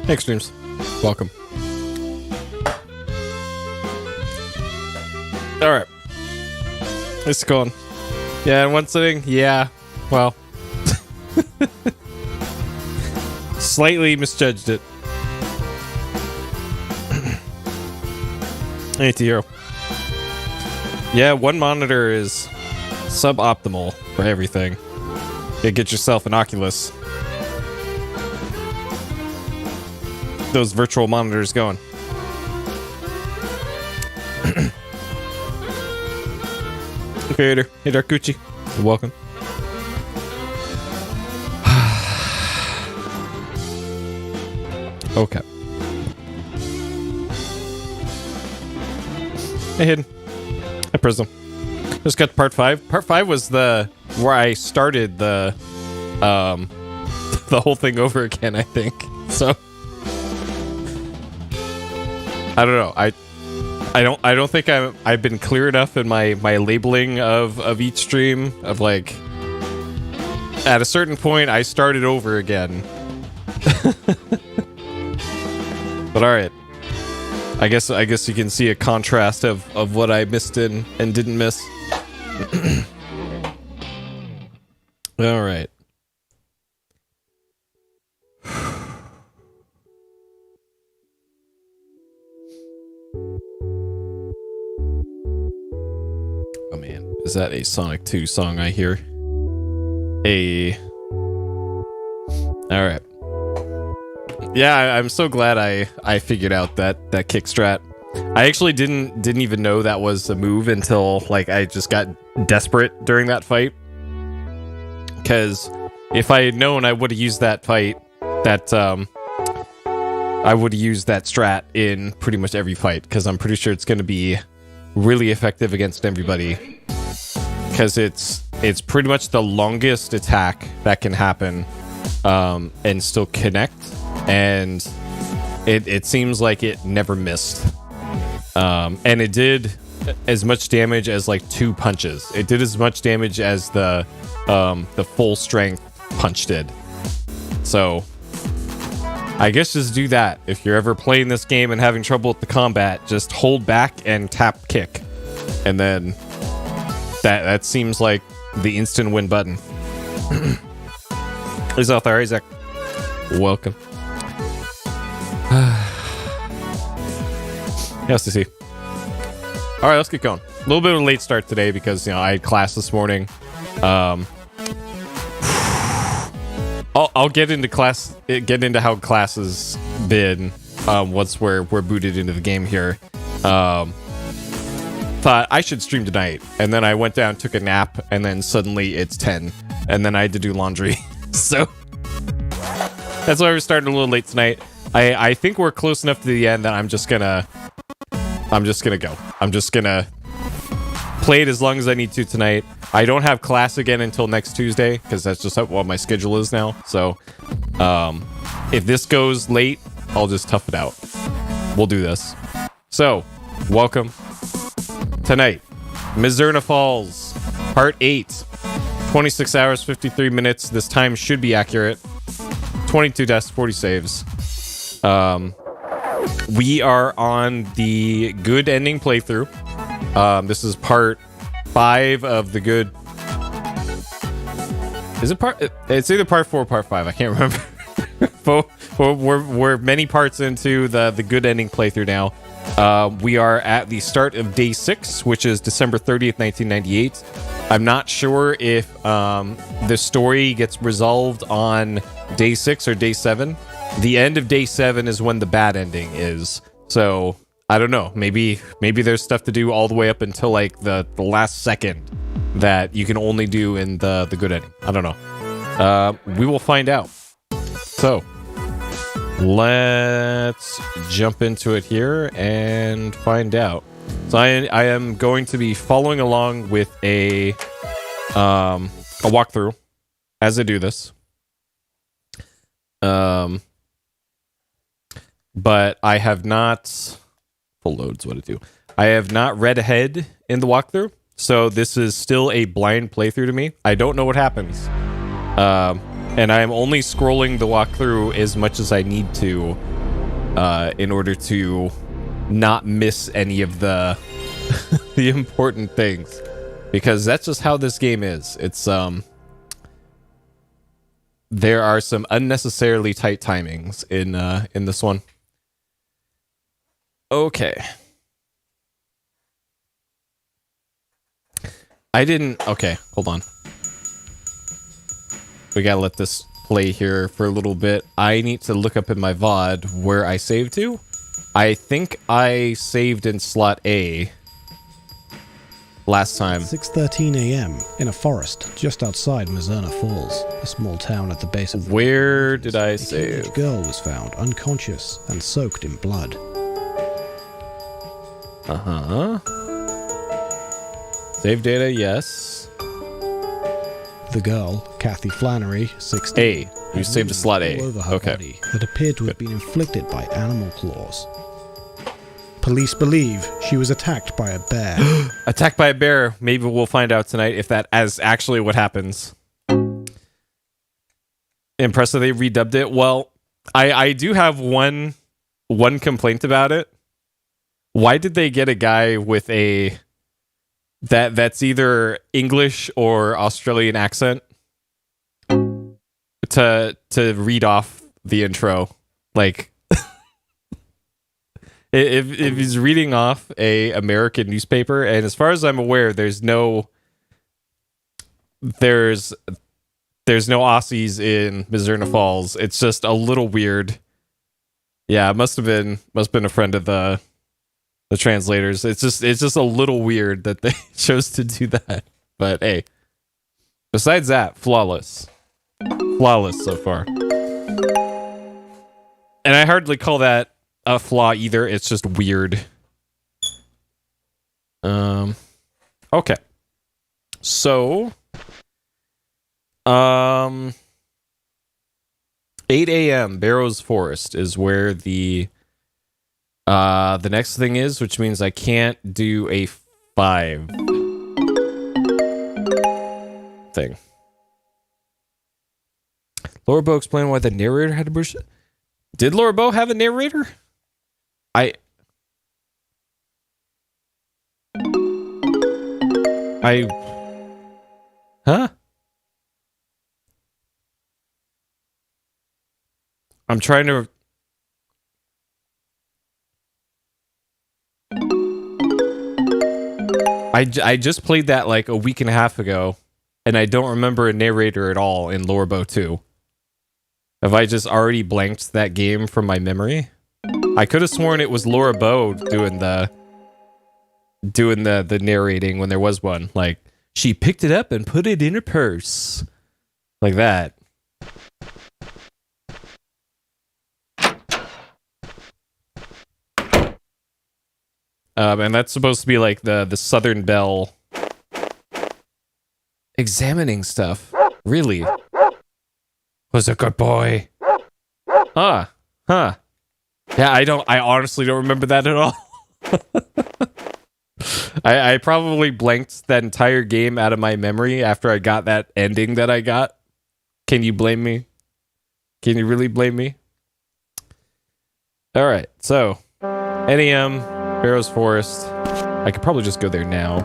Hey, Extremes. Welcome. Alright. It's going. Yeah, in one sitting? Yeah. Well. Slightly misjudged it. Anti-hero. Yeah, one monitor is suboptimal for everything. You get yourself an Oculus. Those virtual monitors going. Creator, hey Darkuchi, welcome. Okay. Hey Hidden. Hey Prism. Just got to part 5. Part 5 was the where I started the the whole thing over again, I think. So I don't know. I don't think I've been clear enough in my labeling of each stream of like at a certain point I started over again. But all right. I guess you can see a contrast of what I missed and didn't miss. All right. Oh man, is that a Sonic 2 song I hear? All right. Yeah, I'm so glad I figured out that kick strat. I actually didn't even know that was a move until like I just got desperate during that fight. Because if I had known, I would have used that fight. I would have used that strat in pretty much every fight. Because I'm pretty sure it's going to be really effective against everybody. Because it's pretty much the longest attack that can happen and still connect. And it seems like it never missed. And it did as much damage as like 2 punches. It did as much damage as the full strength punch did. So I guess just do that. If you're ever playing this game and having trouble with the combat, just hold back and tap kick. And then that seems like the instant win button. Who's out there, Isaac? Welcome. Yes, to see. All right, let's get going. A little bit of a late start today because I had class this morning. I'll get into how class has been once we're booted into the game here. Thought I should stream tonight, and then I went down, took a nap, and then suddenly it's 10, and then I had to do laundry. So that's why we're starting a little late tonight. I think we're close enough to the end that I'm just gonna go. I'm just gonna play it as long as I need to tonight. I don't have class again until next Tuesday because that's just what my schedule is now. So if this goes late, I'll just tough it out. We'll do this. So welcome tonight, Mizzurna Falls, Part 8. 26 hours, 53 minutes. This time should be accurate. 22 deaths, 40 saves. We are on the good ending playthrough. This is part 5 of the good. Is it part? It's either part 4 or part 5. I can't remember. We're many parts into the good ending playthrough now. We are at the start of day 6, which is December 30th, 1998. I'm not sure if the story gets resolved on day 6 or day 7. The end of day 7 is when the bad ending is. So I don't know. Maybe there's stuff to do all the way up until like the last second that you can only do in the good ending. I don't know. We will find out. So let's jump into it here and find out. So I am going to be following along with a walkthrough as I do this. But I have not full loads what to do. I have not read ahead in the walkthrough, so this is still a blind playthrough to me. I don't know what happens. and I'm only scrolling the walkthrough as much as I need to in order to not miss any of the the important things, because that's just how this game is. It's there are some unnecessarily tight timings in this one. Okay. Okay, hold on. We gotta let this play here for a little bit. I need to look up in my VOD where I saved to. I think I saved in slot A last time. 6:13 a.m. in a forest just outside Mizzurna Falls, a small town at the base of the Where did I a save? teenage girl was found unconscious and soaked in blood. Save data, yes. The girl, Kathy Flannery, 16, A. You saved to slot A. all over her Okay. body that appeared to have been inflicted by animal claws. Police believe she was attacked by a bear. Attacked by a bear. Maybe we'll find out tonight if that is actually what happens. Impressive they redubbed it. Well, I do have one complaint about it. Why did they get a guy with a that's either English or Australian accent to read off the intro? Like, if he's reading off a American newspaper, and as far as I'm aware, there's no Aussies in Mizzurna Falls. It's just a little weird. Yeah, it must have been a friend of the translators. It's just a little weird that they chose to do that. But hey, besides that, flawless so far. And I hardly call that a flaw either. It's just weird. Okay. So 8 a.m. Barrows Forest is where the next thing is, which means I can't do a 5 thing. Laura Bow explained why the narrator had to push. Did Laura Bow have a narrator? Huh? I'm trying to. I just played that like a week and a half ago, and I don't remember a narrator at all in Laura Bow 2. Have I just already blanked that game from my memory? I could have sworn it was Laura Bow doing the narrating when there was one. Like, she picked it up and put it in her purse. Like that. And that's supposed to be like the Southern Belle examining stuff. Really? Was a good boy. Huh. Yeah, I honestly don't remember that at all. I probably blanked that entire game out of my memory after I got that ending that I got. Can you blame me? Can you really blame me? Alright, so 8 a.m. Barrows Forest. I could probably just go there now.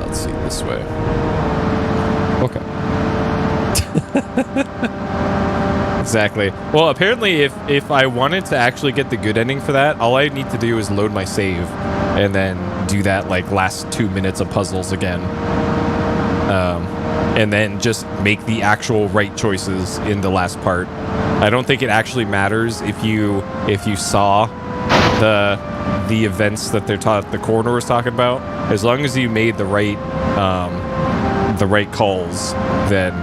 Let's see, this way. Okay. Exactly. Well, apparently if I wanted to actually get the good ending for that, all I need to do is load my save and then do that like last 2 minutes of puzzles again. And then just make the actual right choices in the last part. I don't think it actually matters if you saw the events that the coroner was talking about. As long as you made the right calls, then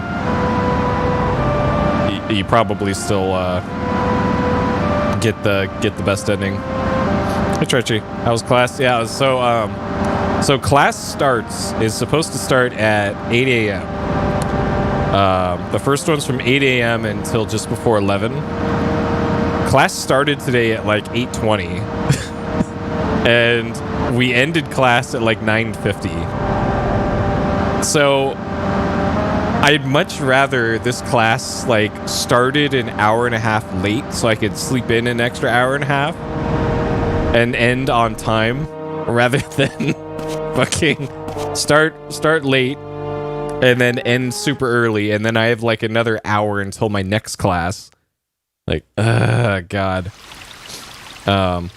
you probably still get the best ending. Hey Trenchy, how was class? Yeah, so class is supposed to start at 8 a.m. The first one's from 8 a.m. until just before 11. Class started today at like 8:20, and we ended class at like 9:50. So I'd much rather this class like started an hour and a half late so I could sleep in an extra hour and a half and end on time rather than fucking start late and then end super early, and then I have like another hour until my next class. Like, God. I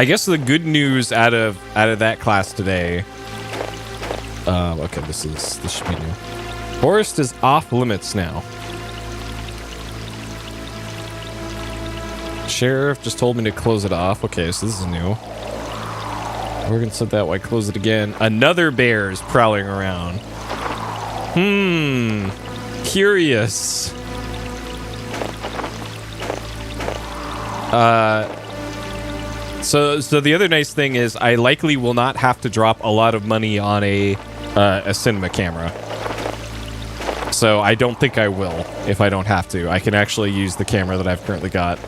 guess the good news out of that class today. Okay, this should be new. Forest is off limits now. Sheriff just told me to close it off. Okay, so this is new. Morgan said that. Why close it again? Another bear is prowling around. Curious. So the other nice thing is I likely will not have to drop a lot of money on a cinema camera. So I don't think I will if I don't have to. I can actually use the camera that I've currently got.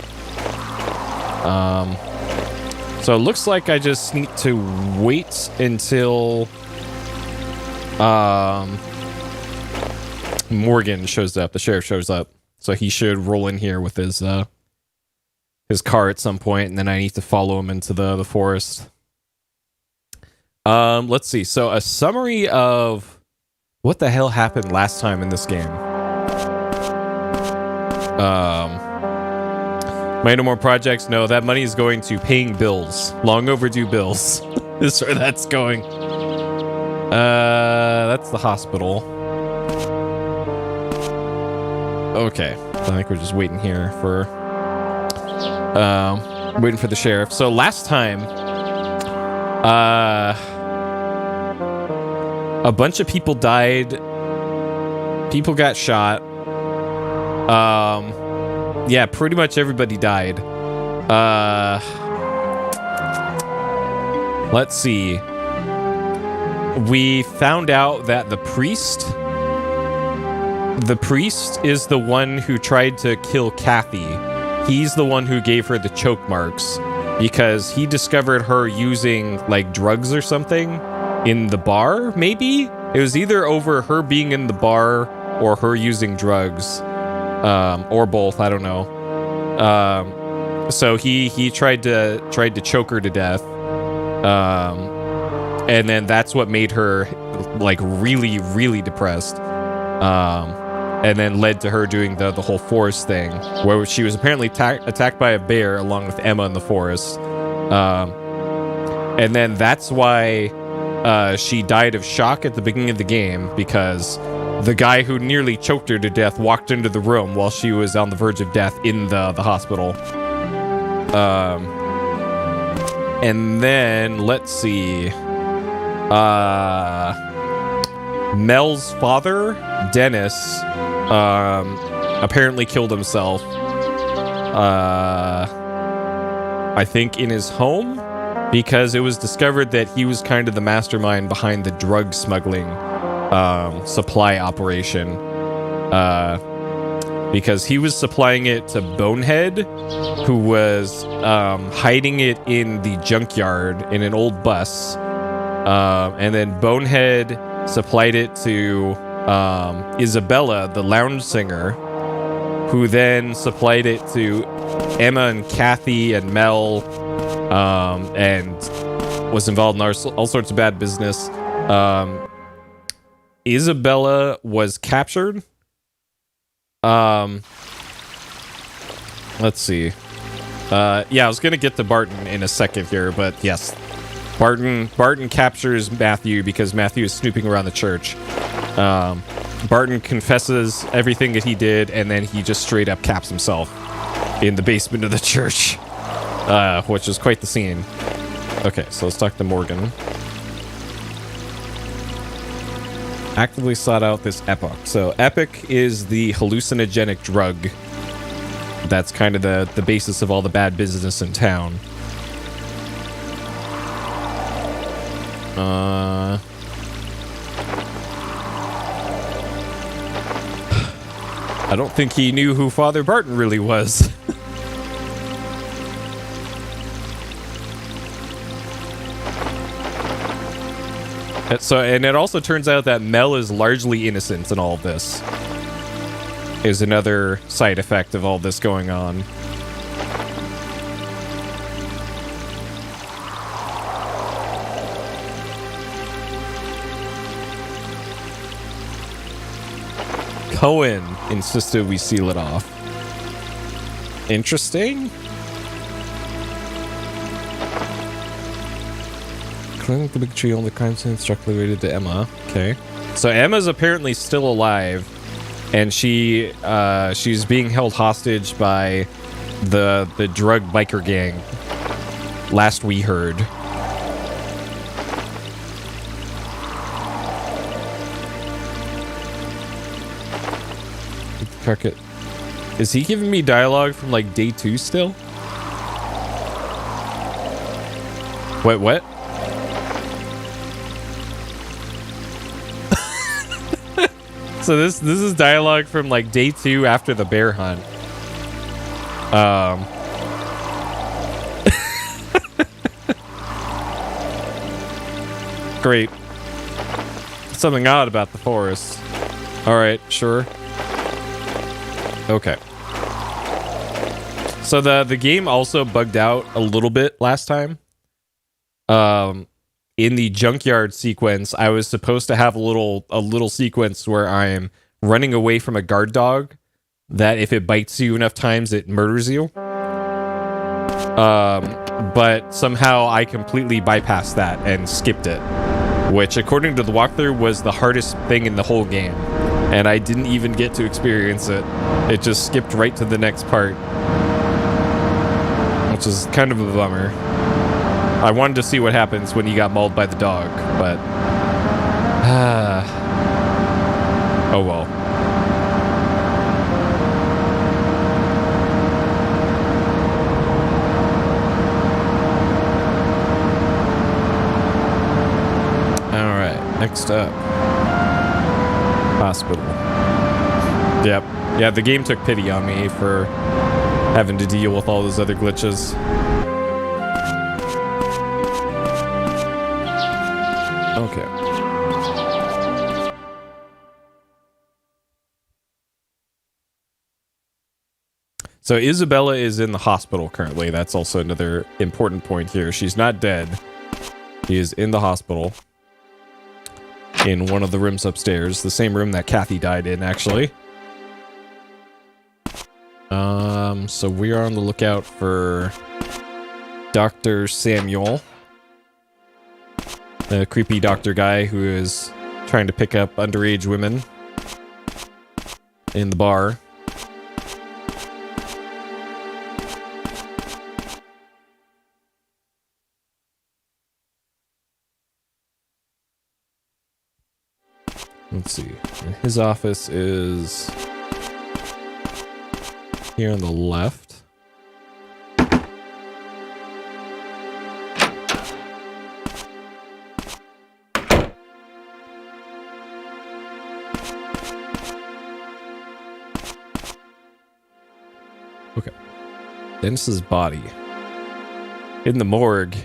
So it looks like I just need to wait until Morgan shows up. The sheriff shows up. So he should roll in here with his car at some point, and then I need to follow him into the forest. Let's see. So a summary of what the hell happened last time in this game. No more projects. No, that money is going to paying bills. Long overdue bills. Is where that's going. That's the hospital. Okay. I think we're just waiting here for waiting for the sheriff. So last time a bunch of people died. People got shot. Yeah, pretty much everybody died. Let's see. We found out that the priest is the one who tried to kill Kathy. He's the one who gave her the choke marks because he discovered her using like drugs or something in the bar, maybe? It was either over her being in the bar or her using drugs. Or both, I don't know. So he tried to choke her to death. And then that's what made her like really, really depressed. And then led to her doing the whole forest thing, where she was apparently attacked by a bear along with Emma in the forest. And then that's why she died of shock at the beginning of the game, because the guy who nearly choked her to death walked into the room while she was on the verge of death in the hospital. And then, let's see. Mel's father, Dennis, apparently killed himself. I think in his home, because it was discovered that he was kind of the mastermind behind the drug smuggling supply operation. Because he was supplying it to Bonehead, who was hiding it in the junkyard in an old bus. And then Bonehead supplied it to Isabella, the lounge singer, who then supplied it to Emma and Kathy and Mel, and was involved in all sorts of bad business. Isabella was captured. Let's see. Yeah, I was gonna get to Barton in a second here, but yes. Barton captures Matthew because Matthew is snooping around the church. Barton confesses everything that he did, and then he just straight up caps himself in the basement of the church, which is quite the scene. Okay, so let's talk to Morgan. Actively sought out this Epic. So Epic is the hallucinogenic drug. That's kind of the basis of all the bad business in town. I don't think he knew who Father Barton really was. So, and it also turns out that Mel is largely innocent in all of this. Is another side effect of all this going on. Cohen insisted we seal it off. Interesting. Clearing the big tree on the crime scene structurally related to Emma. Okay. So Emma's apparently still alive, and she's being held hostage by the drug biker gang. Last we heard. Crockett. Is he giving me dialogue from like day 2 still? Wait, what? So this is dialogue from like day 2 after the bear hunt. Great. Something odd about the forest. All right, sure. Okay. So the game also bugged out a little bit last time. In the junkyard sequence, I was supposed to have a little sequence where I'm running away from a guard dog that if it bites you enough times, it murders you. But somehow I completely bypassed that and skipped it, which according to the walkthrough was the hardest thing in the whole game. And I didn't even get to experience it. It just skipped right to the next part, which is kind of a bummer. I wanted to see what happens when he got mauled by the dog, but oh well. All right, next up. Hospital. Yep. Yeah, the game took pity on me for having to deal with all those other glitches. Okay. So Isabella is in the hospital currently. That's also another important point here. She's not dead. She is in the hospital. In one of the rooms upstairs. The same room that Kathy died in, actually. So we are on the lookout for Dr. Samuel. The creepy doctor guy who is trying to pick up underage women in the bar. Let's see. And his office is here on the left. Okay. Dennis's body in the morgue.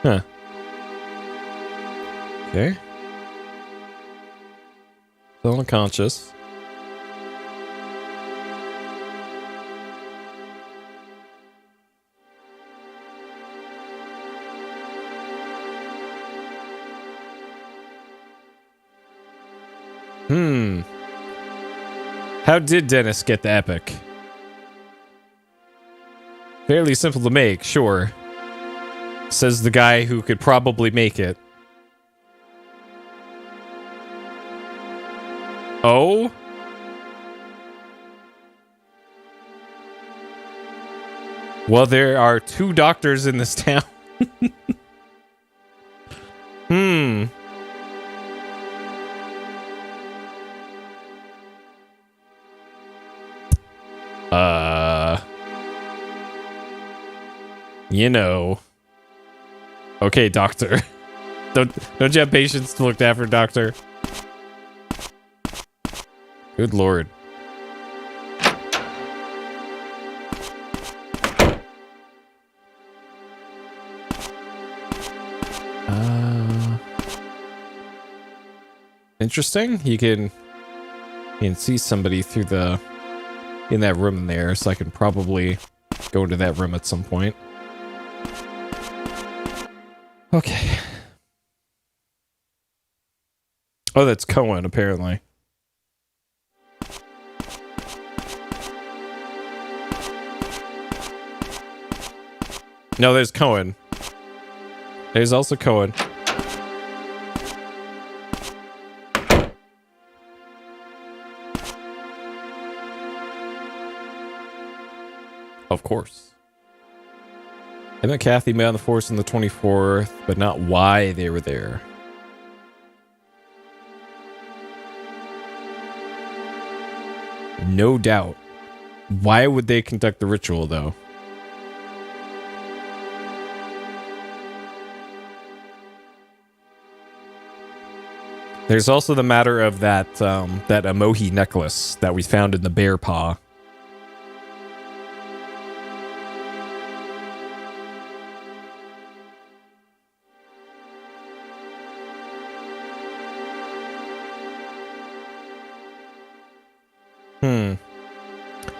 Huh. Okay. Still unconscious. How did Dennis get the epic? Fairly simple to make, sure. Says the guy who could probably make it. Oh? Well, there are 2 doctors in this town. You know. Okay, doctor. Don't you have patience to look after, Doctor? Good lord. Interesting. You can see somebody through in that room there, so I can probably go into that room at some point. Okay. Oh, that's Cohen, apparently. No, there's Cohen. There's also Cohen. Of course. Him and Kathy met on the force on the 24th, but not why they were there. No doubt. Why would they conduct the ritual, though? There's also the matter of that emoji necklace that we found in the bear paw.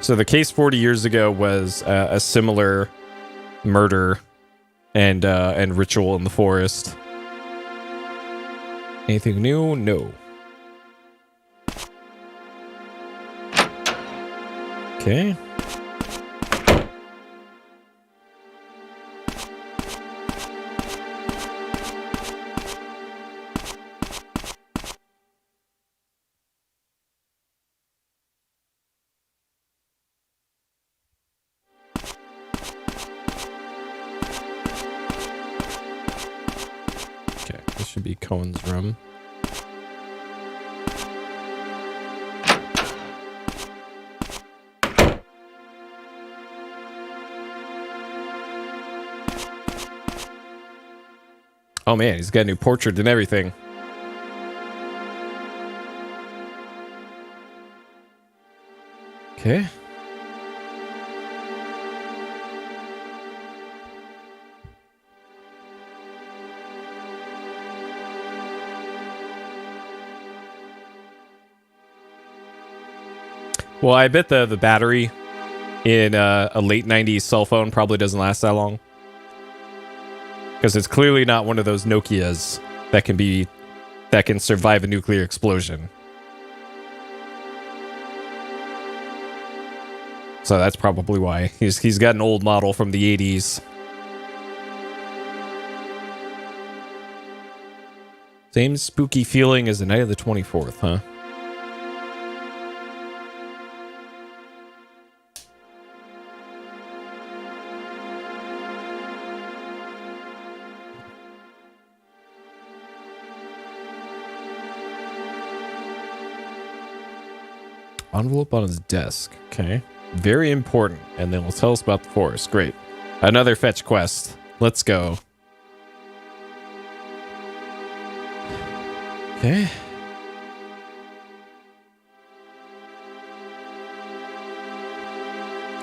So the case 40 years ago was a similar murder and ritual in the forest. Anything new? No. Okay. Should be Cohen's room. Oh man, he's got a new portrait and everything. Okay. Well, I bet the battery in a late 90s cell phone probably doesn't last that long. Because it's clearly not one of those Nokias that can survive a nuclear explosion. So that's probably why. He's got an old model from the 80s. Same spooky feeling as the night of the 24th, huh? Envelope on his desk. Okay. Very important. And then will tell us about the forest. Great. Another fetch quest. Let's go. Okay.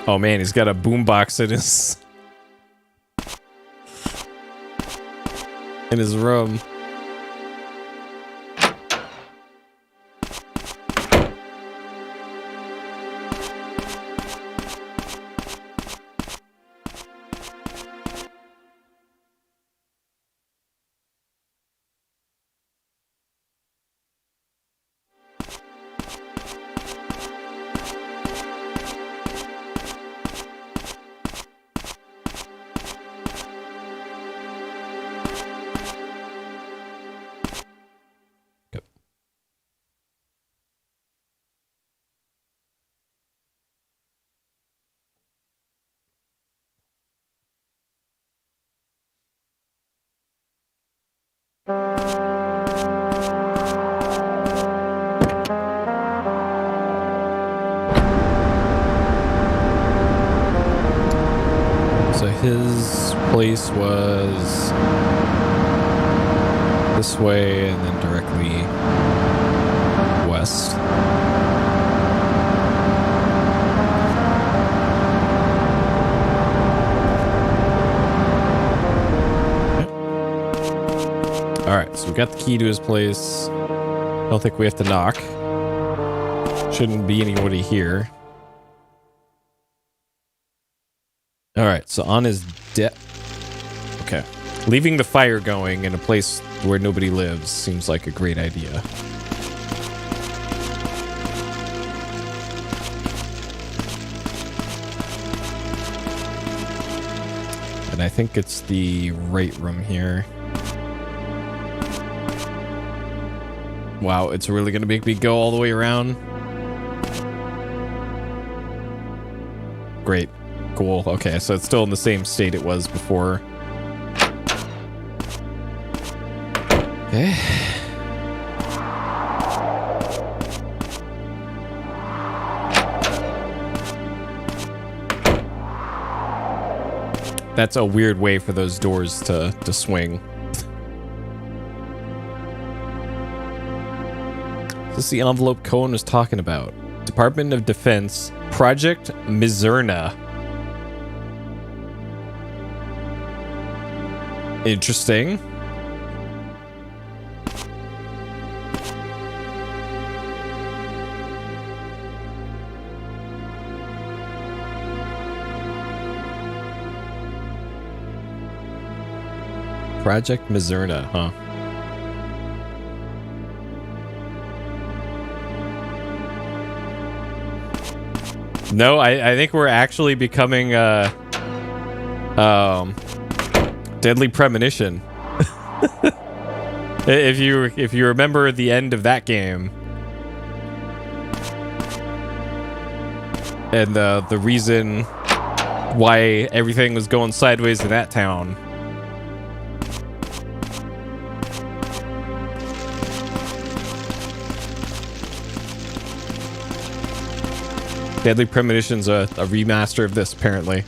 Oh man, he's got a boombox in his room. So his place was this way and then directly west. Alright, so we got the key to his place. Don't think we have to knock. Shouldn't be anybody here. Alright, so on his deck. Okay. Leaving the fire going in a place where nobody lives seems like a great idea. And I think it's the right room here. Wow, it's really gonna make me go all the way around. Great. Cool. Okay, so it's still in the same state it was before. Okay. That's a weird way for those doors to swing. This is the envelope Cohen was talking about. Department of Defense, Project Mizzurna. Interesting. Project Mizzurna, huh? No, I think we're actually becoming Deadly Premonition. if you remember the end of that game, and the reason why everything was going sideways in that town. Deadly Premonition's a remaster of this, apparently.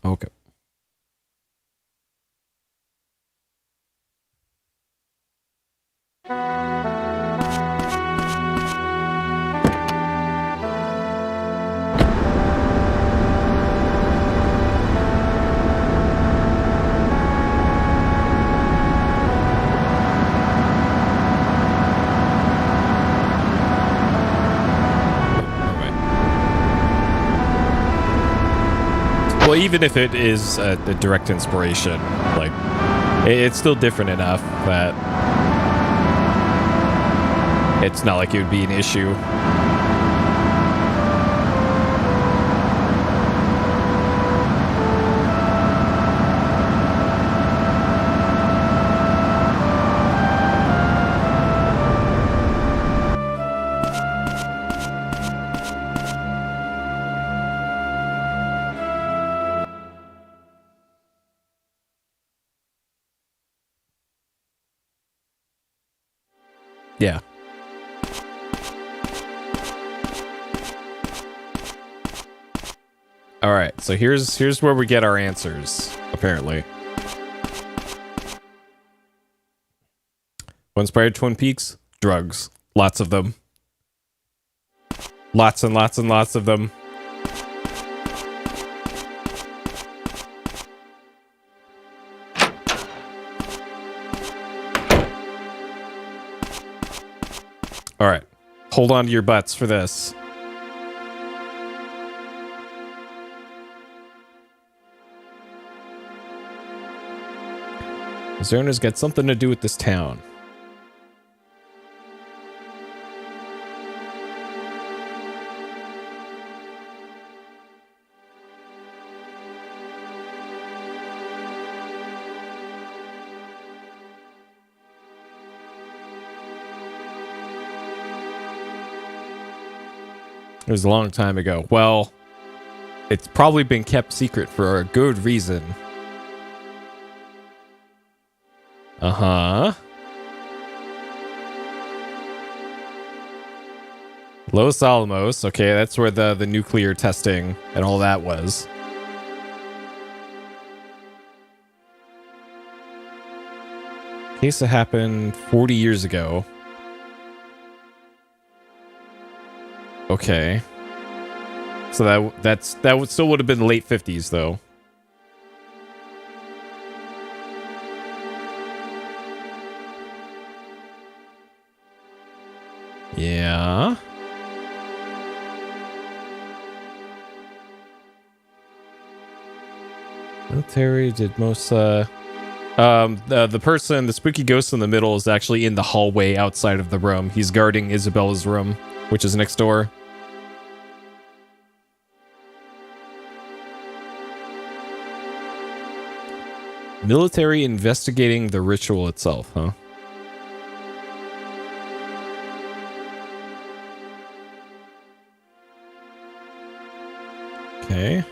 Okay. Well, even if it is a direct inspiration, like, it's still different enough that it's not like it would be an issue. Yeah. All right, so here's where we get our answers, apparently. What inspired Twin Peaks? Drugs. Lots of them. Lots and lots and lots of them. All right. Hold on to your butts for this. Mizzurna's got something to do with this town. It was a long time ago. Well, it's probably been kept secret for a good reason. Uh-huh. Los Alamos. Okay, that's where the nuclear testing and all that was. Case that happened 40 years ago. Okay. So that would still would have been the late 50s though. Yeah. Military did most the person, the spooky ghost in the middle is actually in the hallway outside of the room. He's guarding Isabella's room, which is next door. Military investigating the ritual itself, huh? Okay.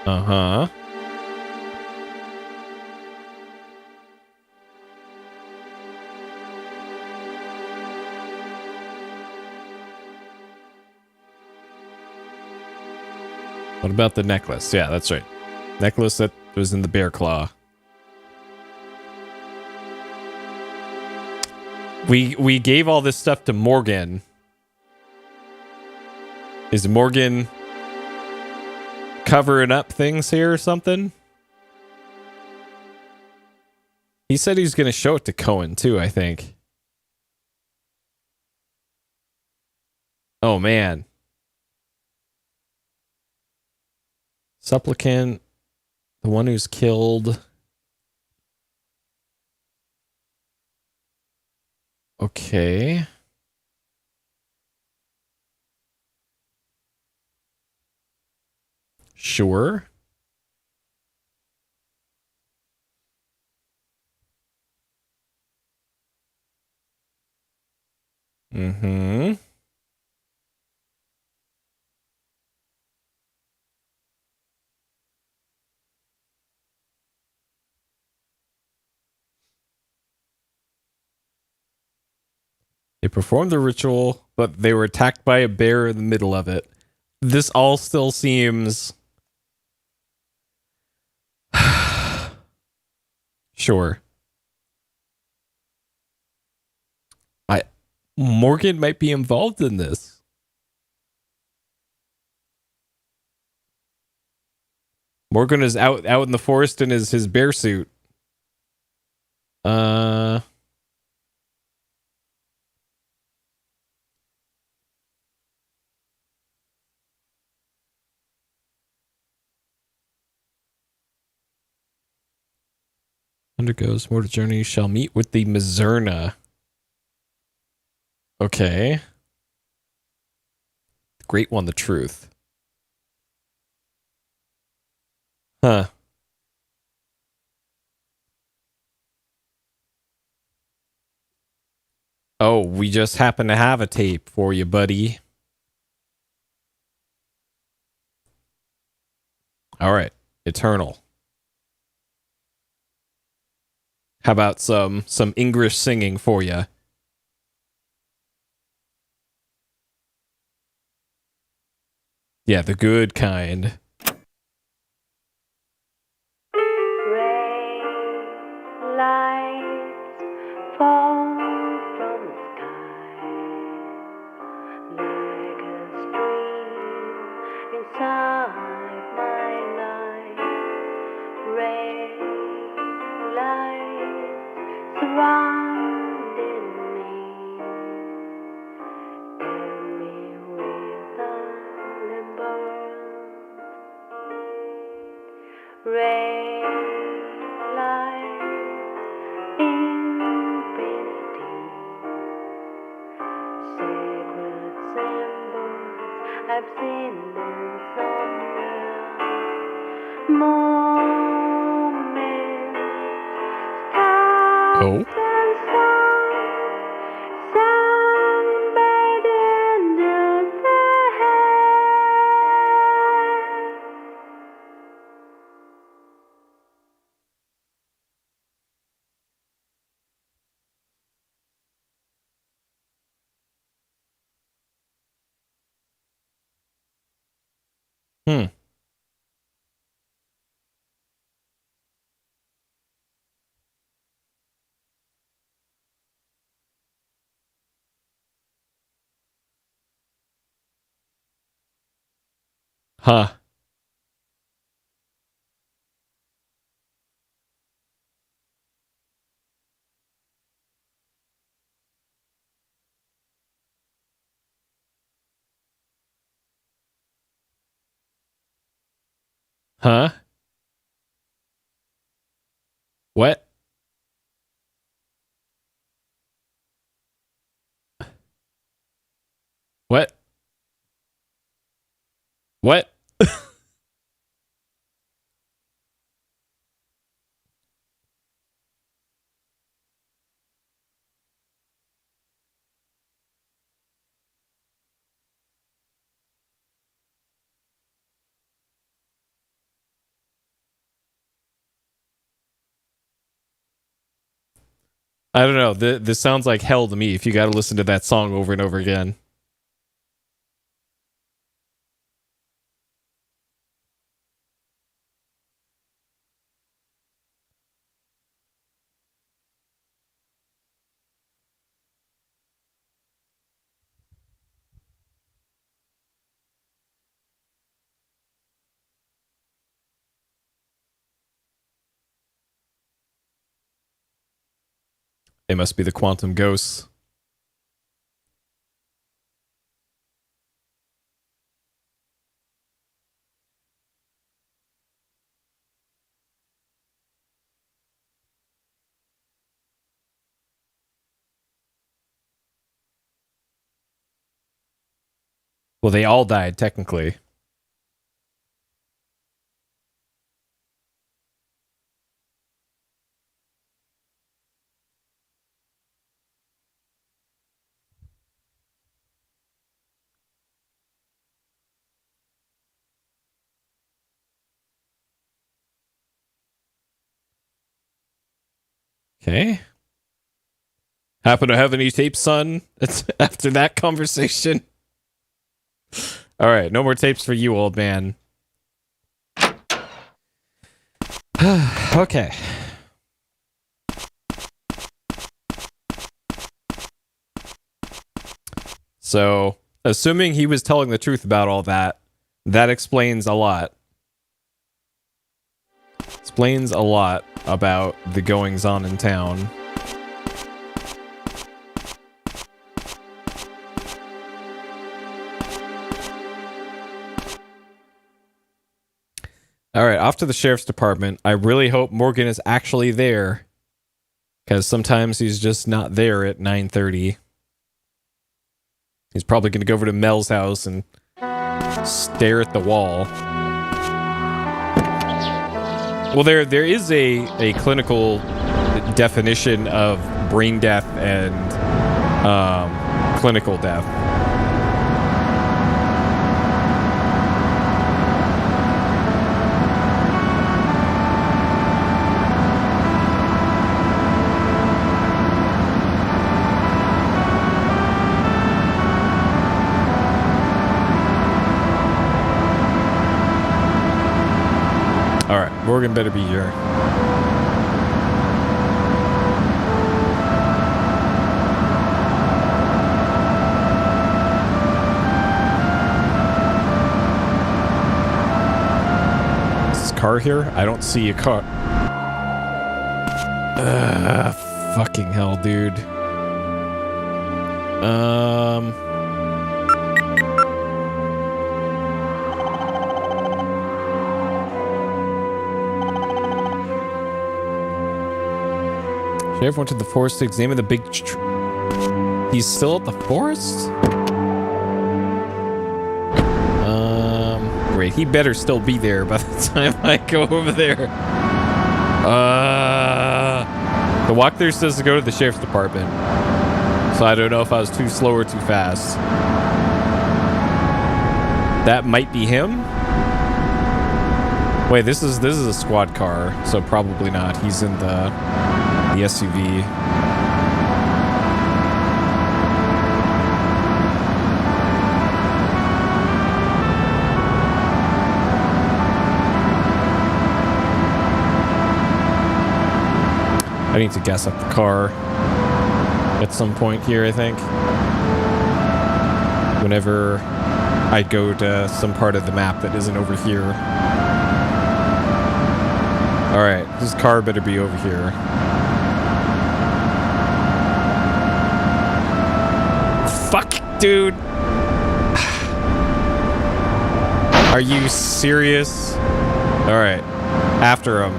Uh-huh. What about the necklace? Yeah, that's right. Necklace that was in the bear claw. We gave all this stuff to Morgan. Is Morgan covering up things here or something? He said he's going to show it to Cohen too, I think. Oh, man. Supplicant, the one who's killed. Okay. Sure. Mm-hmm. They performed the ritual, but they were attacked by a bear in the middle of it. This all still seems... Sure. Morgan might be involved in this. Morgan is out in the forest in his bear suit. Undergoes mortal journey, shall meet with the Mizzurna. Okay. Great one, the truth. Huh. Oh, we just happen to have a tape for you, buddy. All right. Eternal. How about some English singing for you? Yeah, the good kind. Oh. Hmm. Huh. Huh? What? What? What? I don't know. This sounds like hell to me if you got to listen to that song over and over again. It must be the quantum ghosts. Well, they all died, technically. Okay. Happen to have any tapes, son? After that conversation. All right, no more tapes for you, old man. Okay. So, assuming he was telling the truth about all that, that explains a lot. Explains a lot about the goings on in town. All right, off to the sheriff's department. I really hope Morgan is actually there, because sometimes he's just not there at 9:30. He's probably going to go over to Mel's house and stare at the wall. Well, there is a clinical definition of brain death and clinical death. All right, Morgan better be here. Is this car here? I don't see a car. Fucking hell, dude. Sheriff went to the forest to examine the big He's still at the forest? Great. He better still be there by the time I go over there. The walkthrough says to go to the sheriff's department. So I don't know if I was too slow or too fast. That might be him. Wait, this is a squad car, so probably not. He's in the SUV. I need to gas up the car at some point here, I think. Whenever I go to some part of the map that isn't over here. Alright, this car better be over here. Fuck, dude. Are you serious? Alright, after him.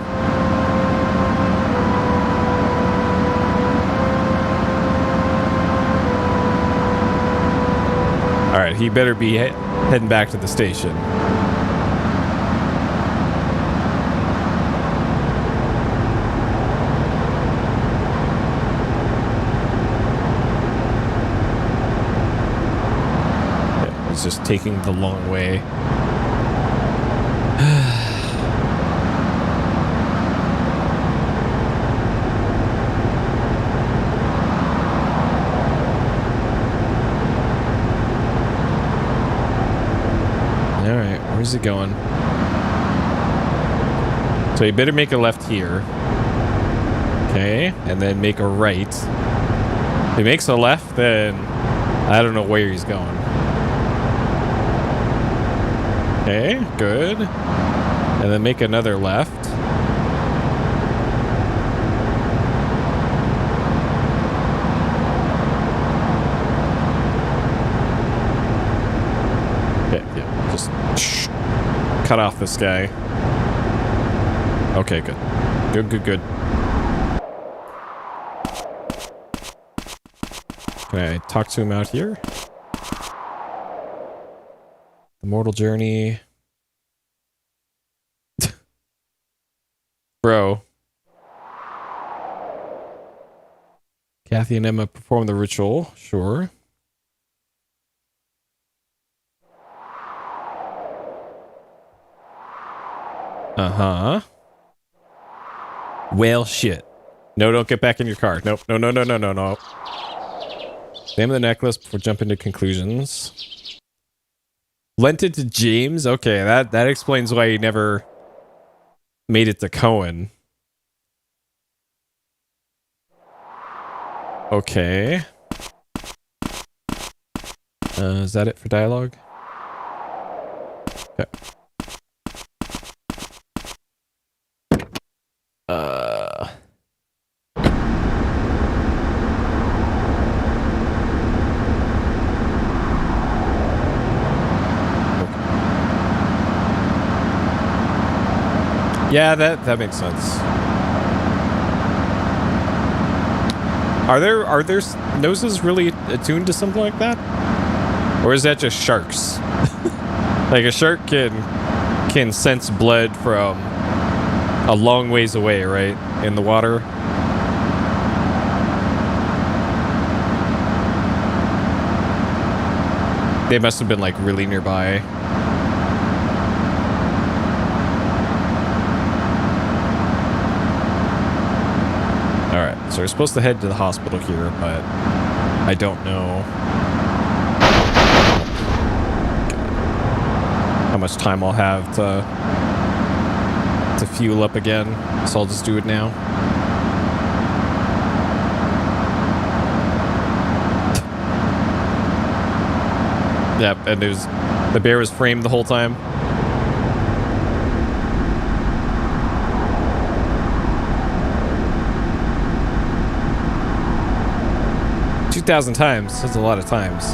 Alright, he better be heading back to the station. Yeah, he's just taking the long way. Where's it going? So you better make a left here. Okay, and then make a right. If he makes a left, then I don't know where he's going. Okay, good. And then make another left. Okay, yeah, just cut off this guy. Okay, good. Good. Can I talk to him out here? The Mortal Journey. Bro. Kathy and Emma perform the ritual. Sure. Uh-huh. Well, shit. No, don't get back in your car. Nope. No. Name of the necklace before jumping to conclusions. Lent it to James? Okay, that explains why he never made it to Cohen. Okay. Is that it for dialogue? Okay. Yeah, that makes sense. Are there noses really attuned to something like that? Or is that just sharks? Like a shark can sense blood from a long ways away, right? In the water. They must have been like really nearby. Alright, so we're supposed to head to the hospital here, but I don't know how much time I'll have to fuel up again, so I'll just do it now. Yep, and the bear was framed the whole time. $2,000 times. That's a lot of times.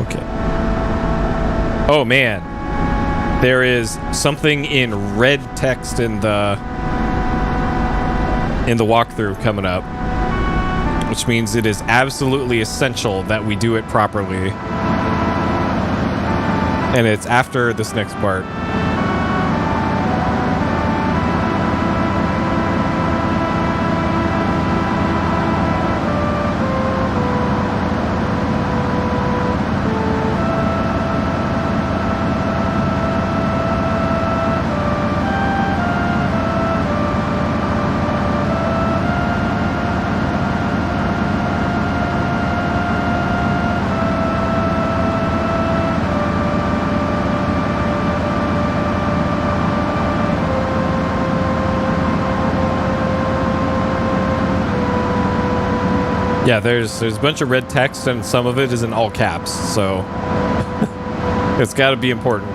Okay. Oh man, there is something in red text in the walkthrough coming up, which means it is absolutely essential that we do it properly. And it's after this next part. Yeah, there's a bunch of red text and some of it is in all caps, so it's got to be important.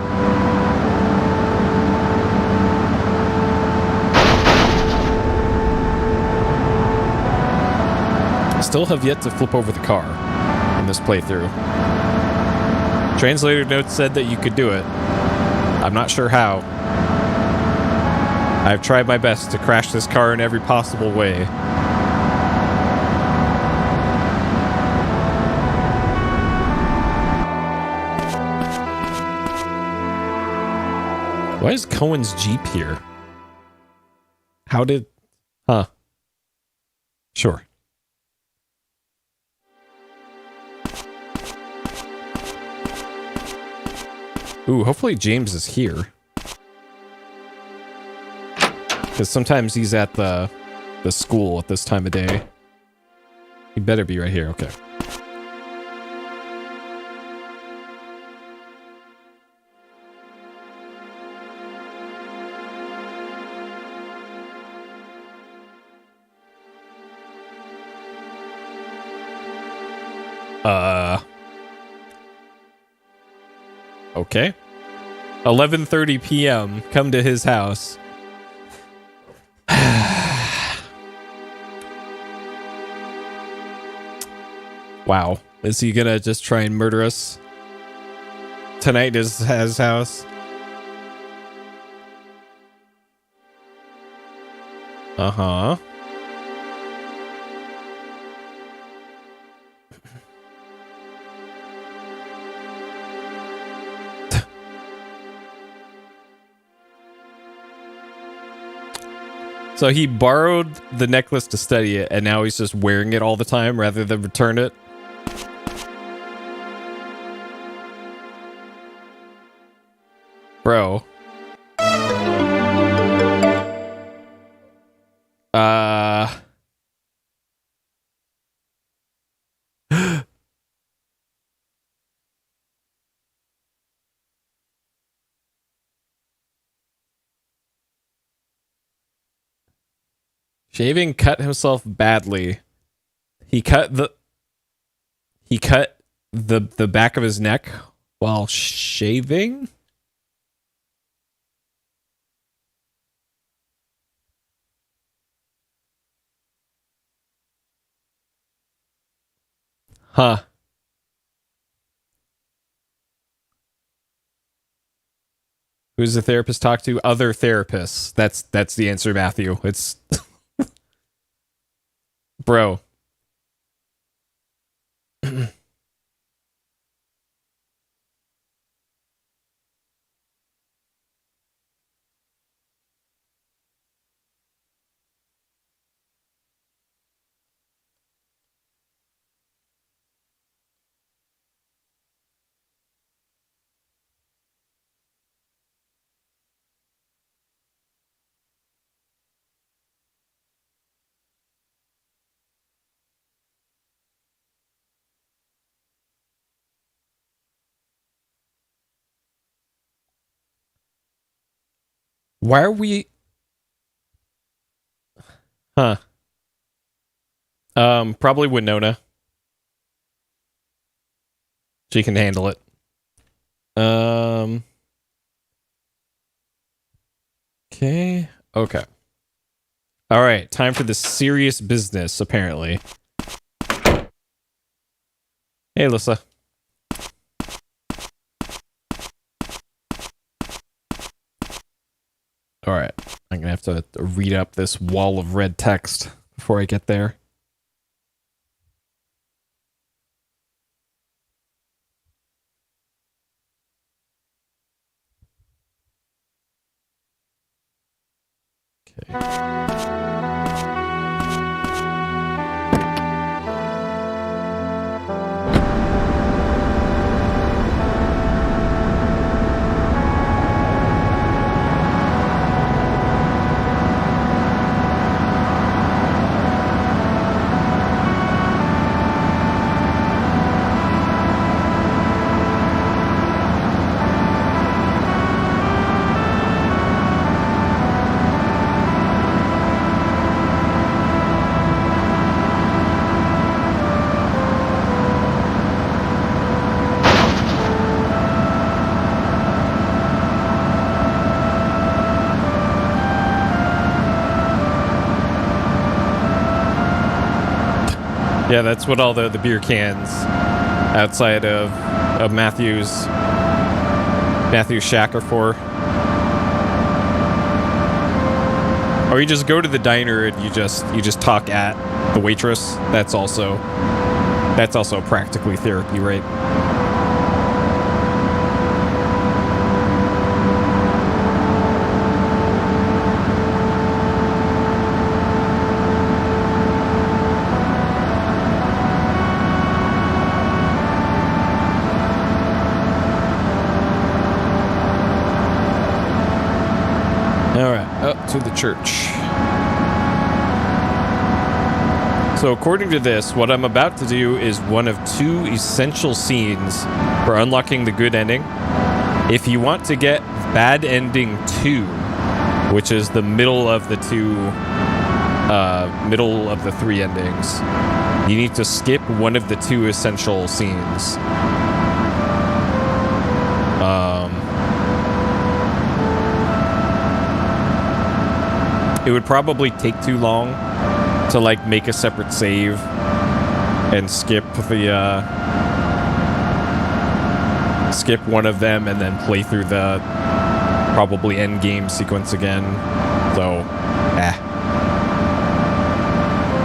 Still have yet to flip over the car in this playthrough. Translator notes said that you could do it. I'm not sure how. I've tried my best to crash this car in every possible way. Why is Cohen's Jeep here? How did... Huh. Sure. Ooh, hopefully James is here. Because sometimes he's at the school at this time of day. He better be right here, okay. Okay. 11:30 p.m. Come to his house. Wow. Is he gonna just try and murder us tonight at his house? Uh-huh. So he borrowed the necklace to study it, and now he's just wearing it all the time rather than return it. Bro. Shaving cut himself badly. He cut the back of his neck while shaving? Huh. Who's the therapist talk to? Other therapists. That's the answer, Matthew. It's bro. Why are we... Huh. Probably Winona. She can handle it. Okay. Okay. All right. Time for the serious business, apparently. Hey, Alyssa. All right. I'm going to have to read up this wall of red text before I get there. Okay. Yeah, that's what all the beer cans outside of Matthew's shack are for. Or you just go to the diner and you just talk at the waitress. That's also practically therapy, right? To the church. So according to this, what I'm about to do is one of two essential scenes for unlocking the good ending. If you want to get bad ending 2, which is the middle of the 3 endings, you need to skip one of the 2 essential scenes. It would probably take too long to like make a separate save and skip one of them and then play through the probably end game sequence again. So,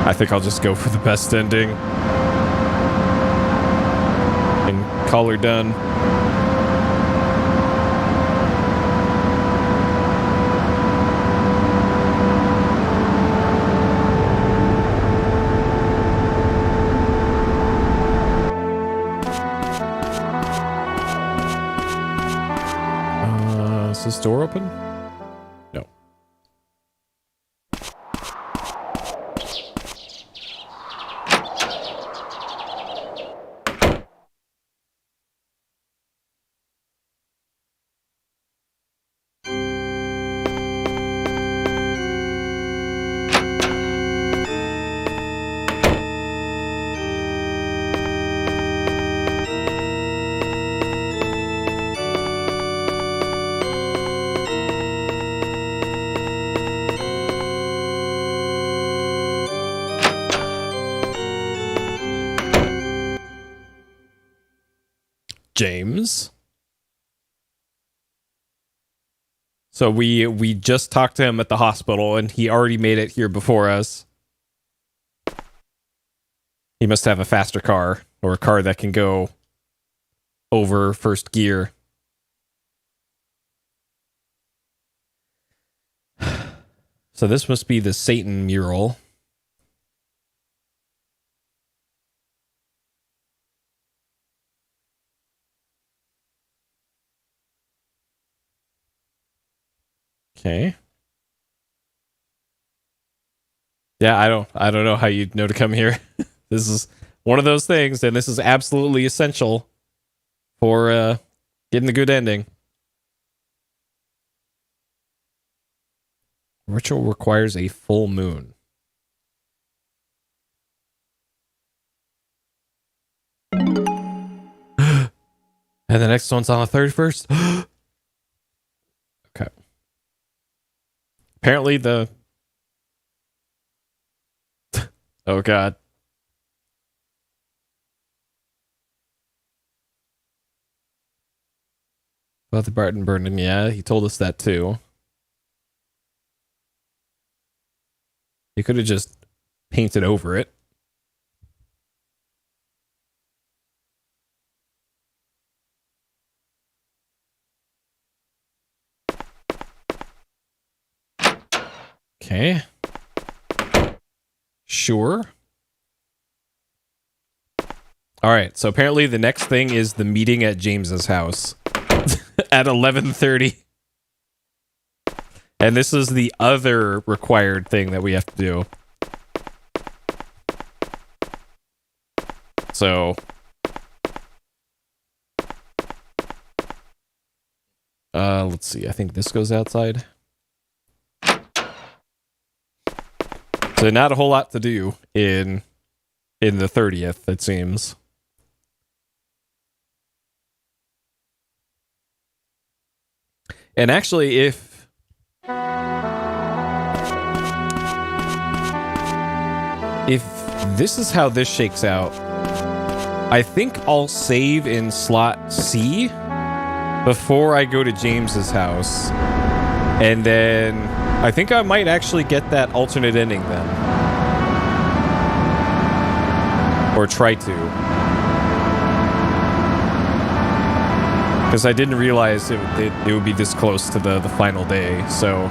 I think I'll just go for the best ending and call her done. Is this door open? No. James. So we just talked to him at the hospital and he already made it here before us. He must have a faster car or a car that can go over first gear. So this must be the Satan mural. Okay. Yeah, I don't know how you'd know to come here. This is one of those things, and this is absolutely essential for getting the good ending. Ritual requires a full moon. And the next one's on the 31st. Okay. Apparently the... Oh, God. About the Barton burning, yeah, he told us that too. He could have just painted over it. Okay. Sure. All right, so apparently the next thing is the meeting at James's house at 11:30. And this is the other required thing that we have to do. So let's see. I think this goes outside. So not a whole lot to do in the 30th, it seems. And actually, if this is how this shakes out. I think I'll save in slot C before I go to James's house. And then I think I might actually get that alternate ending then. Or try to. Because I didn't realize it would be this close to the final day. So,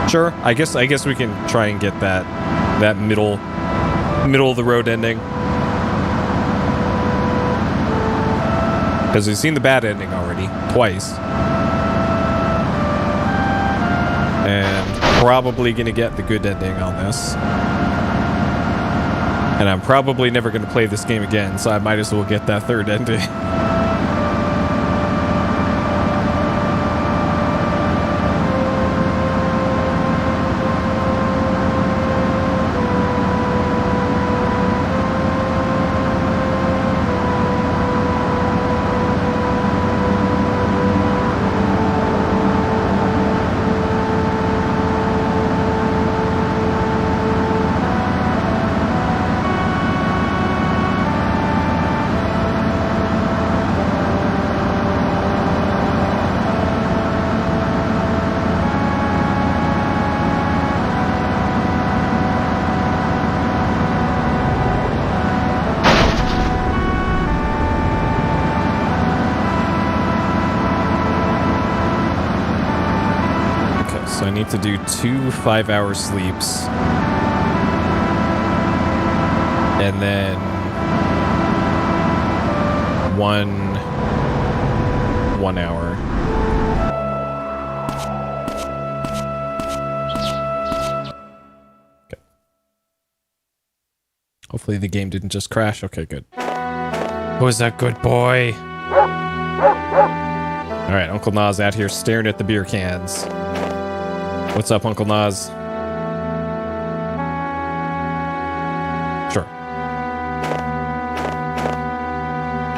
sure, I guess we can try and get that middle of the road ending. Because we've seen the bad ending already, twice. And probably gonna get the good ending on this. And I'm probably never gonna play this game again, so I might as well get that third ending. So I need to do 2 5-hour sleeps. And then 1 hour. Okay. Hopefully the game didn't just crash. Okay, good. Who's that good boy? Alright, Uncle Nas out here staring at the beer cans. What's up, Uncle Nas? Sure.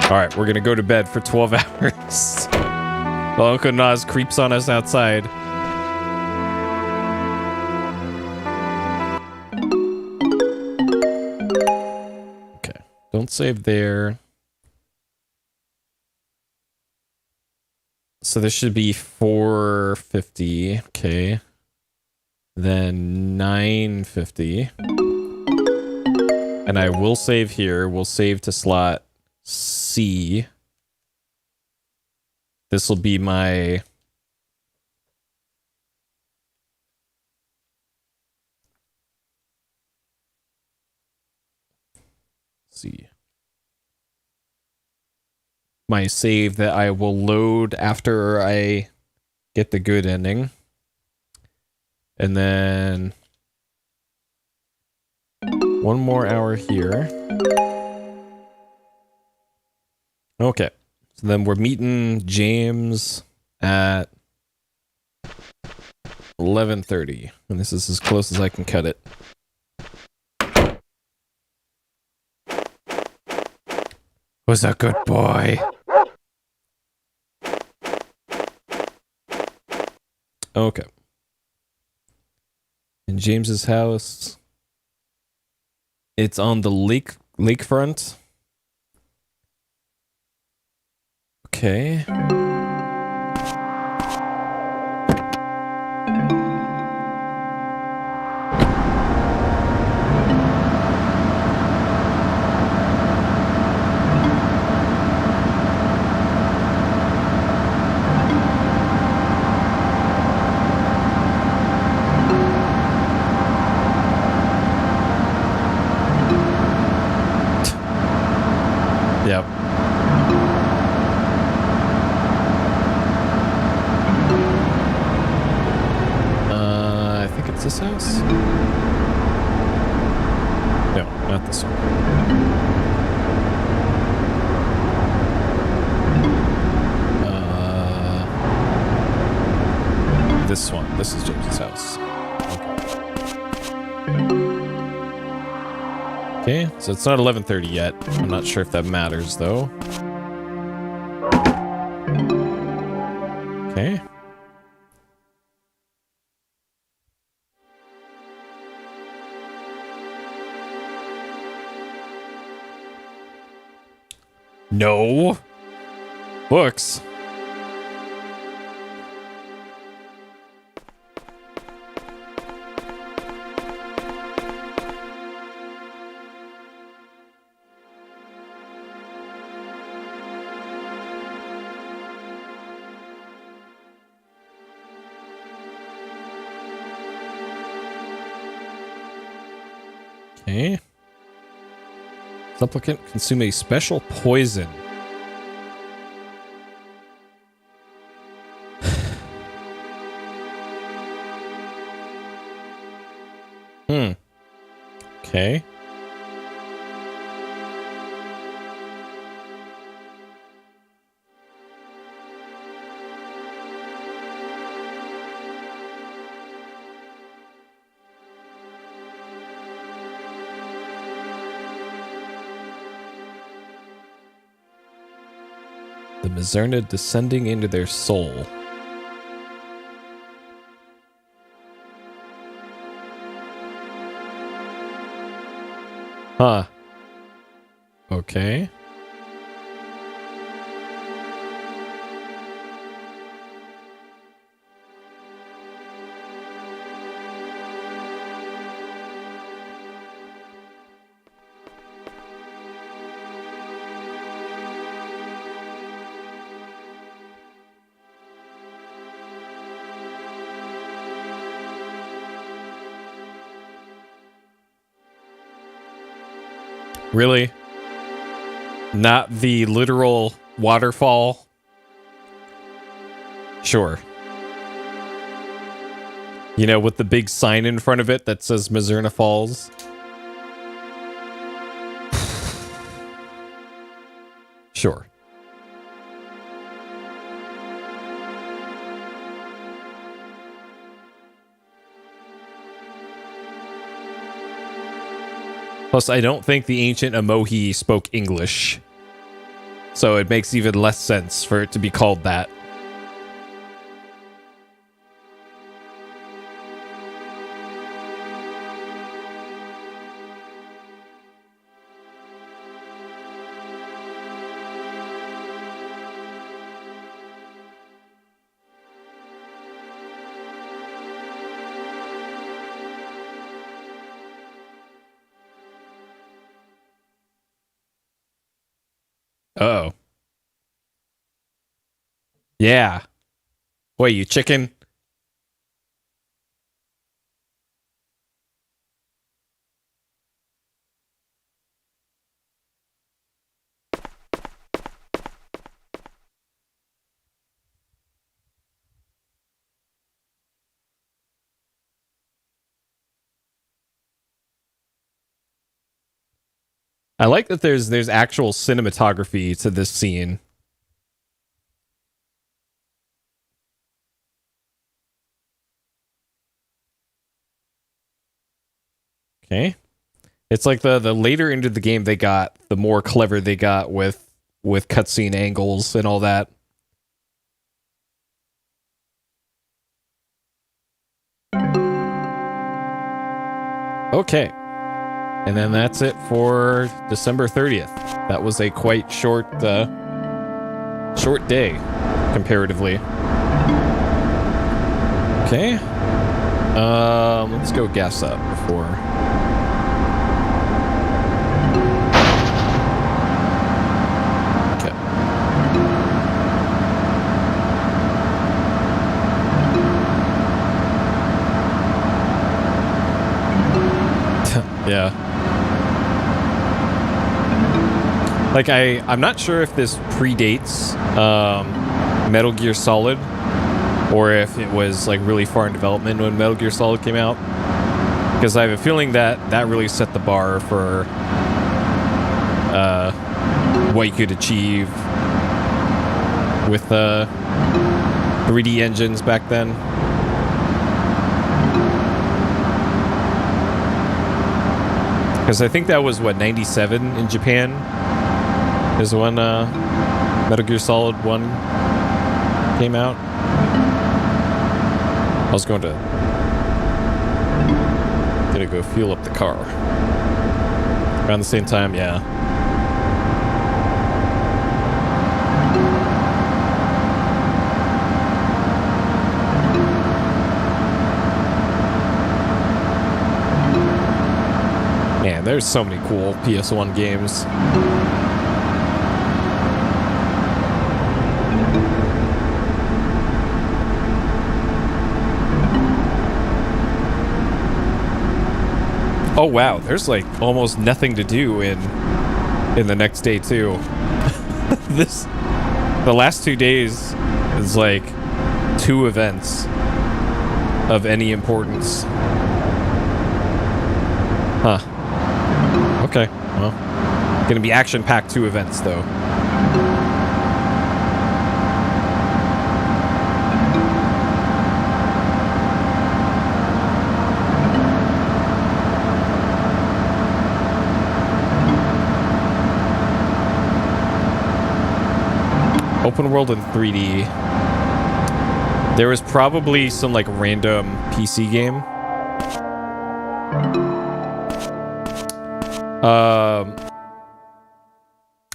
Alright, we're gonna go to bed for 12 hours. While Uncle Nas creeps on us outside. Okay, don't save there. So this should be 450, okay. Then 950. And I will save here. We'll save to slot C. This will be my... C. My save that I will load after I get the good ending. And then 1 more hour here. Okay. So then we're meeting James at 11:30. And this is as close as I can cut it. Who's that good boy? Okay. In James's house. It's on the lakefront. Okay. Yep. I think it's this house. No, not this one. This one. This is James's house. Okay, so it's not 11:30 yet. I'm not sure if that matters, though. Okay. No. Books. Okay. Supplicant consume a special poison. Okay. The Mizzurna descending into their soul. Huh. Okay. Really? Not the literal waterfall? Sure. You know, with the big sign in front of it that says Mizzurna Falls? Sure. Plus, I don't think the ancient Amohi spoke English. So it makes even less sense for it to be called that. Uh-oh. Yeah. Wait, you chicken? I like that there's actual cinematography to this scene. Okay. It's like the later into the game they got, the more clever they got with cutscene angles and all that. Okay. And then that's it for December 30th. That was a quite short short day comparatively. Okay. Let's go gas up before. Yeah. Like, I'm not sure if this predates Metal Gear Solid, or if it was like really far in development when Metal Gear Solid came out. Because I have a feeling that really set the bar for what you could achieve with 3D engines back then. Because I think that was, what, 97 in Japan is when Metal Gear Solid 1 came out. I was gonna go fuel up the car. Around the same time, yeah. there's so many cool PS1 games. Oh wow, there's like almost nothing to do in the next day too. The last 2 days is like 2 events of any importance. Huh. Okay, well, gonna be action-packed 2 events though. Open world in 3D. There was probably some like random PC game.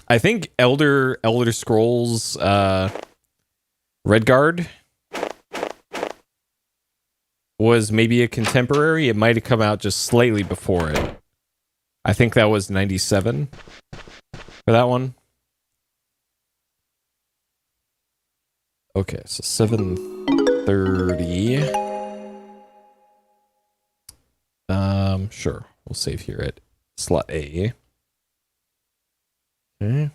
I think Elder Scrolls Redguard was maybe a contemporary. It might have come out just slightly before it. I think that was 97 for that one. Okay, so 7:30. Sure. We'll save here at slot A. Okay.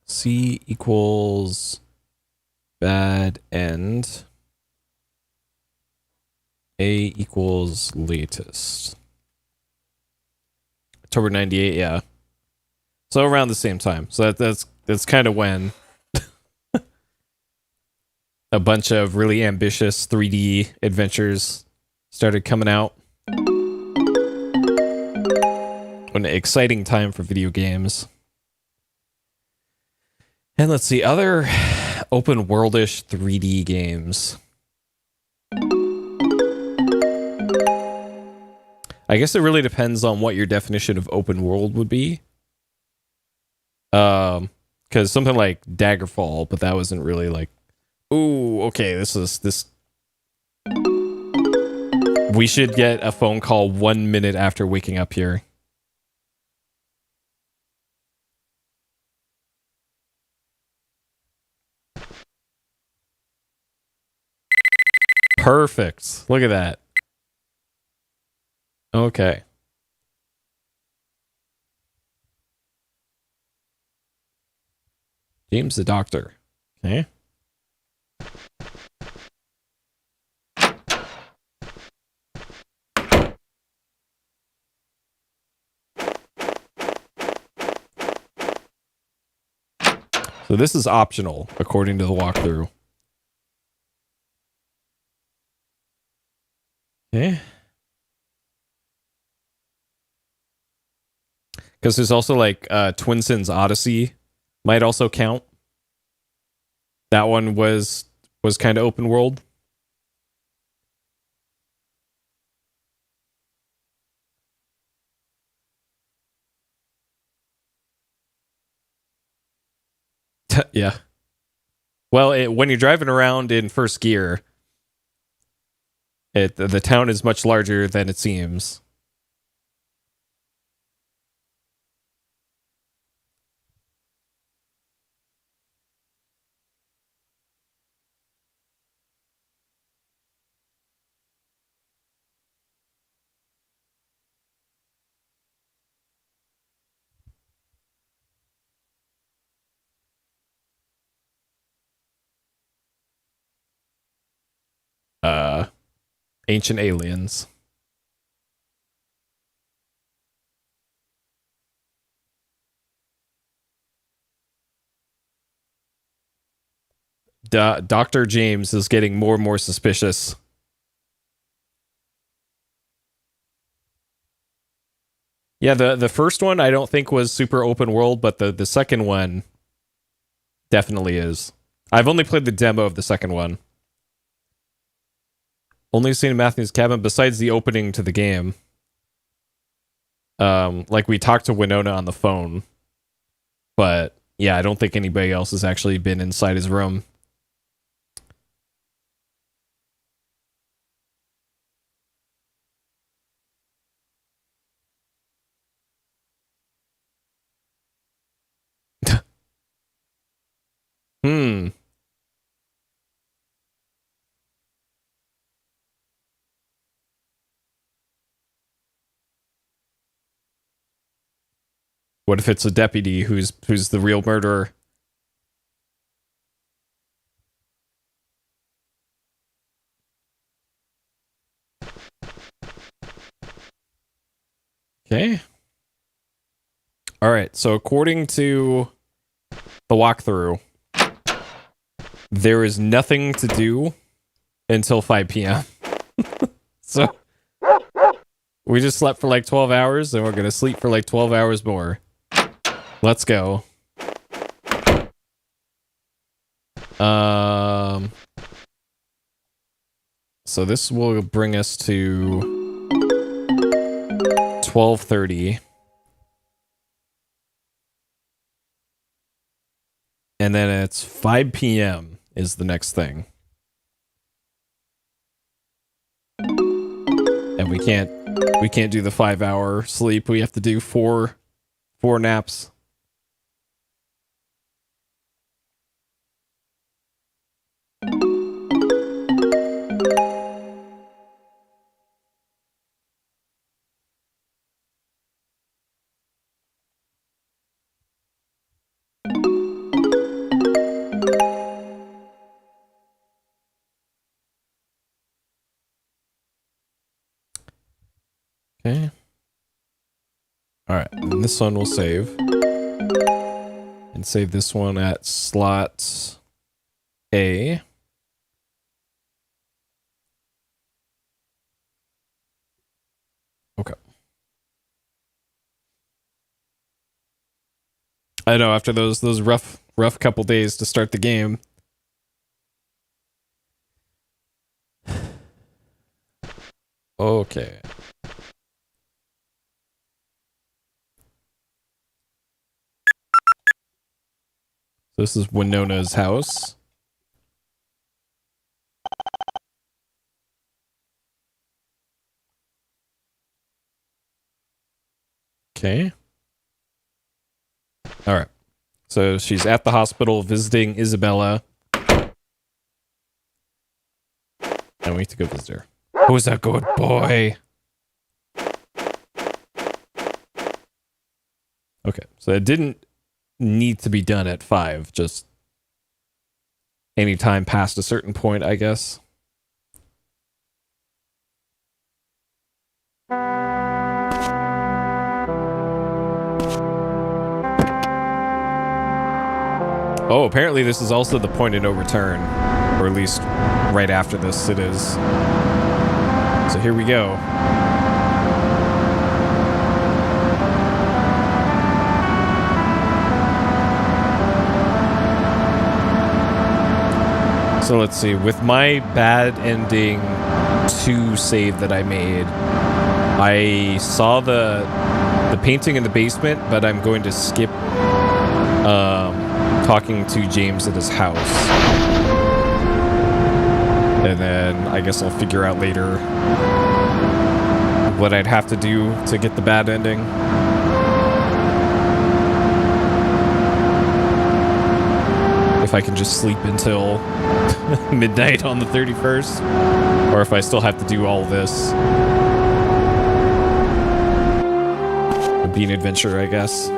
C equals bad end. A equals latest. October 98, yeah. So around the same time. So that's kind of when a bunch of really ambitious 3D adventures started coming out. An exciting time for video games. And let's see, other open worldish 3D games. I guess it really depends on what your definition of open world would be. Because something like Daggerfall, but that wasn't really like, ooh, okay, this. We should get a phone call 1 minute after waking up here. Perfect. Look at that. Okay. James the Doctor. Okay. So this is optional, according to the walkthrough. Okay. Because there's also like Twin Sins Odyssey might also count. That one was kind of open world. Yeah. Well, when you're driving around in first gear, the town is much larger than it seems. Ancient Aliens. Dr. James is getting more and more suspicious. Yeah, the first one I don't think was super open world, but the second one definitely is. I've only played the demo of the second one. Only seen Matthew's cabin besides the opening to the game. Like we talked to Winona on the phone. But yeah, I don't think anybody else has actually been inside his room. Hmm. What if it's a deputy who's the real murderer? Okay. All right. So according to the walkthrough, there is nothing to do until 5 p.m. So we just slept for like 12 hours, and we're gonna sleep for like 12 hours more. Let's go. So this will bring us to 12:30. And then it's 5 p.m. is the next thing. And we can't do the 5-hour sleep. We have to do four naps. Okay. All right, and this one will save. And save this one at slot A. Okay. I know, after those rough couple days to start the game. Okay. This is Winona's house. Okay. All right. So she's at the hospital visiting Isabella. And we have to go visit her. Who's that good boy? Okay. So it didn't need to be done at 5. Just any time past a certain point, I guess. Oh, apparently this is also the point of no return. Or at least right after this it is. So here we go. So let's see. With my bad ending 2 save that I made, I saw the painting in the basement, but I'm going to skip talking to James at his house. And then I guess I'll figure out later what I'd have to do to get the bad ending. If I can just sleep until midnight on the 31st, or if I still have to do all this. It'd be an adventure, I guess.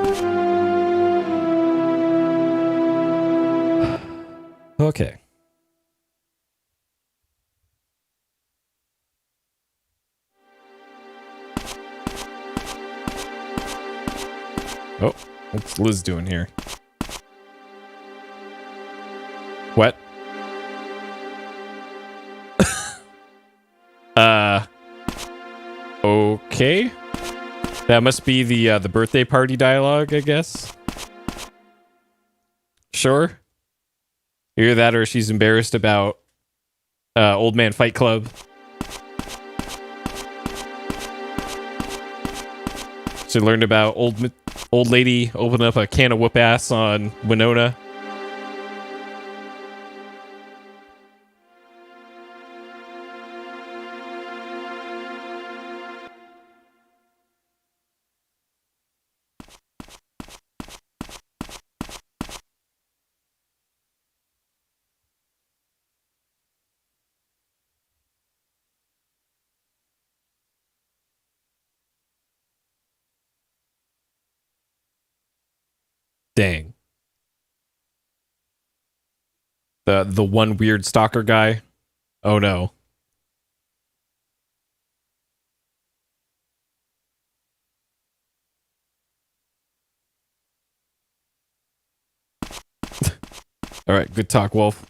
Okay. Oh, what's Liz doing here? What? Okay. That must be the birthday party dialogue, I guess. Sure. Either that or she's embarrassed about Old Man Fight Club. She learned about old lady open up a can of whoop ass on Winona. Dang. The one weird stalker guy. Oh no. All right, good talk, Wolf.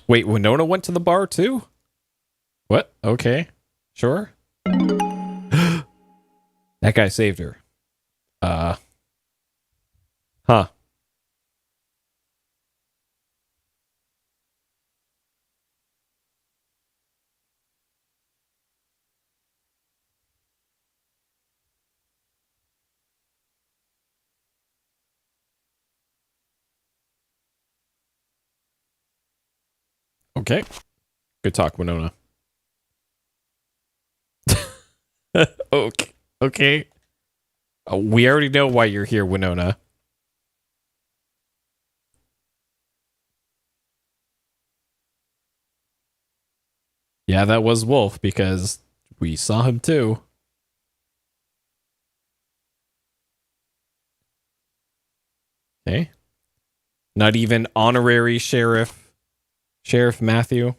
Wait, Winona went to the bar too? What? Okay. Sure. That guy saved her. Huh. Okay. Good talk, Winona. Okay. Okay. We already know why you're here, Winona. Yeah, that was Wolf because we saw him too. Okay. Not even honorary Sheriff Matthew.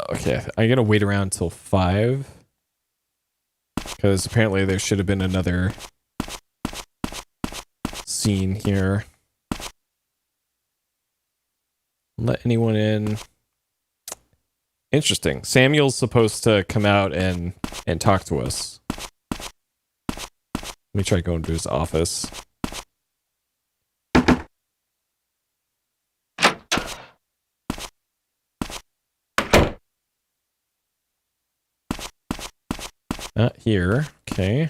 Okay. I'm gonna wait around till 5. Because apparently there should have been another scene here. Let anyone in. Interesting. Samuel's supposed to come out and talk to us. Let me try going to his office. Not here. Okay.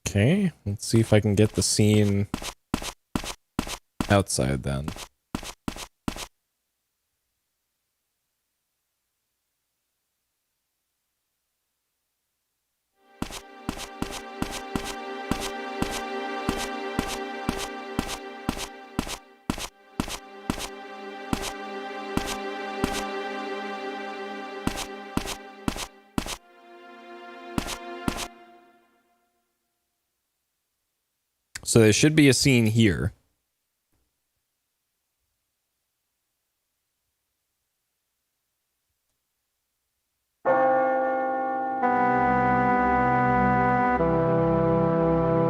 Okay, let's see if I can get the scene outside then. So there should be a scene here.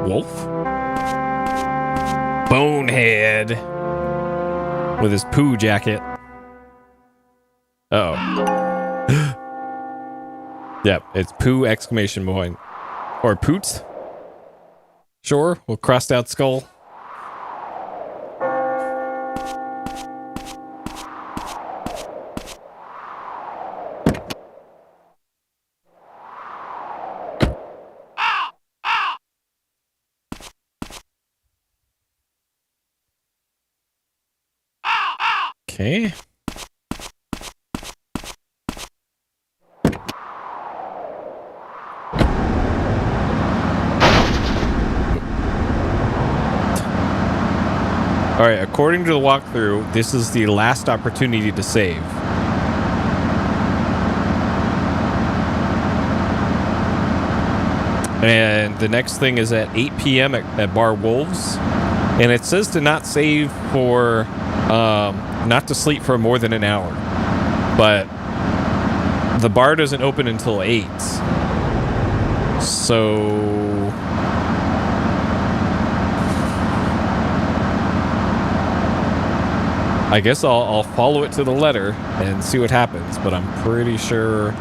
Wolf? Bonehead. With his poo jacket. Uh oh. Yep, it's poo exclamation point. Or poots? Sure, we'll crossed out skull. Okay. All right, according to the walkthrough, this is the last opportunity to save. And the next thing is at 8 p.m. at Bar Wolves. And it says to not save for, not to sleep for more than an hour. But the bar doesn't open until 8. So I guess I'll follow it to the letter and see what happens, but I'm pretty sure.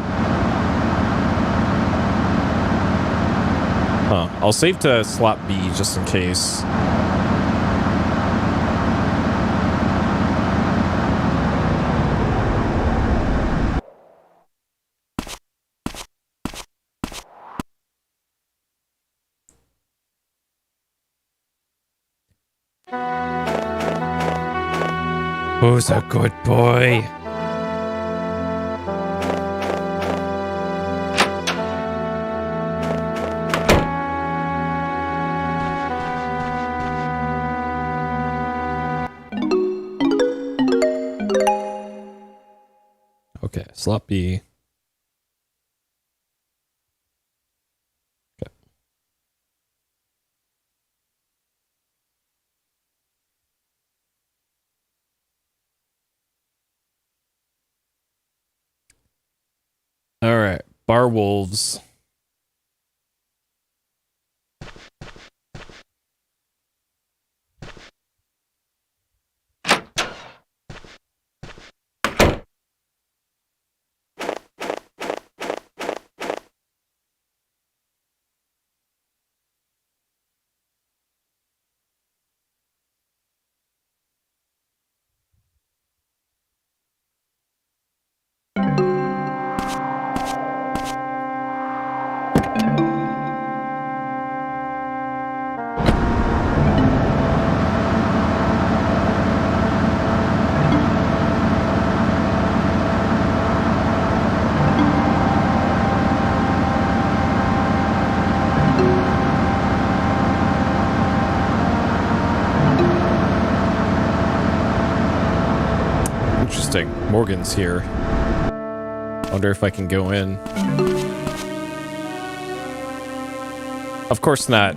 Huh. I'll save to slot B just in case. Who's a good boy? Okay, slot B. Okay. All right, bar wolves. Interesting. Morgan's here. Wonder if I can go in. Of course not.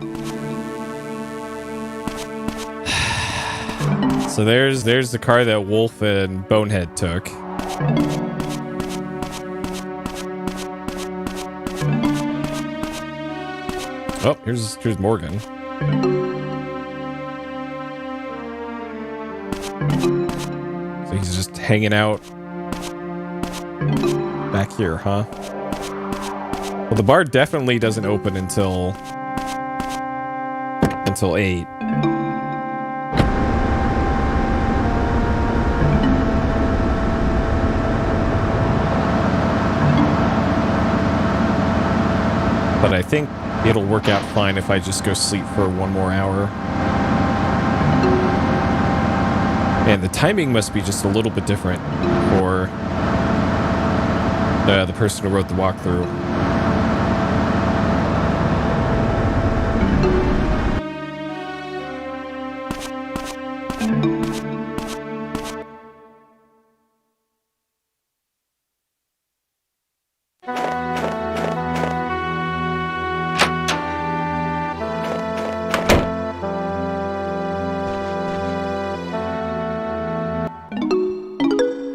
So there's the car that Wolf and Bonehead took. Oh, here's Morgan. So he's just hanging out back here, huh? Well, the bar definitely doesn't open until 8. But I think it'll work out fine if I just go sleep for 1 more hour. And the timing must be just a little bit different for the person who wrote the walkthrough.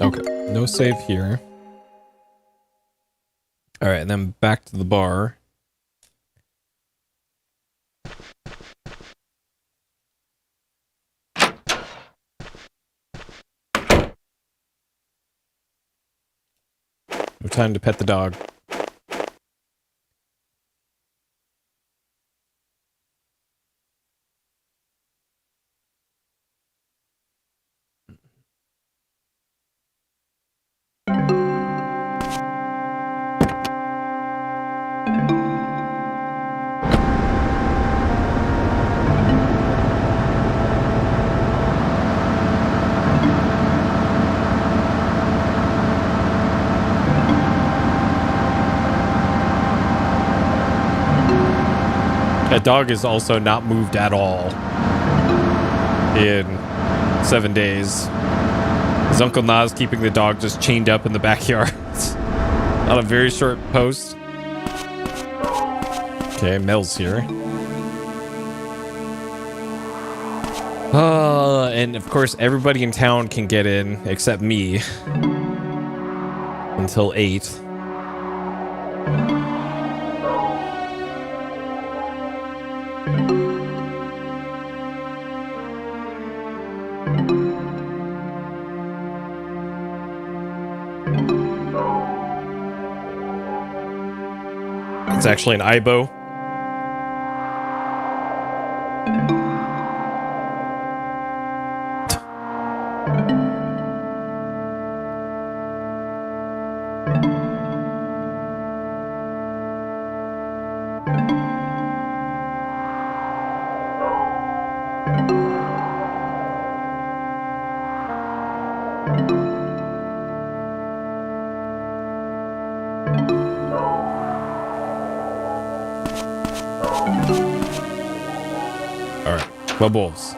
Okay, no save here. All right, and then back to the bar. No time to pet the dog. That dog is also not moved at all in 7 days. His Uncle Nas keeping the dog just chained up in the backyard on a very short post. Okay, Mel's here. And of course, everybody in town can get in except me until 8. It's actually an IBO. All right. Bubbles.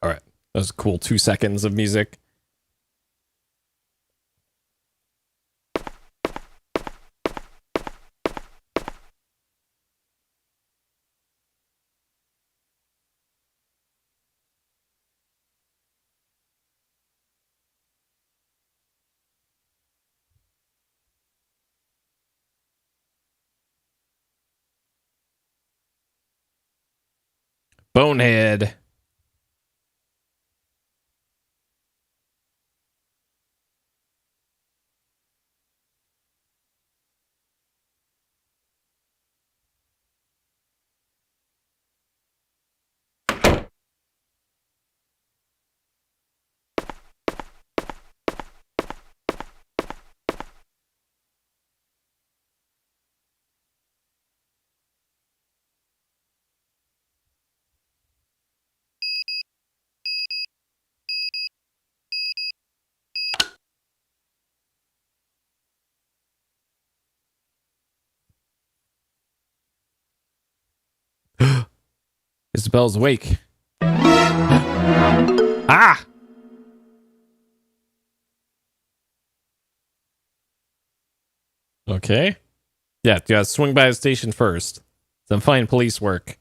All right. That was a cool 2 seconds of music. Bonehead. Isabel's awake. Ah! Okay. Yeah, swing by the station first. Then find police work.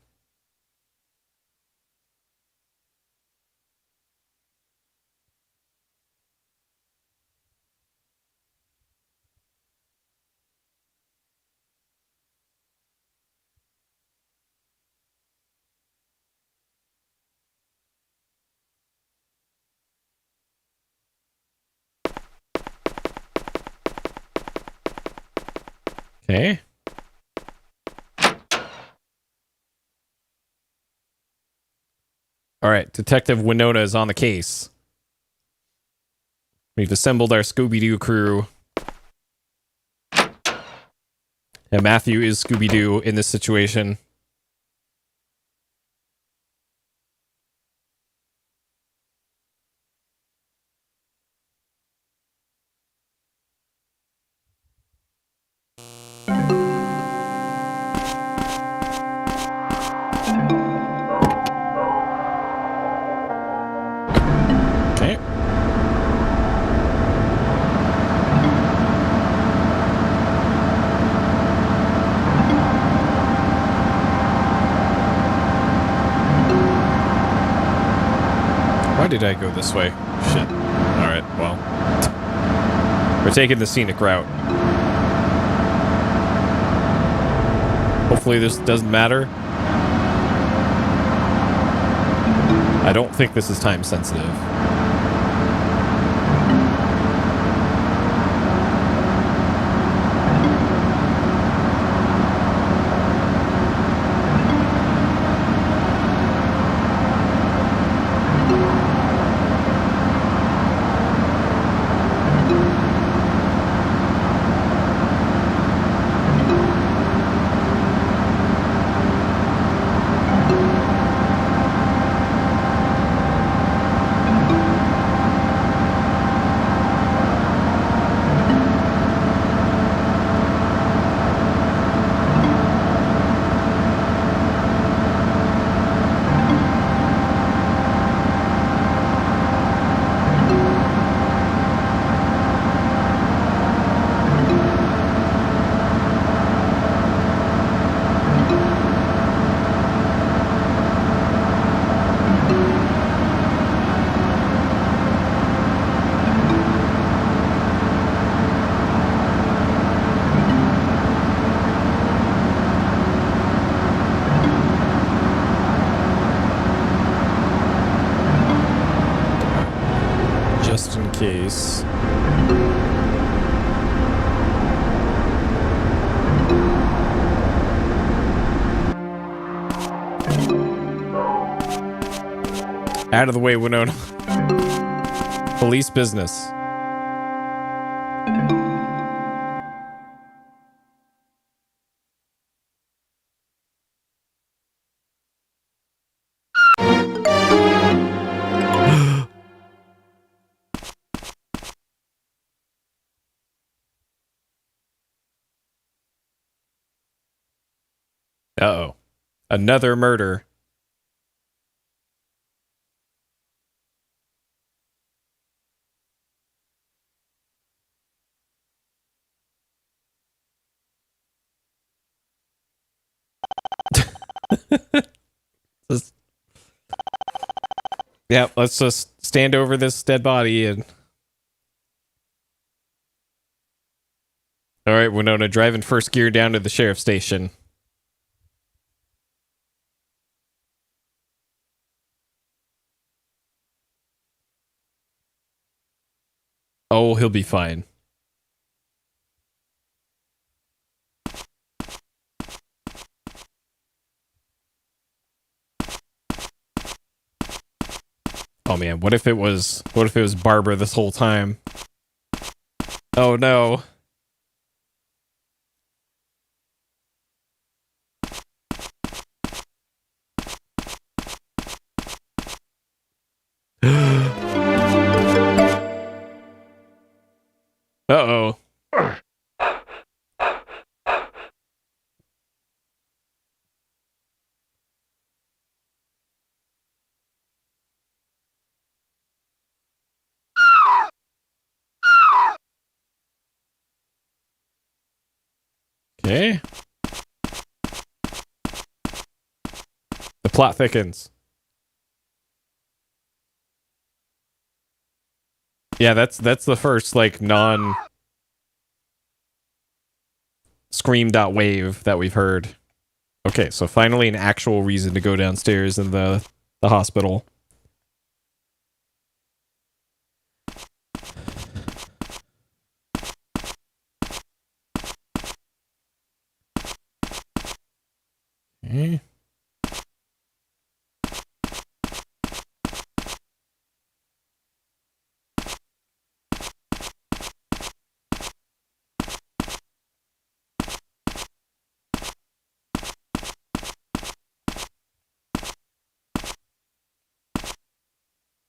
Okay. All right, Detective Winona is on the case. We've assembled our Scooby-Doo crew. And Matthew is Scooby-Doo in this situation. Okay. Why did I go this way? Shit. Alright, well. We're taking the scenic route. Hopefully this doesn't matter. I don't think this is time sensitive. Just in case. Out of the way, Winona. Police business. Uh-oh. Another murder. Yeah, let's just stand over this dead body and... All right, Winona, drive in first gear down to the sheriff's station. Oh, he'll be fine. Oh man, what if it was Barbara this whole time? Oh no. Uh-oh. Okay. The plot thickens. Yeah, that's the first like non scream.wave that we've heard. Okay, so finally an actual reason to go downstairs in the hospital. Okay.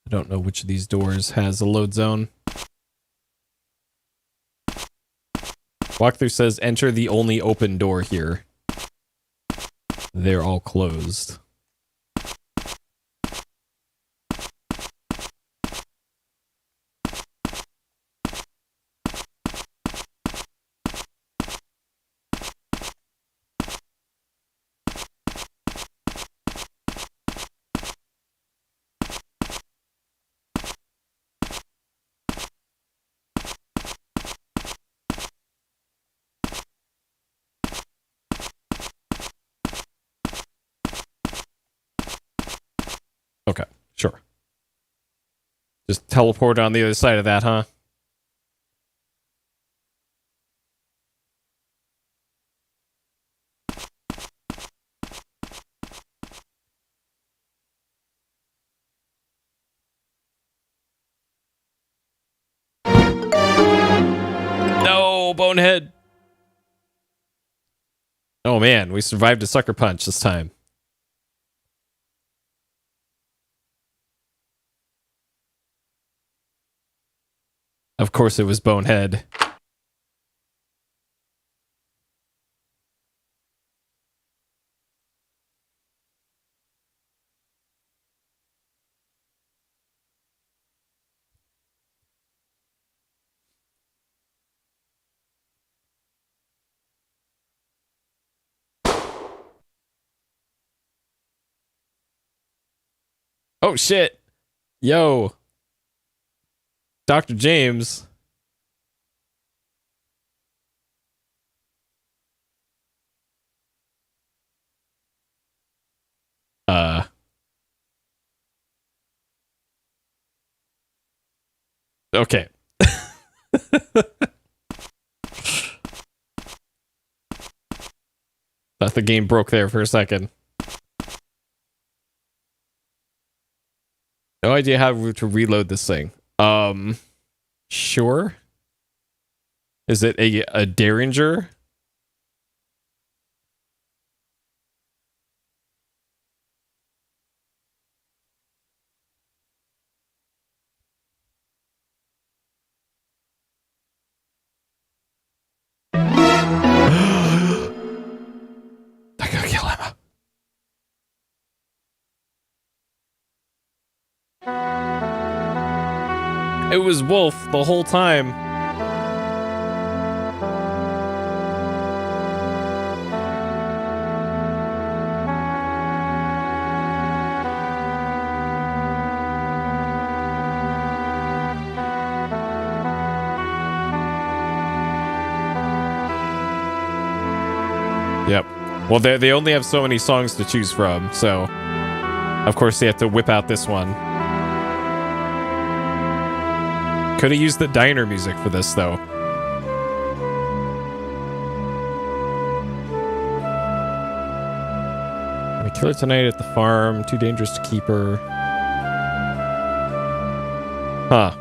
I don't know which of these doors has a load zone. Walkthrough says enter the only open door here. They're all closed. Okay, sure. Just teleport on the other side of that, huh? No, bonehead. Oh man, we survived a sucker punch this time. Of course it was Bonehead. Oh shit. Yo. Dr. James. Okay. Thought the game broke there for a second. No idea how to reload this thing. Sure. Is it a Derringer? I gotta kill him. It was Wolf the whole time. Yep. Well, they only have so many songs to choose from, so of course they have to whip out this one. Could have used the diner music for this, though. We kill her tonight at the farm. Too dangerous to keep her. Huh.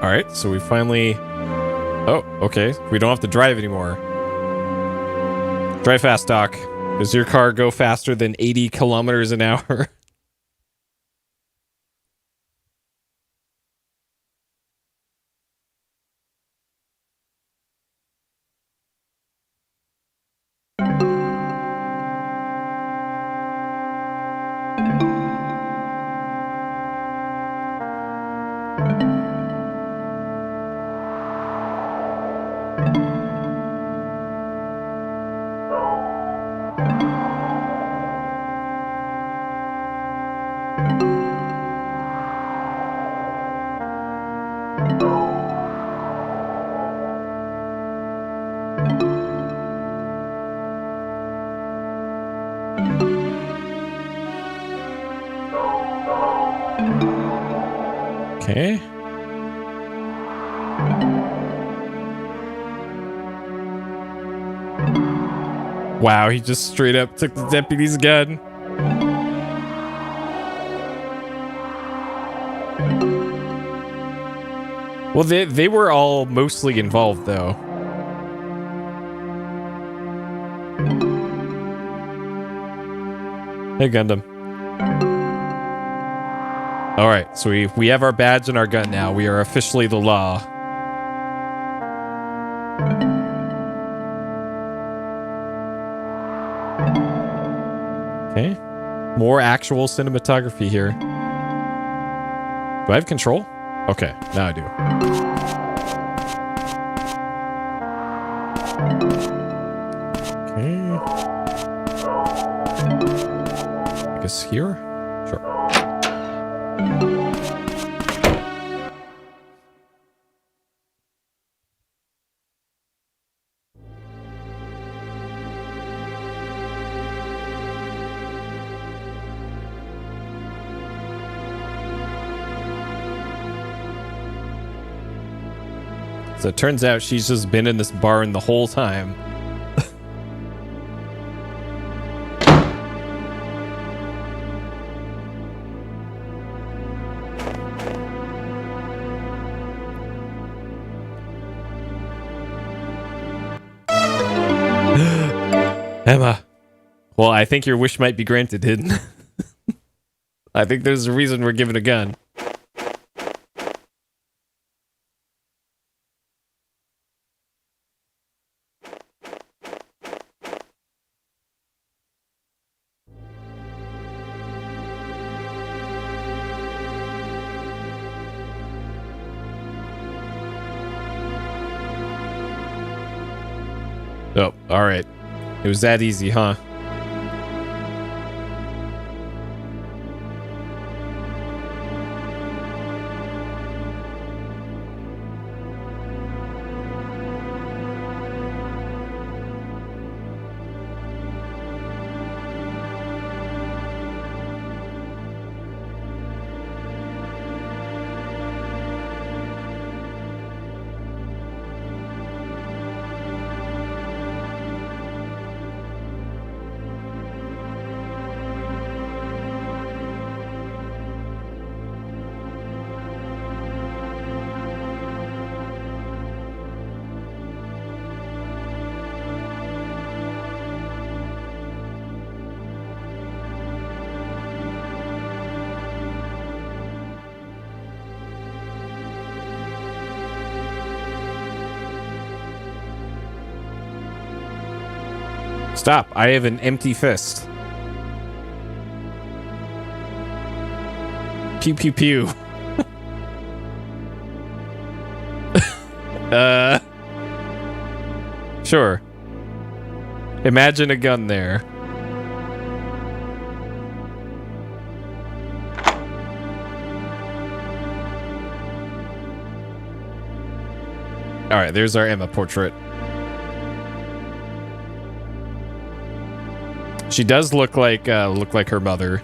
Alright, so we finally... Oh, okay. We don't have to drive anymore. Drive fast, Doc. Does your car go faster than 80 kilometers an hour? Okay. Wow, he just straight up took the deputy's gun. Well, they were all mostly involved, though. Hey, Gundam. All right, so we have our badge and our gun now. We are officially the law. Okay. More actual cinematography here. Do I have control? Okay, now I do. Okay. I guess here? Sure. So it turns out she's just been in this barn the whole time. Emma. Well, I think your wish might be granted, Hidden. I think there's a reason we're given a gun. Oh, all right. It was that easy, huh? Stop. I have an empty fist. Pew pew pew. Sure. Imagine a gun there. Alright, there's our Emma portrait. She does look like her mother.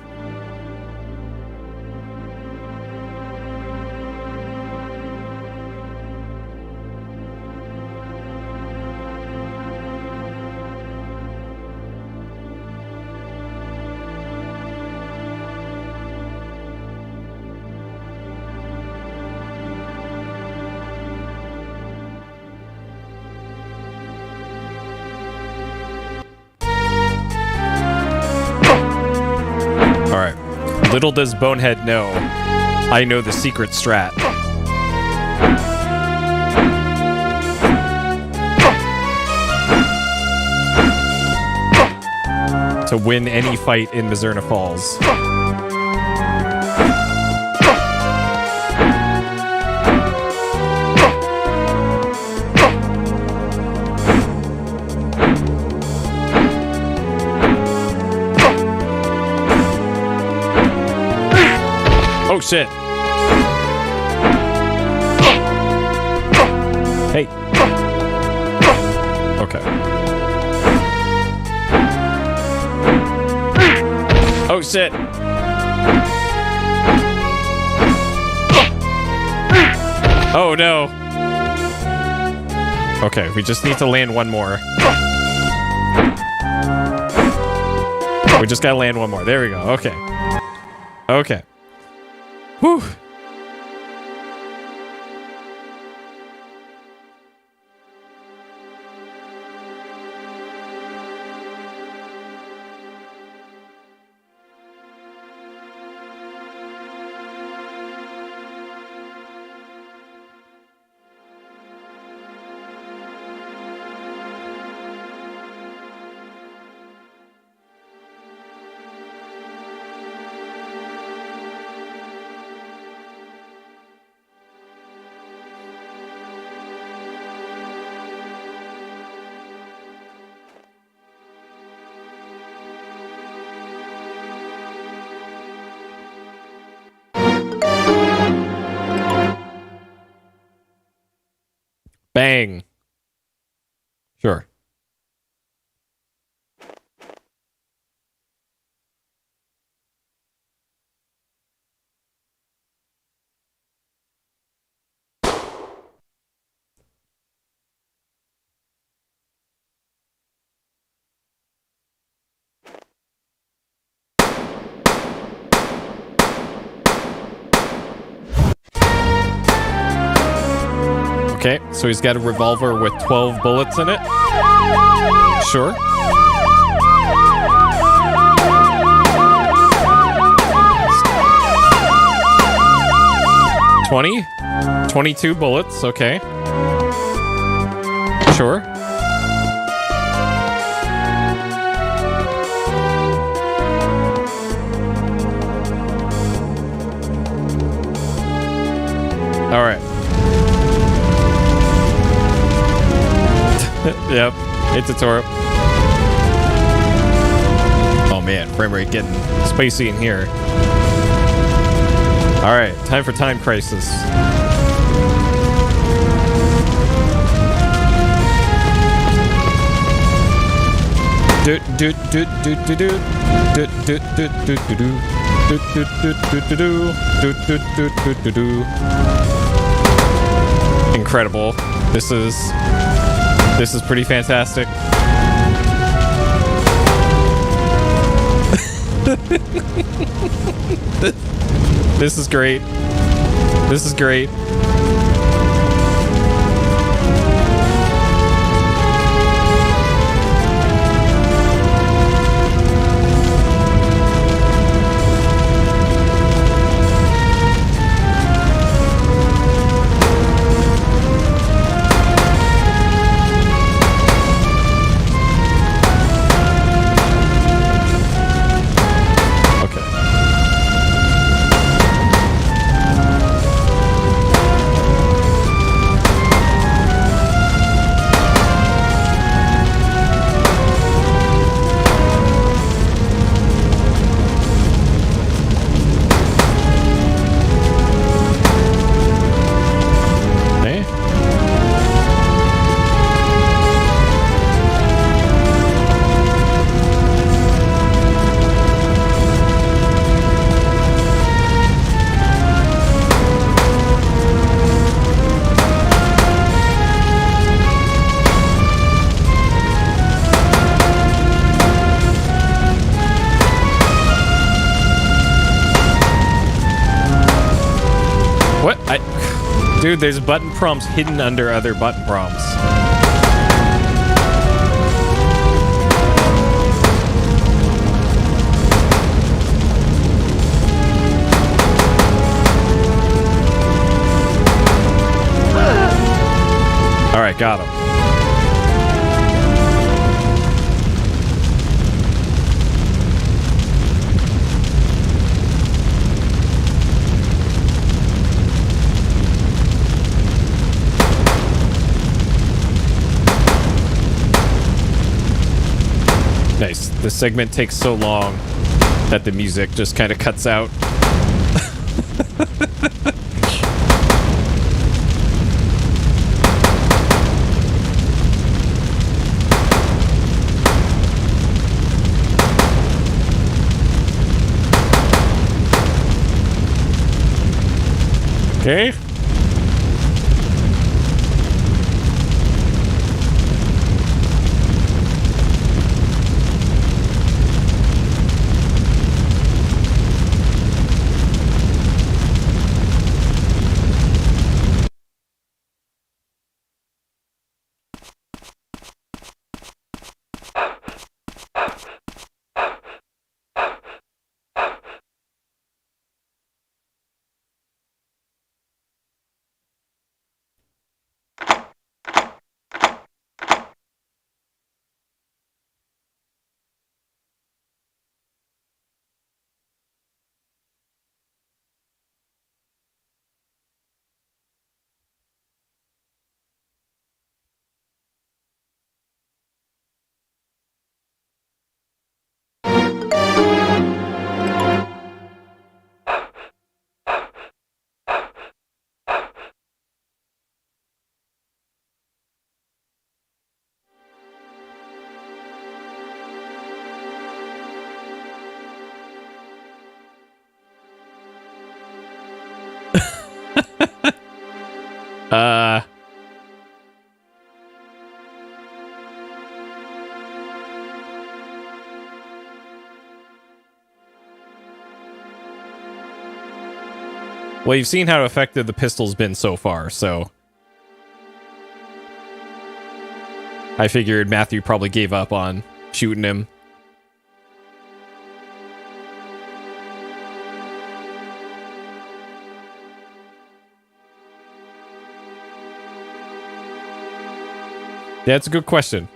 Little does Bonehead know, I know the secret strat. To win any fight in Mizzurna Falls. Oh shit. Hey. Okay. Oh shit. Oh no. Okay, we just need to land one more. We just gotta land one more. There we go. Okay. Okay. Whew. Bang. Sure. Okay, so he's got a revolver with 12 bullets in it. Sure. $20? 22 bullets, okay. Sure. All right. Yep, it's a Toro. Oh man, frame rate getting spicy in here. Alright, time for Time Crisis. Incredible. This is pretty fantastic. This is great. This is great. Dude, there's button prompts hidden under other button prompts. All right, got him. Nice. This segment takes so long that the music just kind of cuts out. Okay. Well, you've seen how effective the pistol's been so far, so I figured Matthew probably gave up on shooting him. Yeah, it's a good question.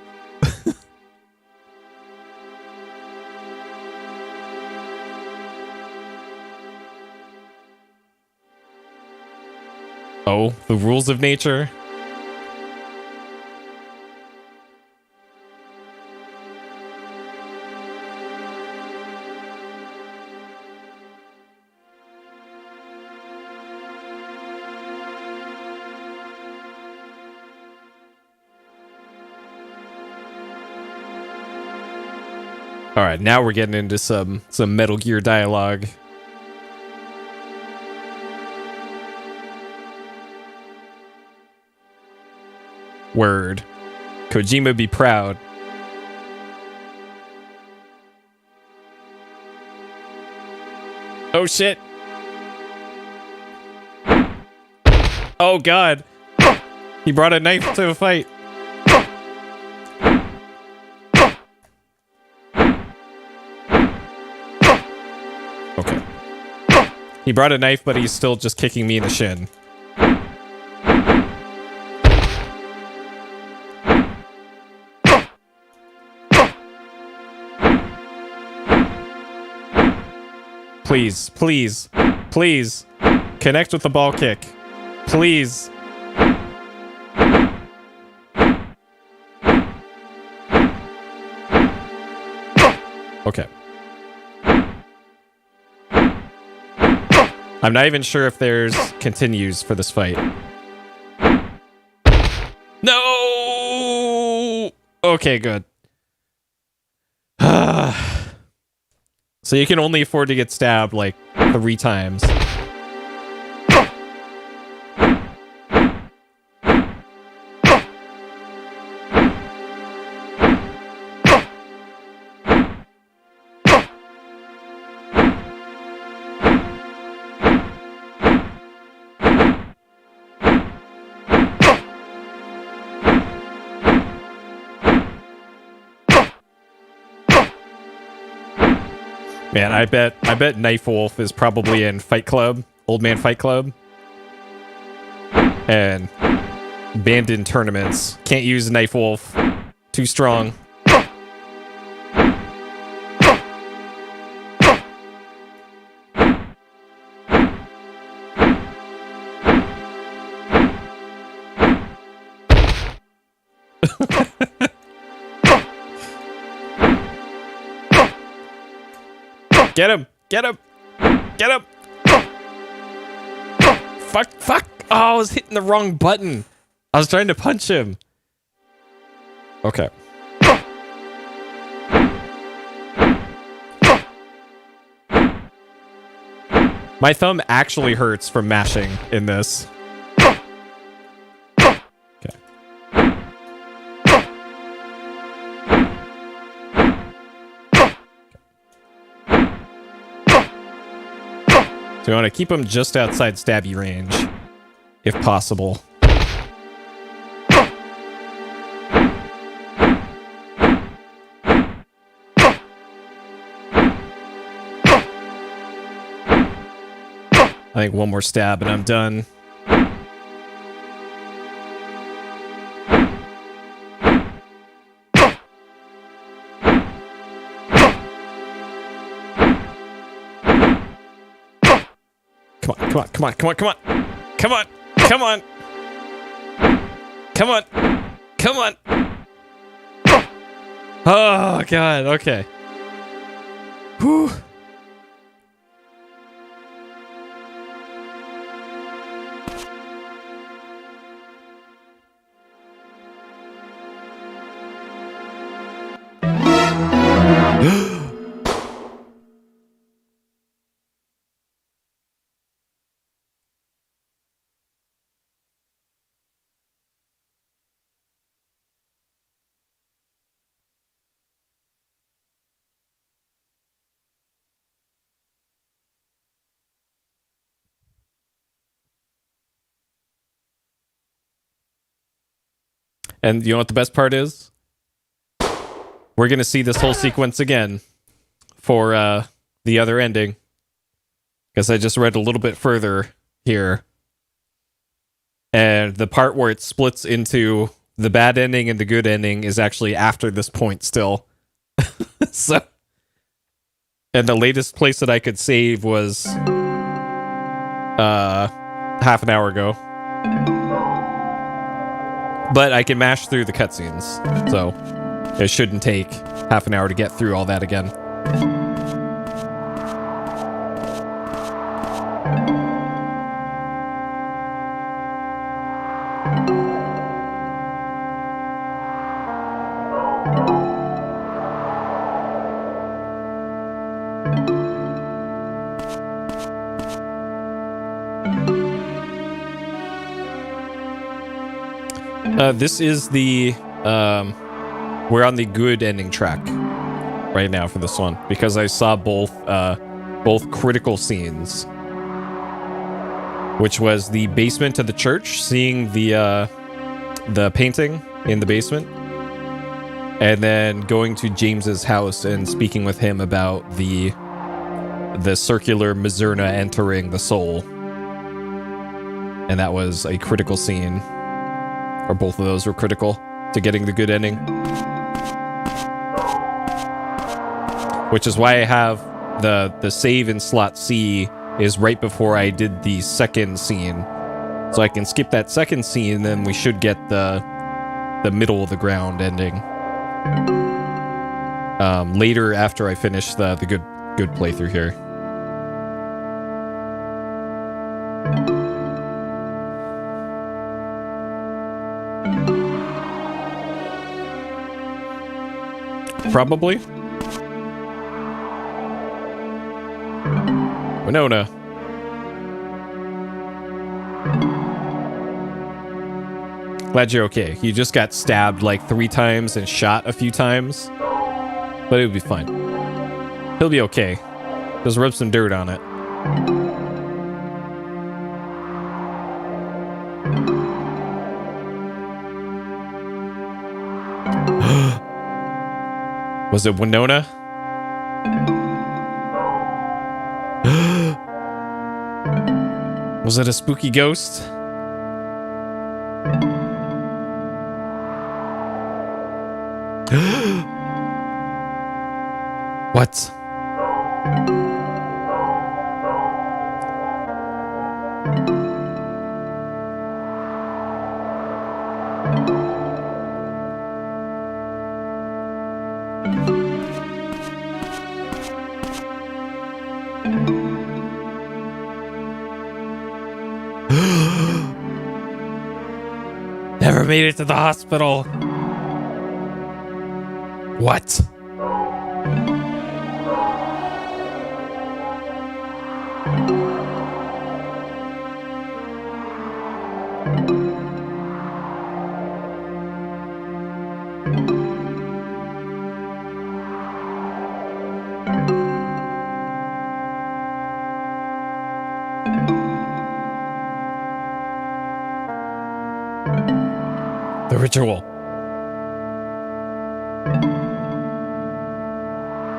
Oh, the rules of nature. All right, now we're getting into some Metal Gear dialogue. Word. Kojima be proud. Oh shit. Oh god. He brought a knife to a fight. Okay. He brought a knife, but he's still just kicking me in the shin. Please, please, please, connect with the ball kick. Please. Okay. I'm not even sure if there's continues for this fight. No! Okay, good. So you can only afford to get stabbed like 3 times. Man, I bet Knife Wolf is probably in Fight Club, Old Man Fight Club, and banned in tournaments. Can't use Knife Wolf. Too strong. Get him! Get him! Get him! Fuck! Fuck! Oh, I was hitting the wrong button. I was trying to punch him. Okay. My thumb actually hurts from mashing in this. Okay. So I want to keep him just outside stabby range, if possible. I think one more stab and I'm done. Come on, come on, come on, come on, come on, come on, come on, come on. Oh, God, okay. Whew. And you know what the best part is? We're going to see this whole sequence again for the other ending. Because I just read a little bit further here. And the part where it splits into the bad ending and the good ending is actually after this point still. So, and the latest place that I could save was half an hour ago. But I can mash through the cutscenes, so it shouldn't take half an hour to get through all that again. This is the, we're on the good ending track right now for this one, because I saw both critical scenes, which was the basement of the church, seeing the painting in the basement, and then going to James's house and speaking with him about the circular Mizzurna entering the soul. And that was a critical scene. Or both of those were critical to getting the good ending. Which is why I have the save in slot C is right before I did the second scene. So I can skip that second scene, and then we should get the middle of the ground ending. Later after I finish the good playthrough here. Probably. Winona. Glad you're okay. You just got stabbed like 3 times and shot a few times. But it'll be fine. He'll be okay. Just rub some dirt on it. Was it Winona? Was it a spooky ghost? What? Never made it to the hospital. What? The ritual.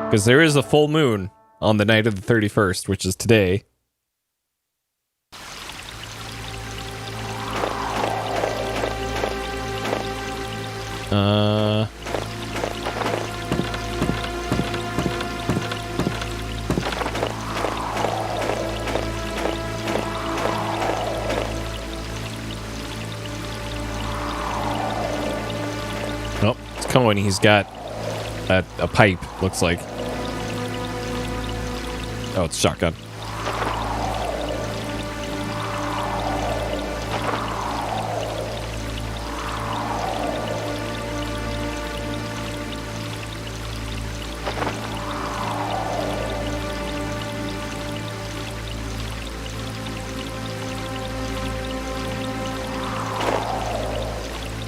Because there is a full moon on the night of the 31st, which is today. Oh, it's Cohen. He's got a pipe, looks like. Oh, it's shotgun.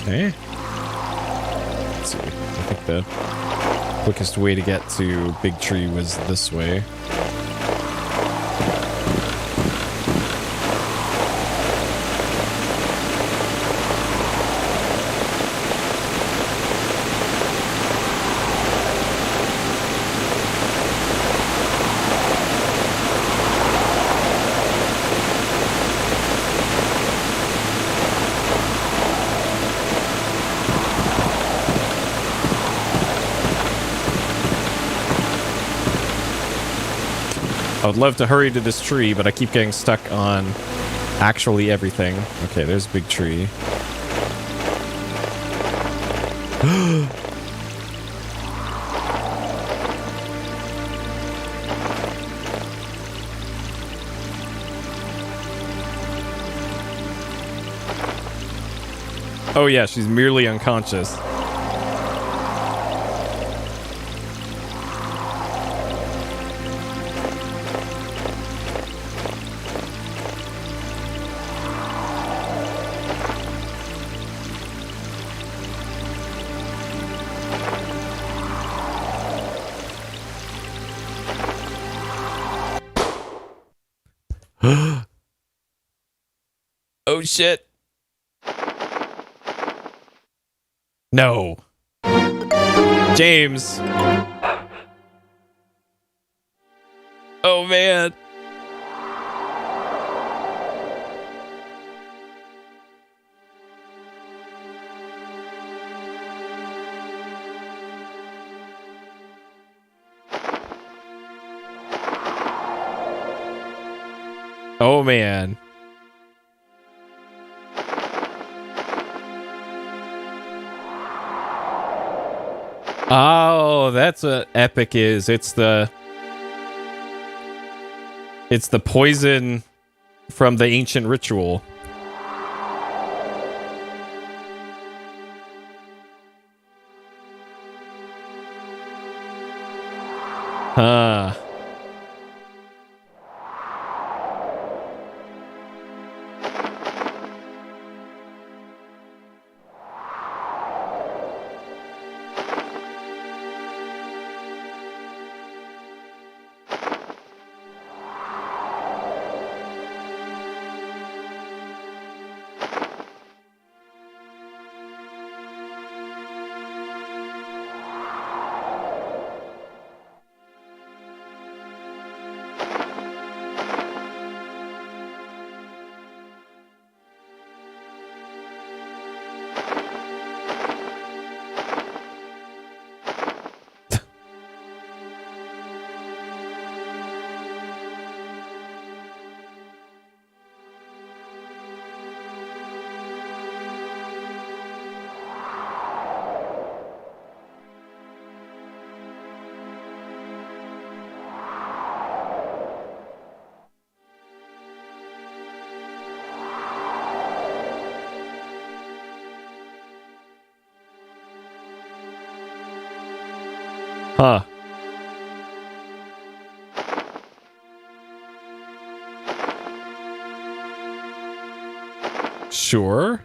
Okay. Let's see. I think the quickest way to get to Big Tree was this way. I would love to hurry to this tree, but I keep getting stuck on actually everything. Okay, there's a big tree. Oh yeah, she's merely unconscious. Oh shit. No. James. Oh man. Oh man. Oh, that's what epic is. It's the poison from the ancient ritual. Huh. Huh. Sure.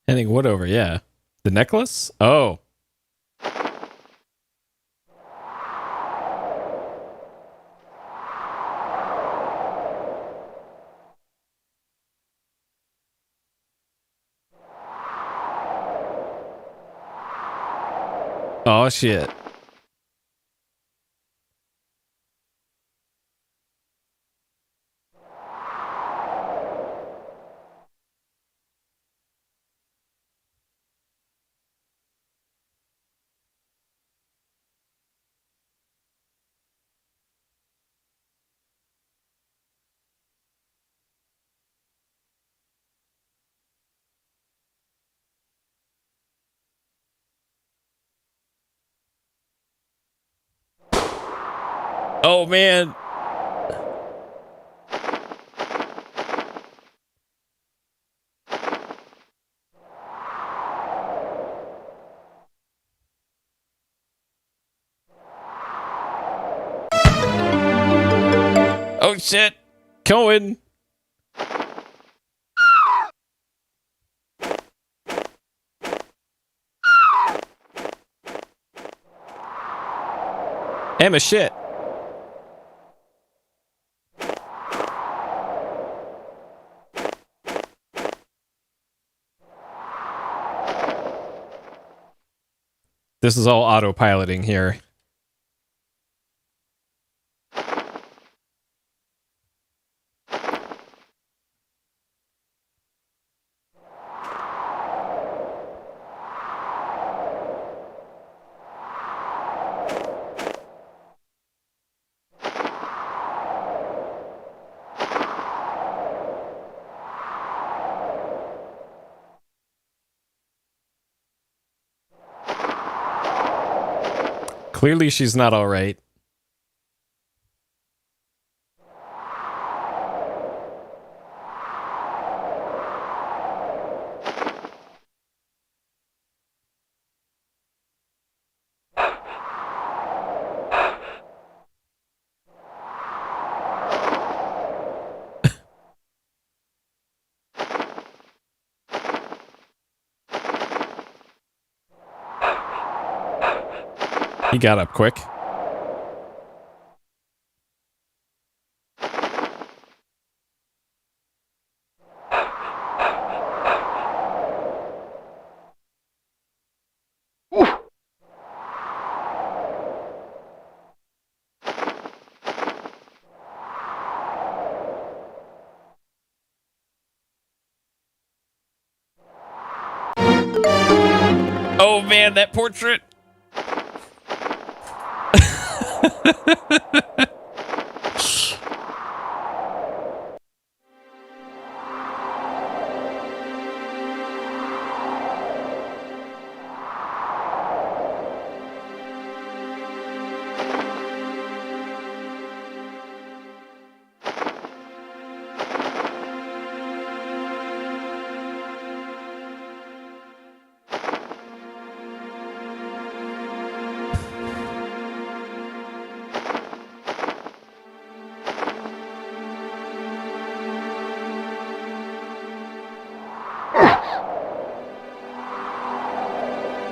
Handing what over? Yeah. The necklace? Oh. Oh, shit. Oh, man. Oh, shit. Cohen. Emma, shit. This is all autopiloting here. Clearly, she's not all right. He got up quick. Oh, man, that portrait.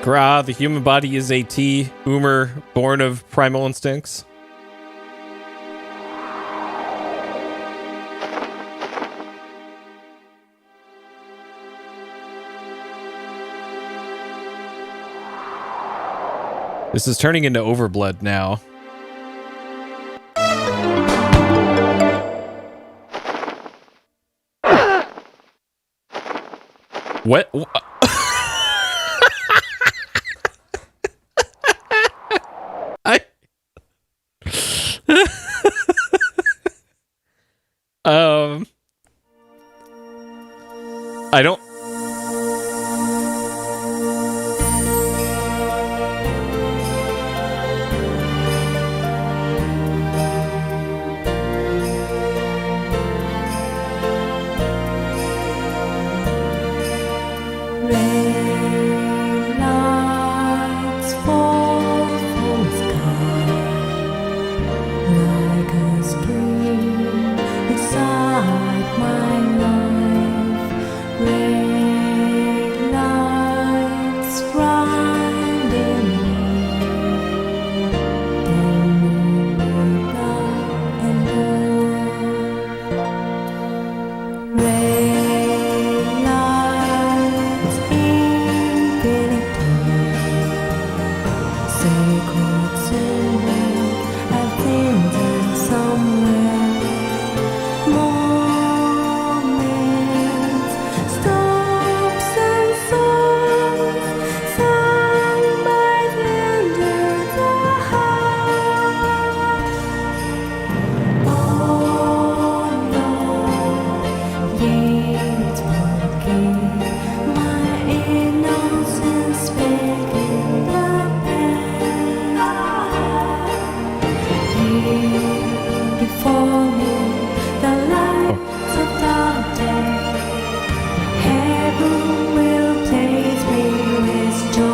Gra, the human body is a T, Boomer, born of primal instincts. This is turning into Overblood now. What? I I don't.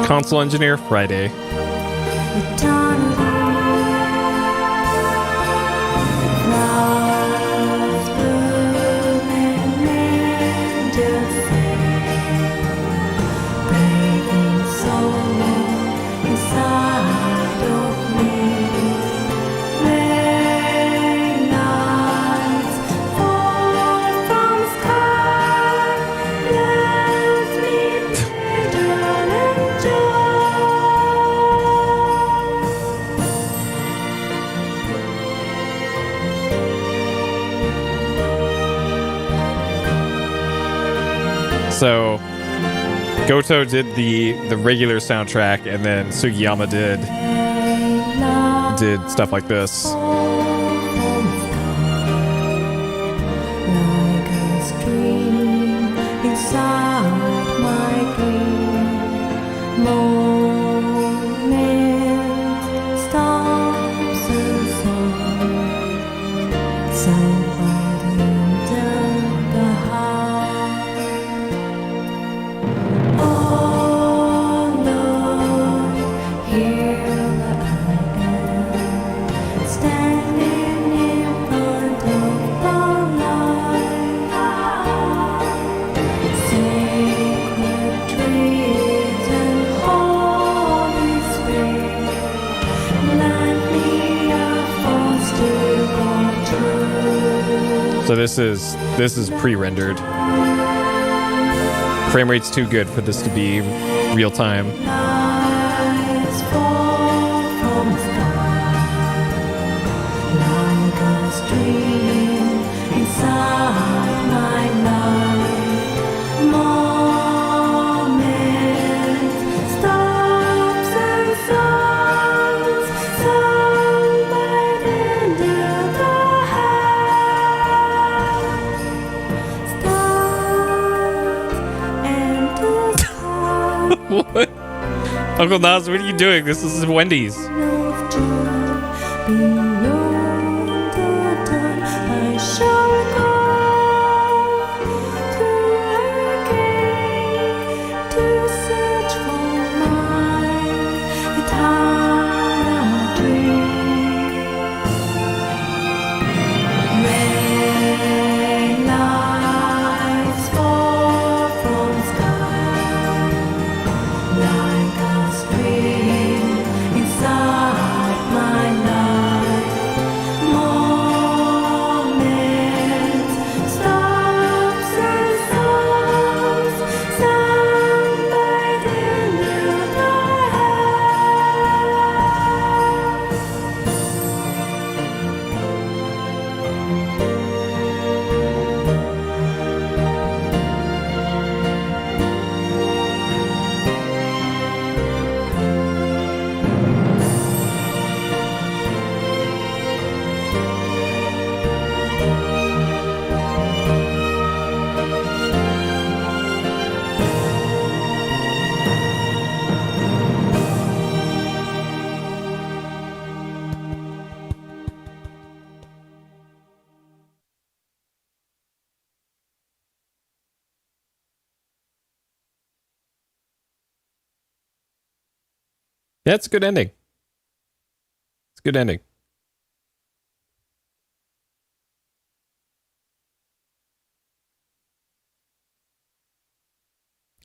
Console Engineer Friday. So Goto did the regular soundtrack, and then Sugiyama did stuff like this. So this is pre-rendered. Frame rate's too good for this to be real time. What? Uncle Nas, what are you doing? This is Wendy's. Like a stream inside my life. Yeah, it's a good ending. It's a good ending.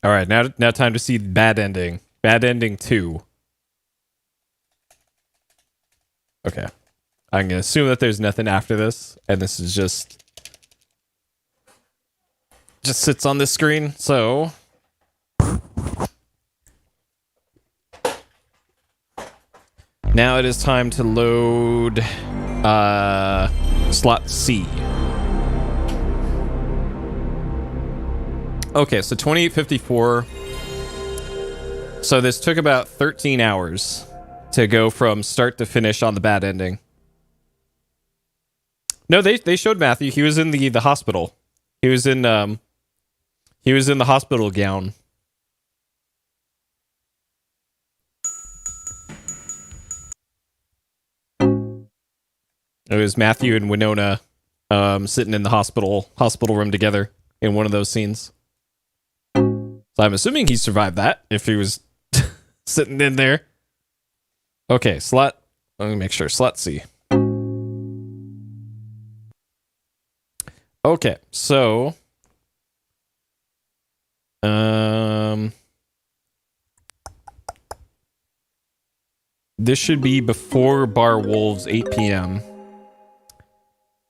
All right, now time to see bad ending. Bad ending 2. Okay. I'm going to assume that there's nothing after this, and this is just sits on this screen. So now it is time to load slot C. Okay, so 2854. So this took about 13 hours to go from start to finish on the bad ending. No, they showed Matthew. He was in the hospital. He was in the hospital gown. It was Matthew and Winona sitting in the hospital room together in one of those scenes. So I'm assuming he survived that if he was sitting in there. Okay, slot. Let me make sure. Slot C. Okay, so this should be before Bar Wolves 8 p.m.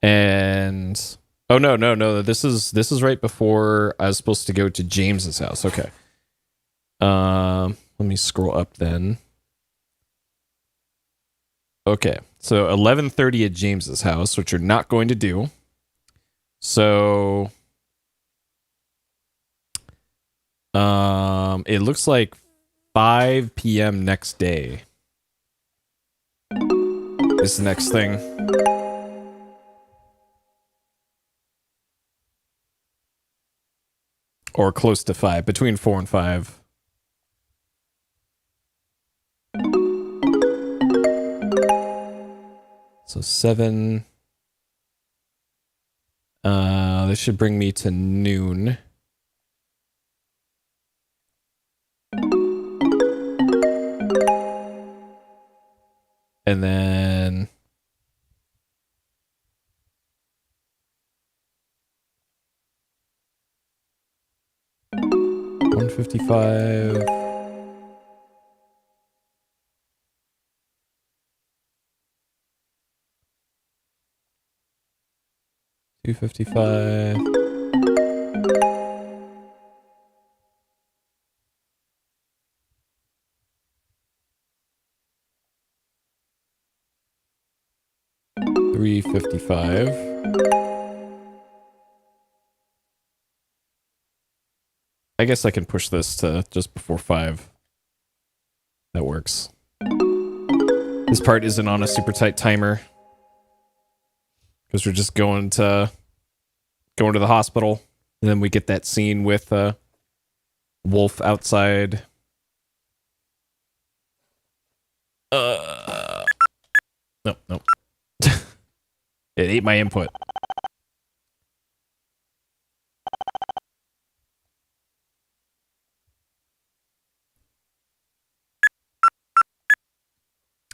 And oh no, this is right before I was supposed to go to James's house. Okay. Let me scroll up then. Okay. So 11:30 at James's house, which you're not going to do. So it looks like 5 p.m. next day is the next thing. Or close to 5, between 4 and 5. So 7. This should bring me to noon. And then 1:55. $2:55. $3:55. I guess I can push this to just before 5. That works. This part isn't on a super tight timer because we're just going to the hospital, and then we get that scene with Wolf outside. No. It ate my input.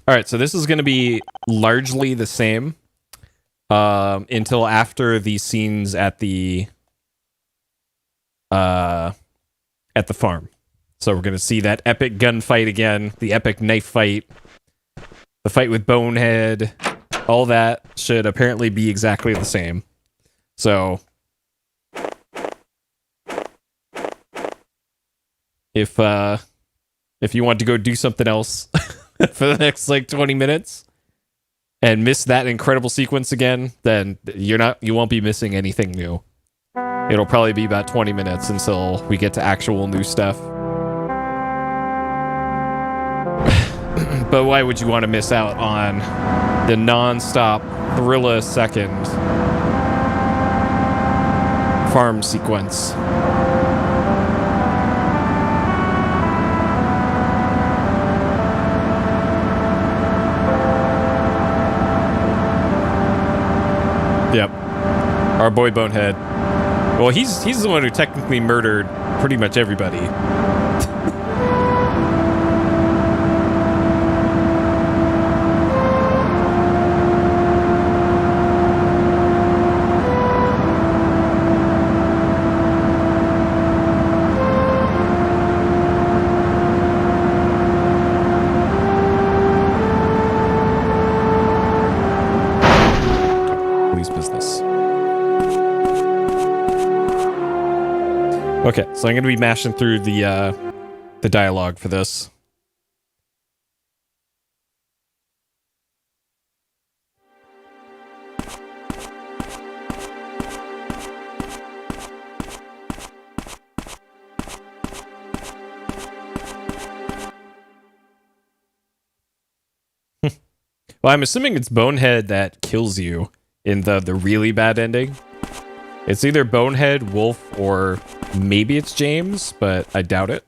All right, so this is going to be largely the same until after the scenes at the farm. So we're going to see that epic gunfight again, the epic knife fight, the fight with Bonehead. All that should apparently be exactly the same. So if you want to go do something else for the next like 20 minutes and miss that incredible sequence again, then you won't be missing anything new. It'll probably be about 20 minutes until we get to actual new stuff. But why would you want to miss out on the non-stop thriller second farm sequence? Yep. Our boy Bonehead. Well, he's the one who technically murdered pretty much everybody. Okay, so I'm gonna be mashing through the dialogue for this. Well, I'm assuming it's Bonehead that kills you in the really bad ending. It's either Bonehead, Wolf, or maybe it's James, but I doubt it.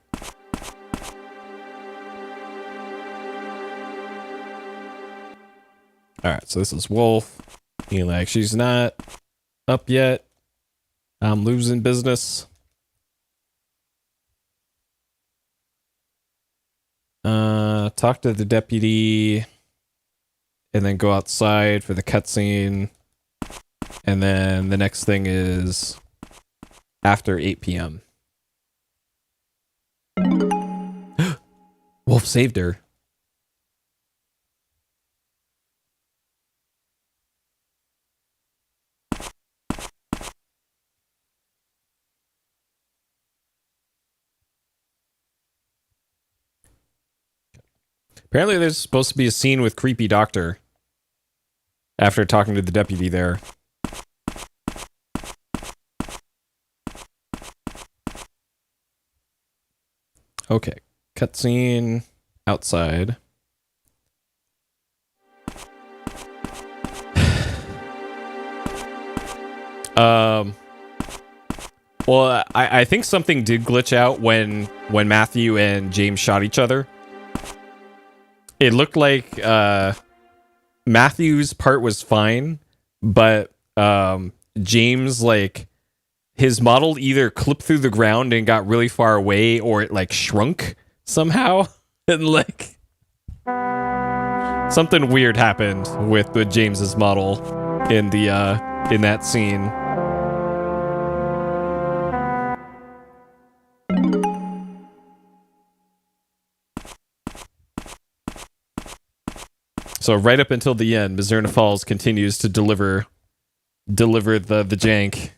Alright, so this is Wolf. He's like, she's not up yet. I'm losing business. Talk to the deputy. And then go outside for the cutscene. And then the next thing is after 8 p.m. Wolf saved her. Apparently there's supposed to be a scene with Creepy Doctor after talking to the deputy there. Okay, cutscene outside. Well, I think something did glitch out when Matthew and James shot each other. It looked like Matthew's part was fine, but James, like, his model either clipped through the ground and got really far away, or it like shrunk somehow, and like something weird happened with James's model in the in that scene. So right up until the end, Mizzurna Falls continues to deliver the jank.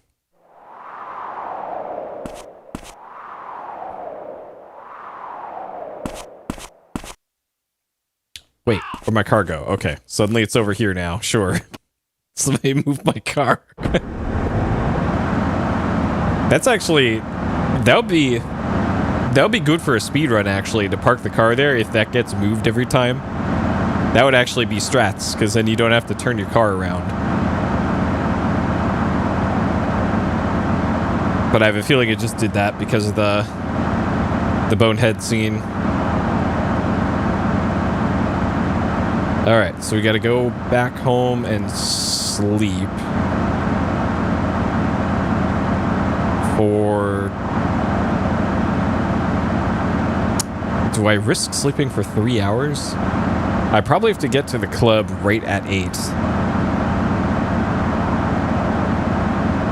Wait, where'd my car go? Okay, suddenly it's over here now. Sure. Somebody moved my car. That's actually... That would be good for a speedrun, actually, to park the car there if that gets moved every time. That would actually be strats, because then you don't have to turn your car around. But I have a feeling it just did that because of the Bonehead scene. Alright, so we gotta go back home and sleep. Do I risk sleeping for 3 hours? I probably have to get to the club right at 8.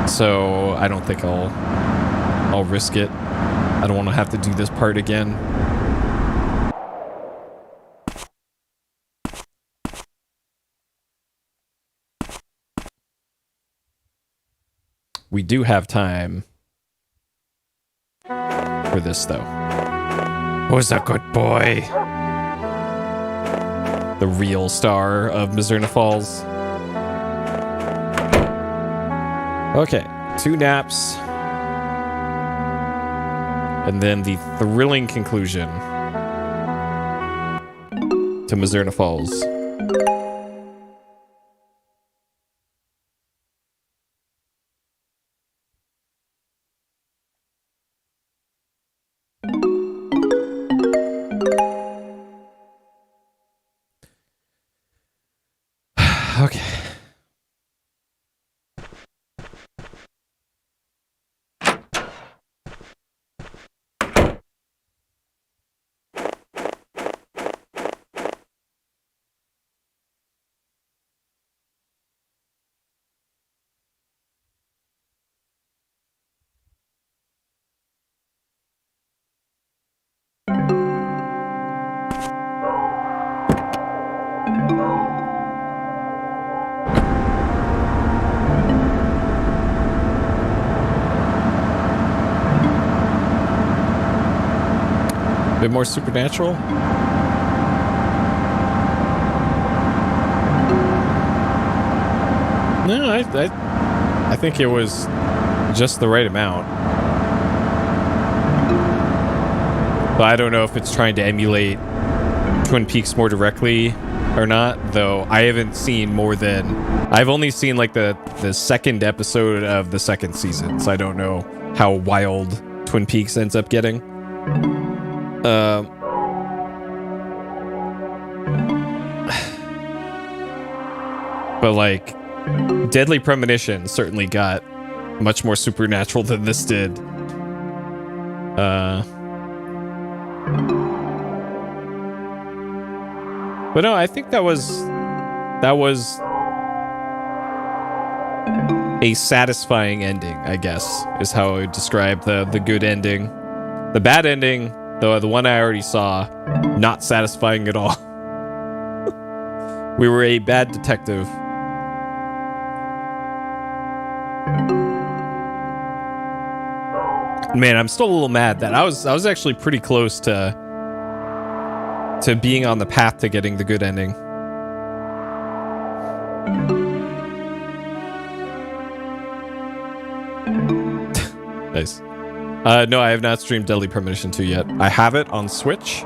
So I don't think I'll risk it. I don't want to have to do this part again. We do have time for this, though. Who's a good boy? The real star of Mizzurna Falls. Okay, 2 naps. And then the thrilling conclusion to Mizzurna Falls. Okay. A bit more supernatural? No, I think it was just the right amount. But I don't know if it's trying to emulate Twin Peaks more directly or not, though I haven't seen more than... I've only seen like the second episode of the second season, so I don't know how wild Twin Peaks ends up getting. But like, Deadly Premonition certainly got much more supernatural than this did. But no, I think that was a satisfying ending, I guess, is how I would describe the good ending. The bad ending, though, the one I already saw, not satisfying at all. We were a bad detective. Man, I'm still a little mad that I was actually pretty close to being on the path to getting the good ending. Nice. No, I have not streamed Deadly Premonition 2 yet. I have it on Switch.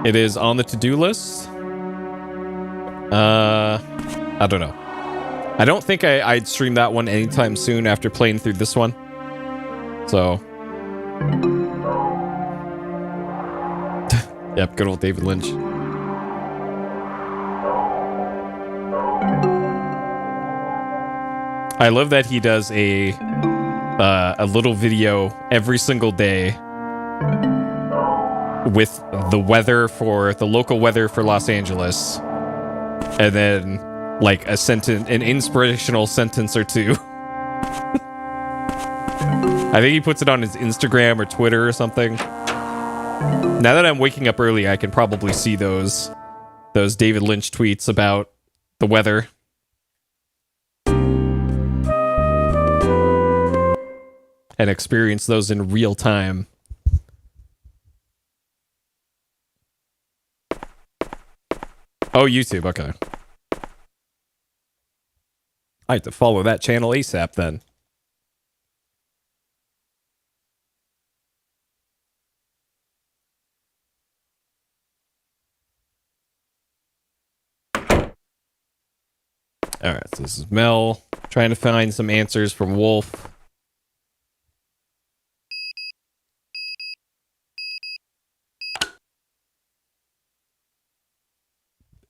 It is on the to-do list. I don't know. I don't think I'd stream that one anytime soon after playing through this one. So. Yep, good old David Lynch. I love that he does a little video every single day with the weather for the local weather for Los Angeles, and then like an inspirational sentence or two. I think he puts it on his Instagram or Twitter or something. Now that I'm waking up early, I can probably see those David Lynch tweets about the weather. And experience those in real time. Oh, YouTube, okay. I have to follow that channel ASAP then. Alright, so this is Mel trying to find some answers from Wolf.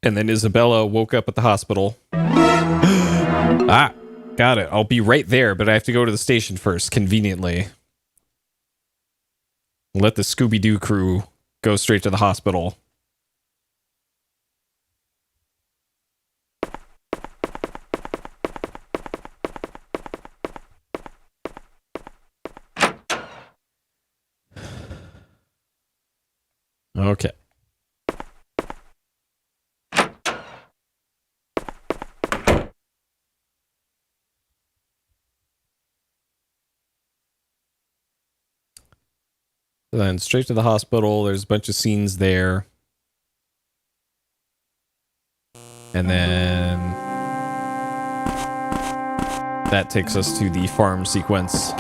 And then Isabella woke up at the hospital. Ah, got it. I'll be right there, but I have to go to the station first, conveniently. Let the Scooby-Doo crew go straight to the hospital. Okay. Then straight to the hospital. There's a bunch of scenes there. And then that takes us to the farm sequence.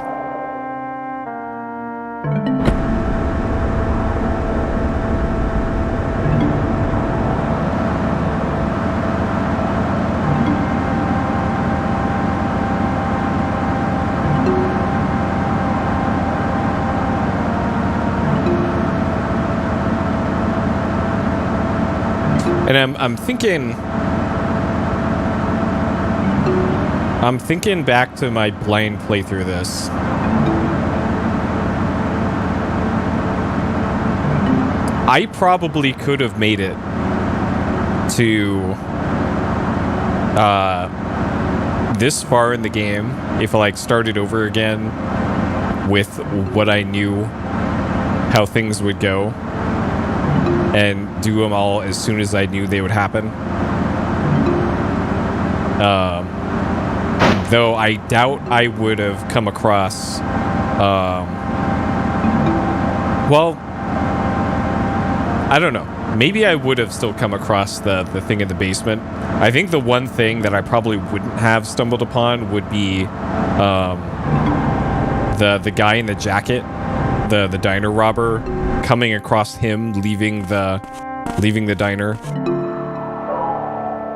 And I'm thinking back to my blind playthrough this. I probably could have made it to this far in the game if I like started over again with what I knew how things would go. And do them all as soon as I knew they would happen. Though I doubt I would have come across Well, I don't know. Maybe I would have still come across the thing in the basement. I think the one thing that I probably wouldn't have stumbled upon would be the guy in the jacket, the diner robber, coming across him, leaving the diner.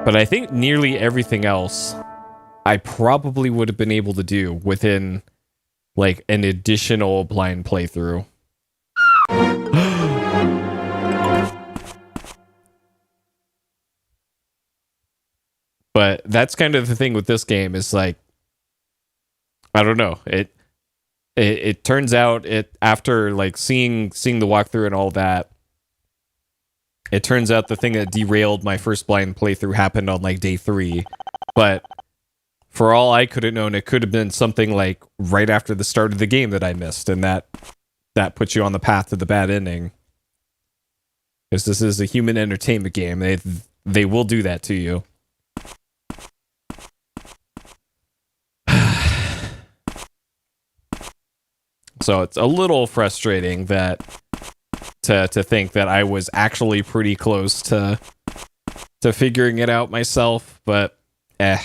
But I think nearly everything else I probably would have been able to do within like an additional blind playthrough. But that's kind of the thing with this game is like, I don't know. It turns out after like seeing the walkthrough and all that, it turns out the thing that derailed my first blind playthrough happened on like day 3. But for all I could have known, it could have been something like right after the start of the game that I missed, and that puts you on the path to the bad ending. Because this is a human entertainment game. They will do that to you. So it's a little frustrating that to think that I was actually pretty close to figuring it out myself, but I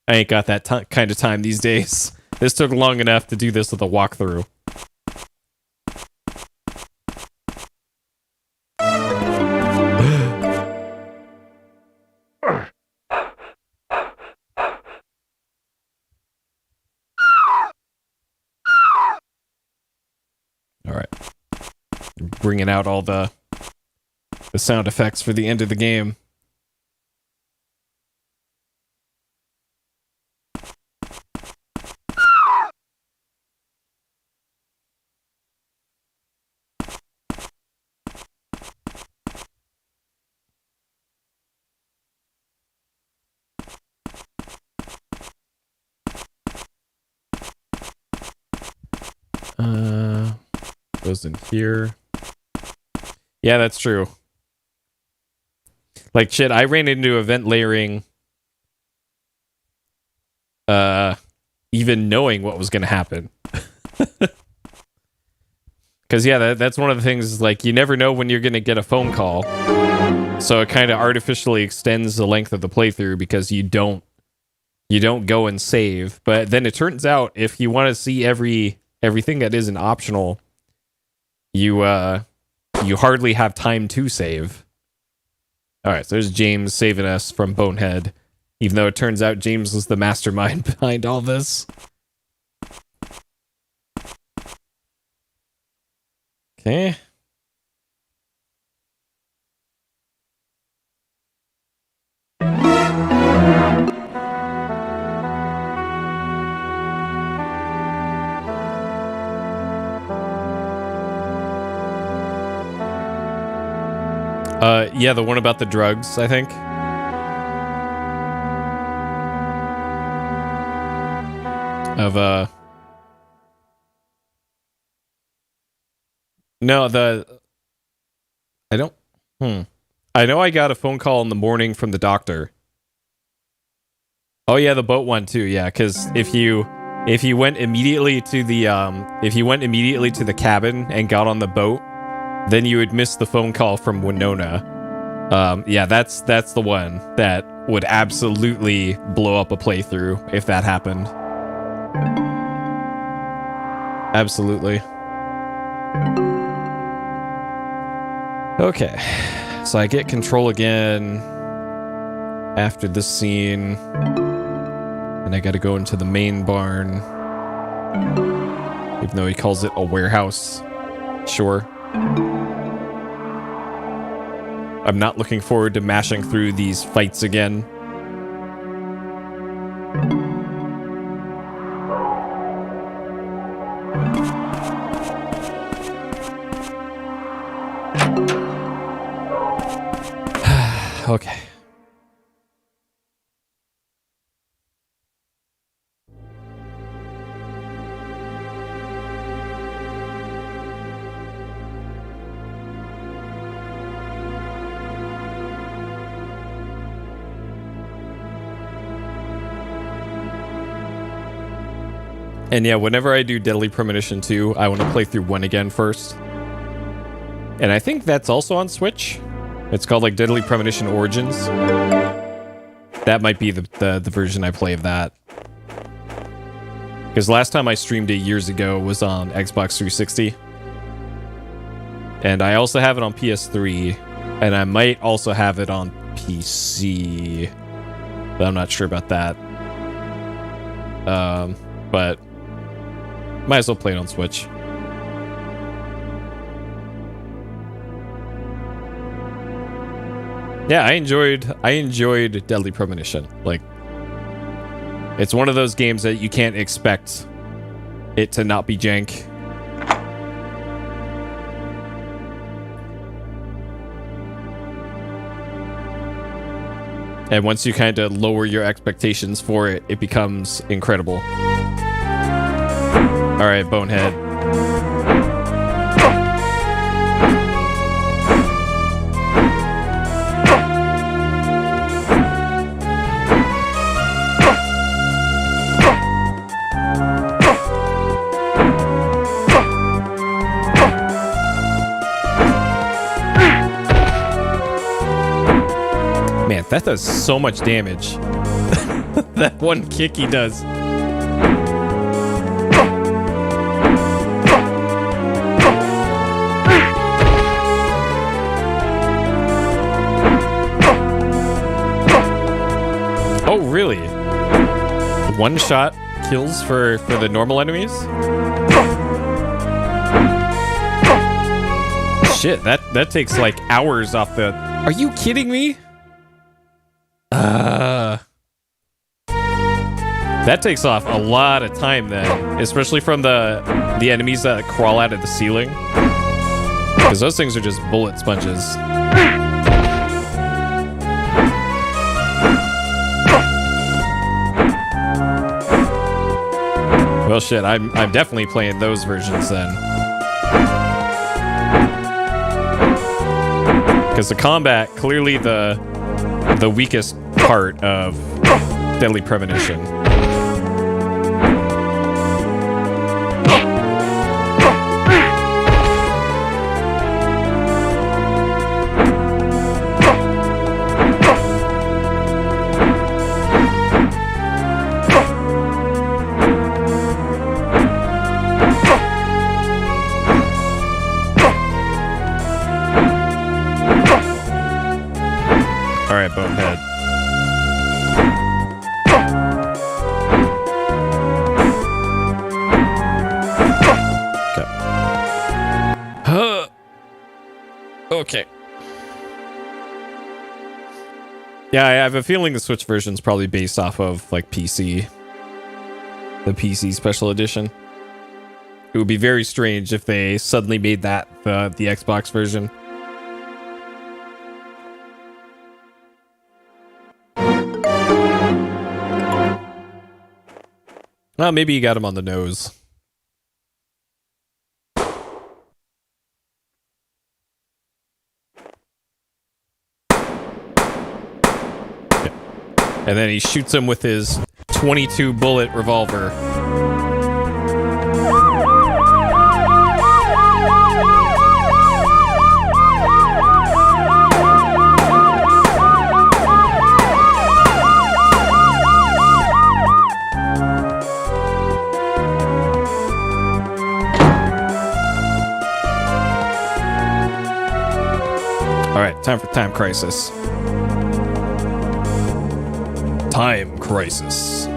ain't got that kind of time these days. This took long enough to do this with a walkthrough. All right. Bringing out all the sound effects for the end of the game. Goes in here. Yeah, that's true. Like shit, I ran into event layering even knowing what was gonna happen. Cause yeah, that's one of the things is like you never know when you're gonna get a phone call. So it kind of artificially extends the length of the playthrough because you don't go and save. But then it turns out if you want to see everything that isn't optional, you hardly have time to save. All right, so there's James saving us from Bonehead, even though it turns out James was the mastermind behind all this. Okay. Yeah, the one about the drugs, I think. No, I know I got a phone call in the morning from the doctor. Oh yeah, the boat one too, yeah, because if you went immediately to the cabin and got on the boat, then you would miss the phone call from Winona. Yeah, that's the one that would absolutely blow up a playthrough if that happened. Absolutely. Okay, so I get control again after this scene, and I gotta go into the main barn, even though he calls it a warehouse. Sure. I'm not looking forward to mashing through these fights again. Okay. And yeah, whenever I do Deadly Premonition 2, I want to play through 1 again first. And I think that's also on Switch. It's called like Deadly Premonition Origins. That might be the version I play of that. Because last time I streamed it years ago was on Xbox 360. And I also have it on PS3. And I might also have it on PC. But I'm not sure about that. But might as well play it on Switch. Yeah, I enjoyed Deadly Premonition. Like, it's one of those games that you can't expect it to not be jank. And once you kind of lower your expectations for it, it becomes incredible. All right, Bonehead. Man, that does so much damage. That one kick he does. Oh, really? One shot kills for the normal enemies? Shit, that takes like hours off the... Are you kidding me? That takes off a lot of time then, especially from the enemies that crawl out of the ceiling. Because those things are just bullet sponges. Well, shit, I'm definitely playing those versions then. Because the combat, clearly the weakest part of Deadly Premonition. All right, Bonehead. Okay. Yeah, I have a feeling the Switch version is probably based off of like PC. The PC special edition. It would be very strange if they suddenly made that the Xbox version. Well, maybe you got him on the nose. And then he shoots him with his 22 bullet revolver. All right, time for Time Crisis. Time Crisis.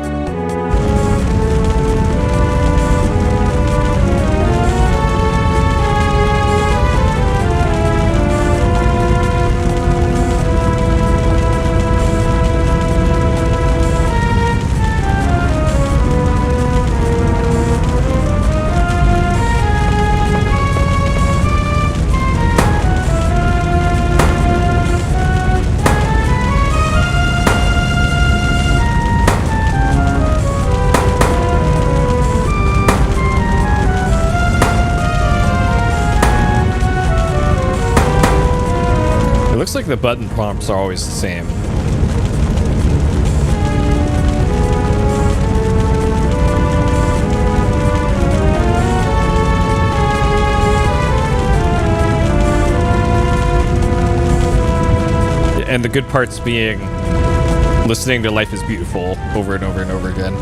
Looks like the button prompts are always the same. And the good parts being listening to Life is Beautiful over and over and over again.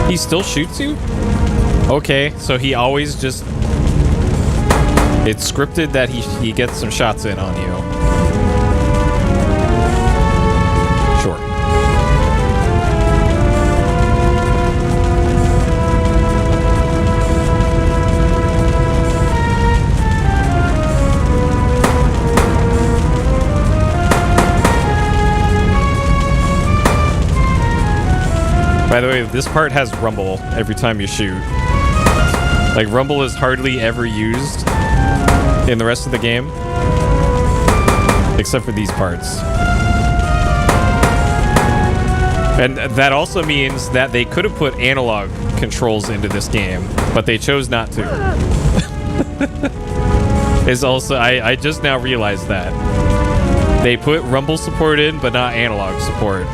He still shoots you? Okay, so he always just... It's scripted that he gets some shots in on you. Sure. By the way, this part has rumble every time you shoot. Like, rumble is hardly ever used in the rest of the game, except for these parts. And that also means that they could have put analog controls into this game, but they chose not to. Is also, I just now realized that. They put rumble support in, but not analog support.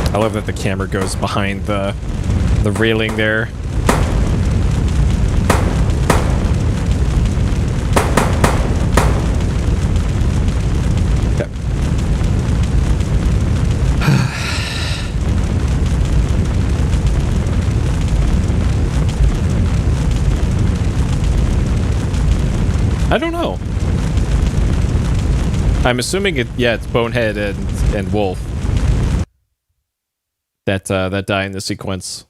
I love that the camera goes behind the railing there. Okay. I don't know. I'm assuming it's Bonehead and Wolf that die in the sequence.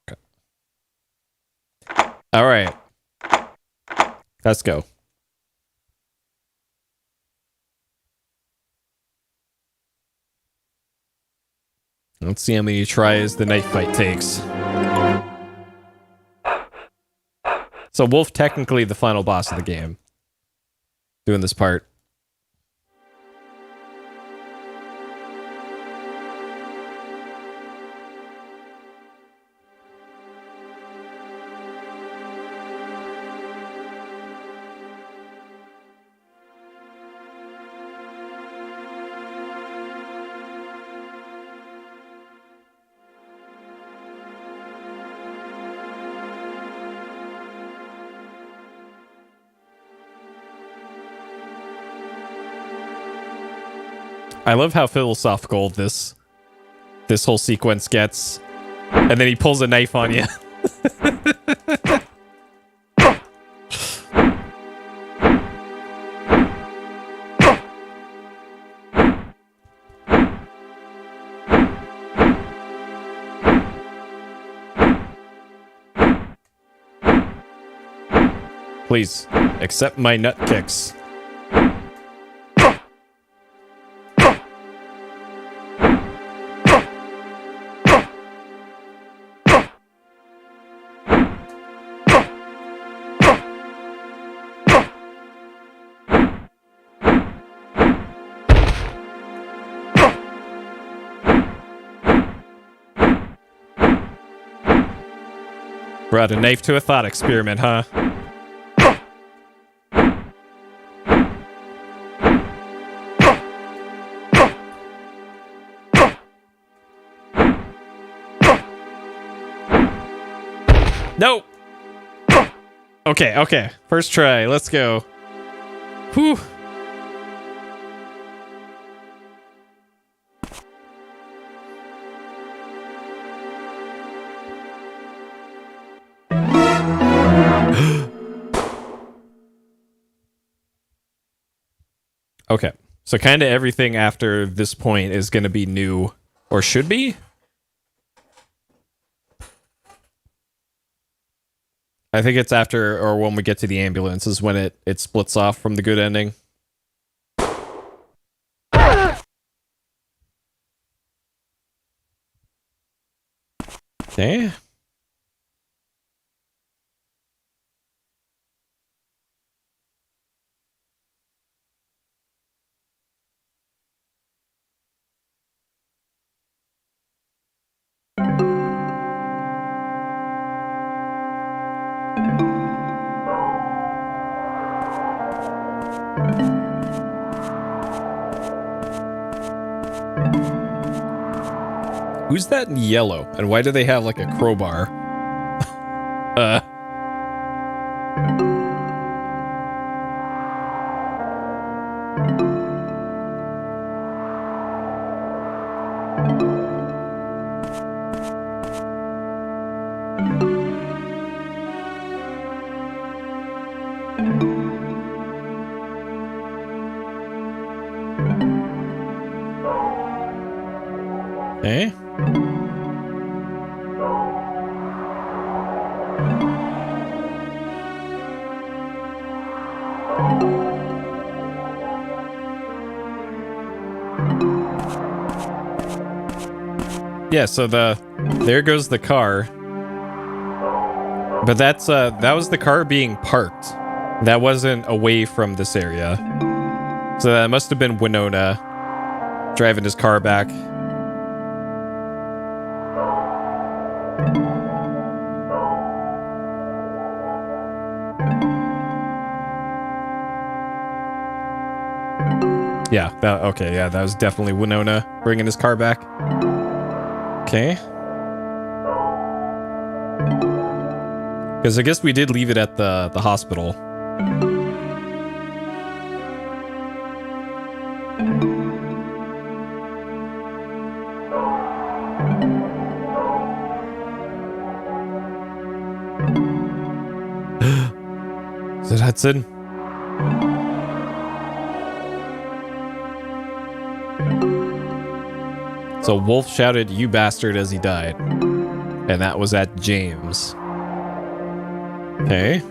Okay. All right. Let's go. Let's see how many tries the knife fight takes. So Wolf technically the final boss of the game. Doing this part. I love how philosophical this whole sequence gets. And then he pulls a knife on you. Please, accept my nut kicks. Brought a knife to a thought experiment, huh? No! Okay. First try. Let's go. Whew. Okay. So kind of everything after this point is going to be new, or should be? I think it's after or when we get to the ambulance is when it splits off from the good ending. Okay. Who's that in yellow? And why do they have like a crowbar? Okay. Yeah, so there goes the car. But that was the car being parked. That wasn't away from this area. So that must have been Winona driving his car back. Yeah, okay, yeah, that was definitely Winona bringing his car back. Okay. Because I guess we did leave it at the hospital. Is it Hudson? So Wolf shouted, "You bastard," as he died. And that was at James. Okay.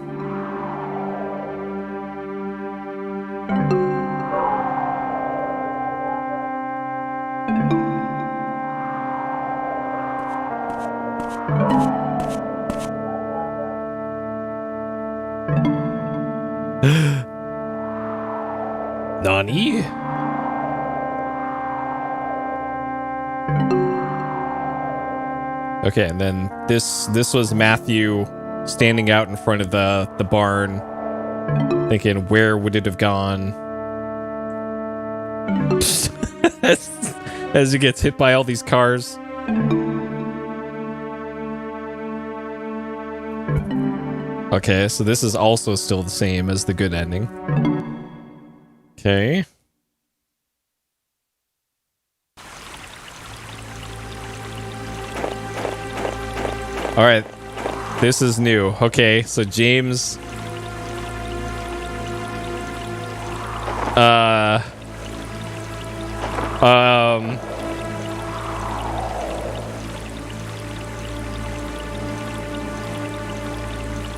Nani? Okay, and then this was Matthew standing out in front of the barn, thinking, where would it have gone? As he gets hit by all these cars. Okay, so this is also still the same as the good ending. Okay. All right, this is new. Okay, so James,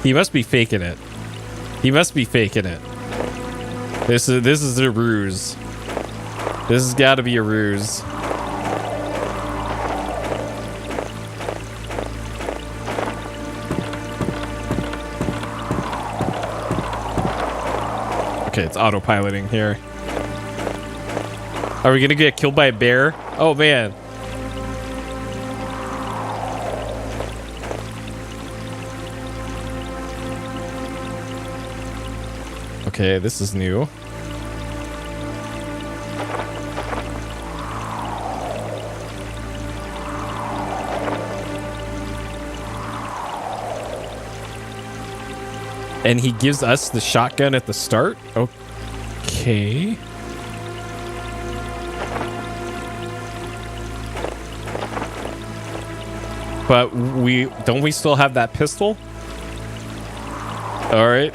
he must be faking it. He must be faking it. This is a ruse. This has got to be a ruse. Okay, it's autopiloting here. Are we gonna get killed by a bear? Oh man. Okay, this is new. And he gives us the shotgun at the start? Okay. But don't we still have that pistol? All right.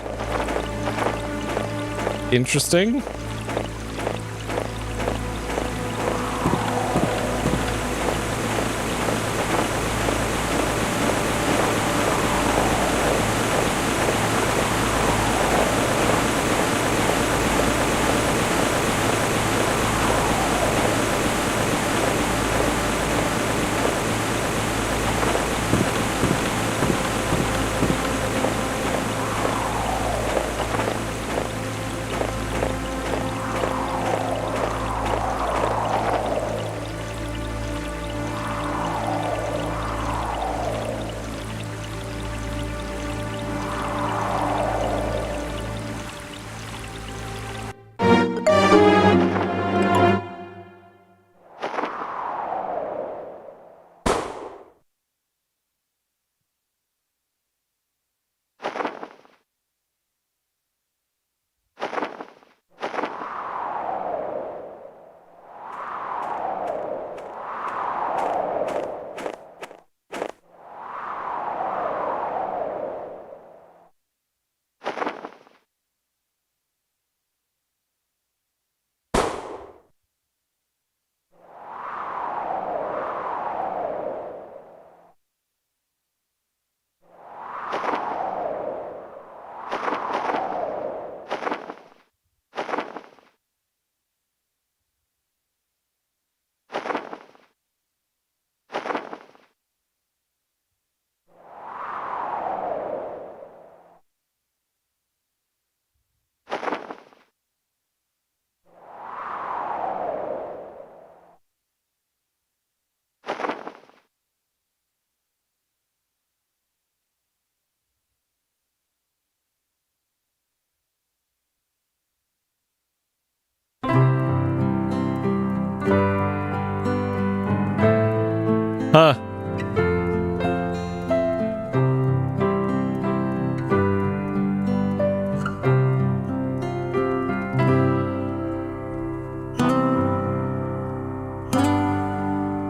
Interesting. Huh.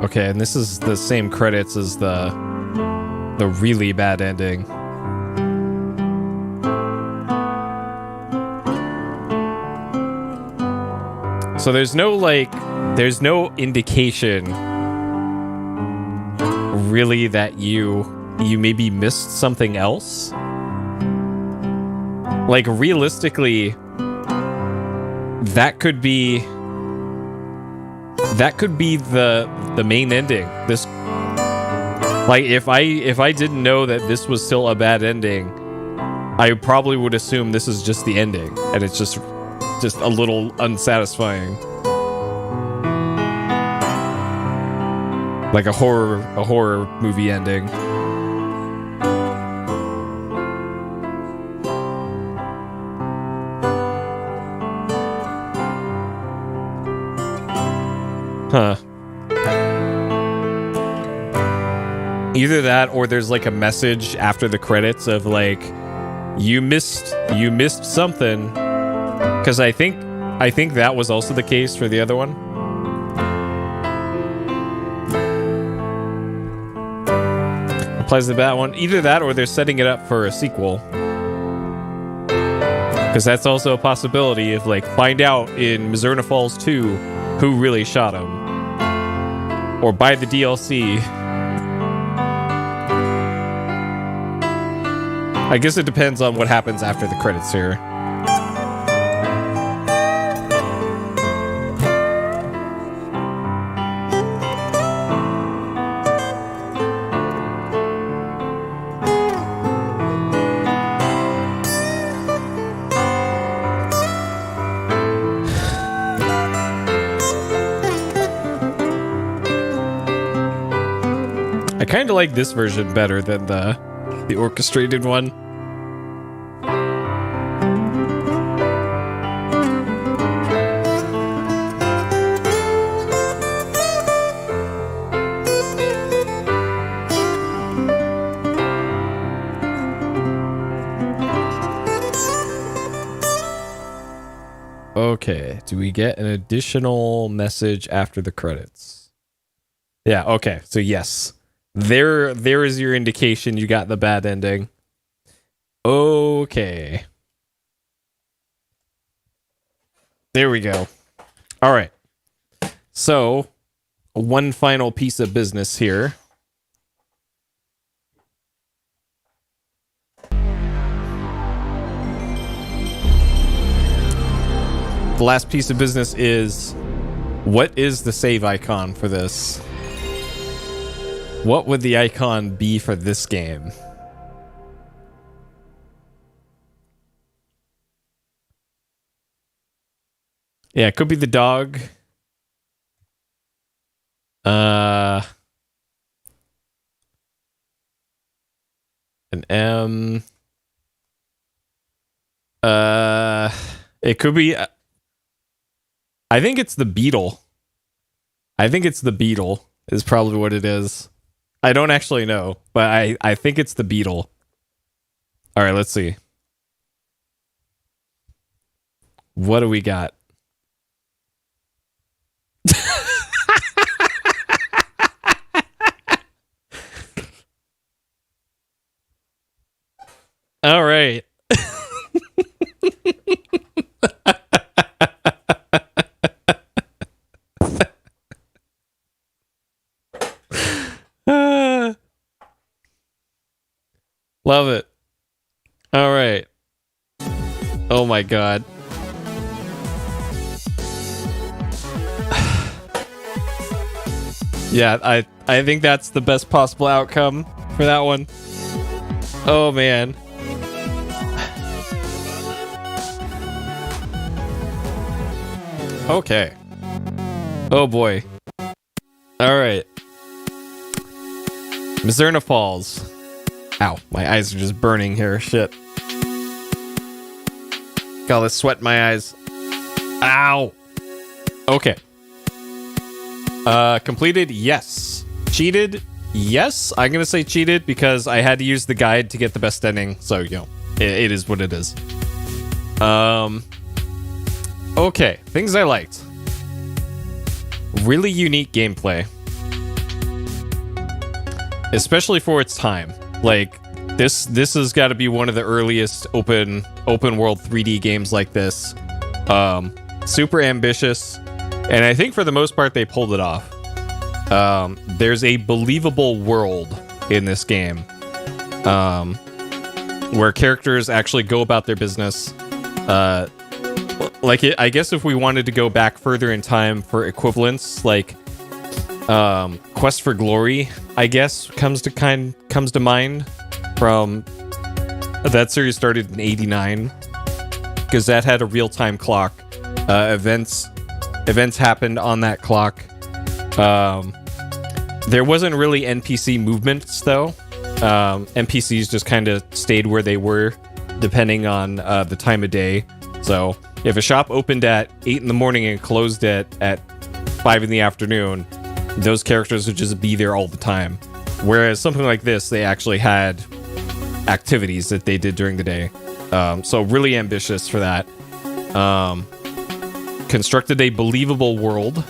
Okay, and this is the same credits as the really bad ending. So there's no indication really that you maybe missed something else. Like realistically, that could be the main ending. This, like, if I didn't know that this was still a bad ending, I probably would assume this is just the ending, and it's just a little unsatisfying. Like a horror movie ending. Huh. Either that, or there's like a message after the credits of like, you missed something. Because I think that was also the case for the other one. Applies to that one. Either that, or they're setting it up for a sequel. Because that's also a possibility of like, find out in Mizzurna Falls 2 who really shot him. Or buy the DLC. I guess it depends on what happens after the credits here. I kind of like this version better than the orchestrated one. Okay, do we get an additional message after the credits? Yeah, okay, so yes. There is your indication you got the bad ending. Okay. There we go. All right. So, one final piece of business here. The last piece of business is, what is the save icon for this? What would the icon be for this game? Yeah, it could be the dog. An M. It could be. I think it's the beetle. I think it's the beetle is probably what it is. I don't actually know, but I think it's the beetle. All right, let's see. What do we got? All right. Love it. All right. Oh my god. Yeah, I think that's the best possible outcome for that one. Oh man. Okay. Oh boy. All right. Mizzurna Falls. Ow, my eyes are just burning here. Shit. Got all this sweat in my eyes. Ow. Okay. Completed? Yes. Cheated? yes, I'm gonna say cheated because I had to use the guide to get the best ending. So it is what it is. Okay, things I liked. Really unique gameplay, especially for its time. Like this has got to be one of the earliest open world 3D games like this. Super ambitious, and I think for the most part they pulled it off. There's a believable world in this game, where characters actually go about their business. I guess if we wanted to go back further in time for equivalents, like Quest for Glory, I guess comes to mind from that series. Started in '89 because that had a real-time clock. Events happened on that clock. There wasn't really NPC movements though. NPCs just kind of stayed where they were depending on the time of day. So if a shop opened at 8 in the morning and closed at 5 in the afternoon, those characters would just be there all the time. Whereas something like this, they actually had activities that they did during the day. So really ambitious for that. Constructed a believable world.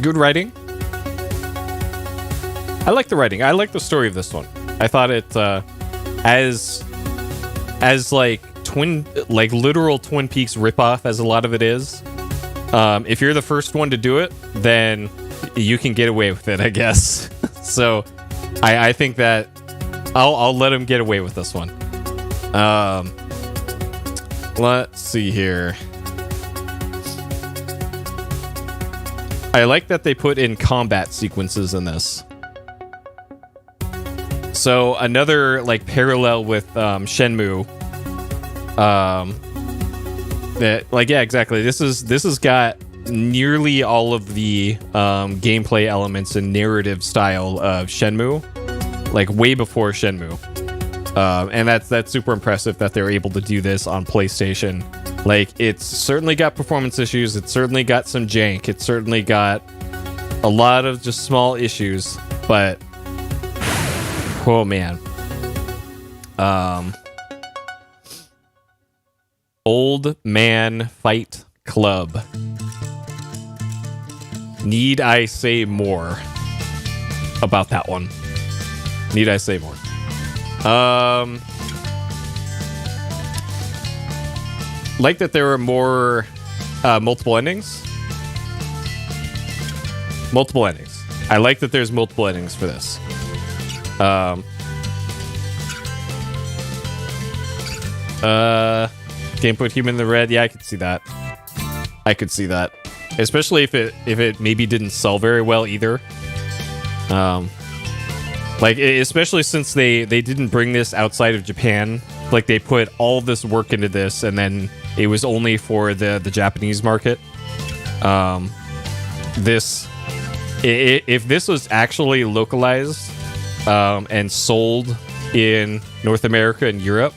Good writing. I like the writing. I like the story of this one. I thought it as like literal Twin Peaks ripoff as a lot of it is. If you're the first one to do it, then you can get away with it, I guess. So I think that I'll let him get away with this one. Let's see here. I like that they put in combat sequences in this. So another like parallel with Shenmue. Yeah, exactly. This has got nearly all of the gameplay elements and narrative style of Shenmue, like way before Shenmue. And that's super impressive that they're able to do this on PlayStation. Like, it's certainly got performance issues. It's certainly got some jank. It's certainly got a lot of just small issues, but oh man. Old Man Fight Club. Need I say more about that one? Need I say more? Like that there were more multiple endings. Multiple endings. I like that there's multiple endings for this. Game put human in the red. Yeah, I could see that. I could see that. Especially if it maybe didn't sell very well either. Like, especially since they didn't bring this outside of Japan. Like, they put all this work into this, and then it was only for the Japanese market. If this was actually localized and sold in North America and Europe,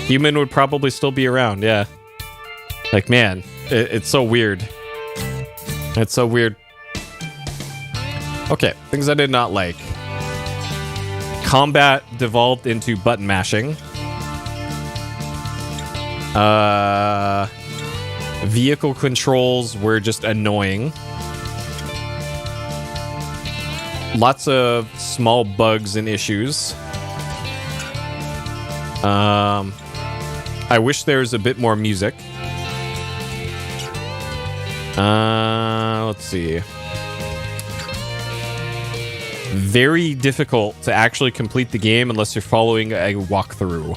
Human would probably still be around. Yeah. Like, man, it's so weird. It's so weird. Okay, things I did not like. Combat devolved into button mashing. Vehicle controls were just annoying. Lots of small bugs and issues. I wish there was a bit more music. Let's see. Very difficult to actually complete the game unless you're following a walkthrough.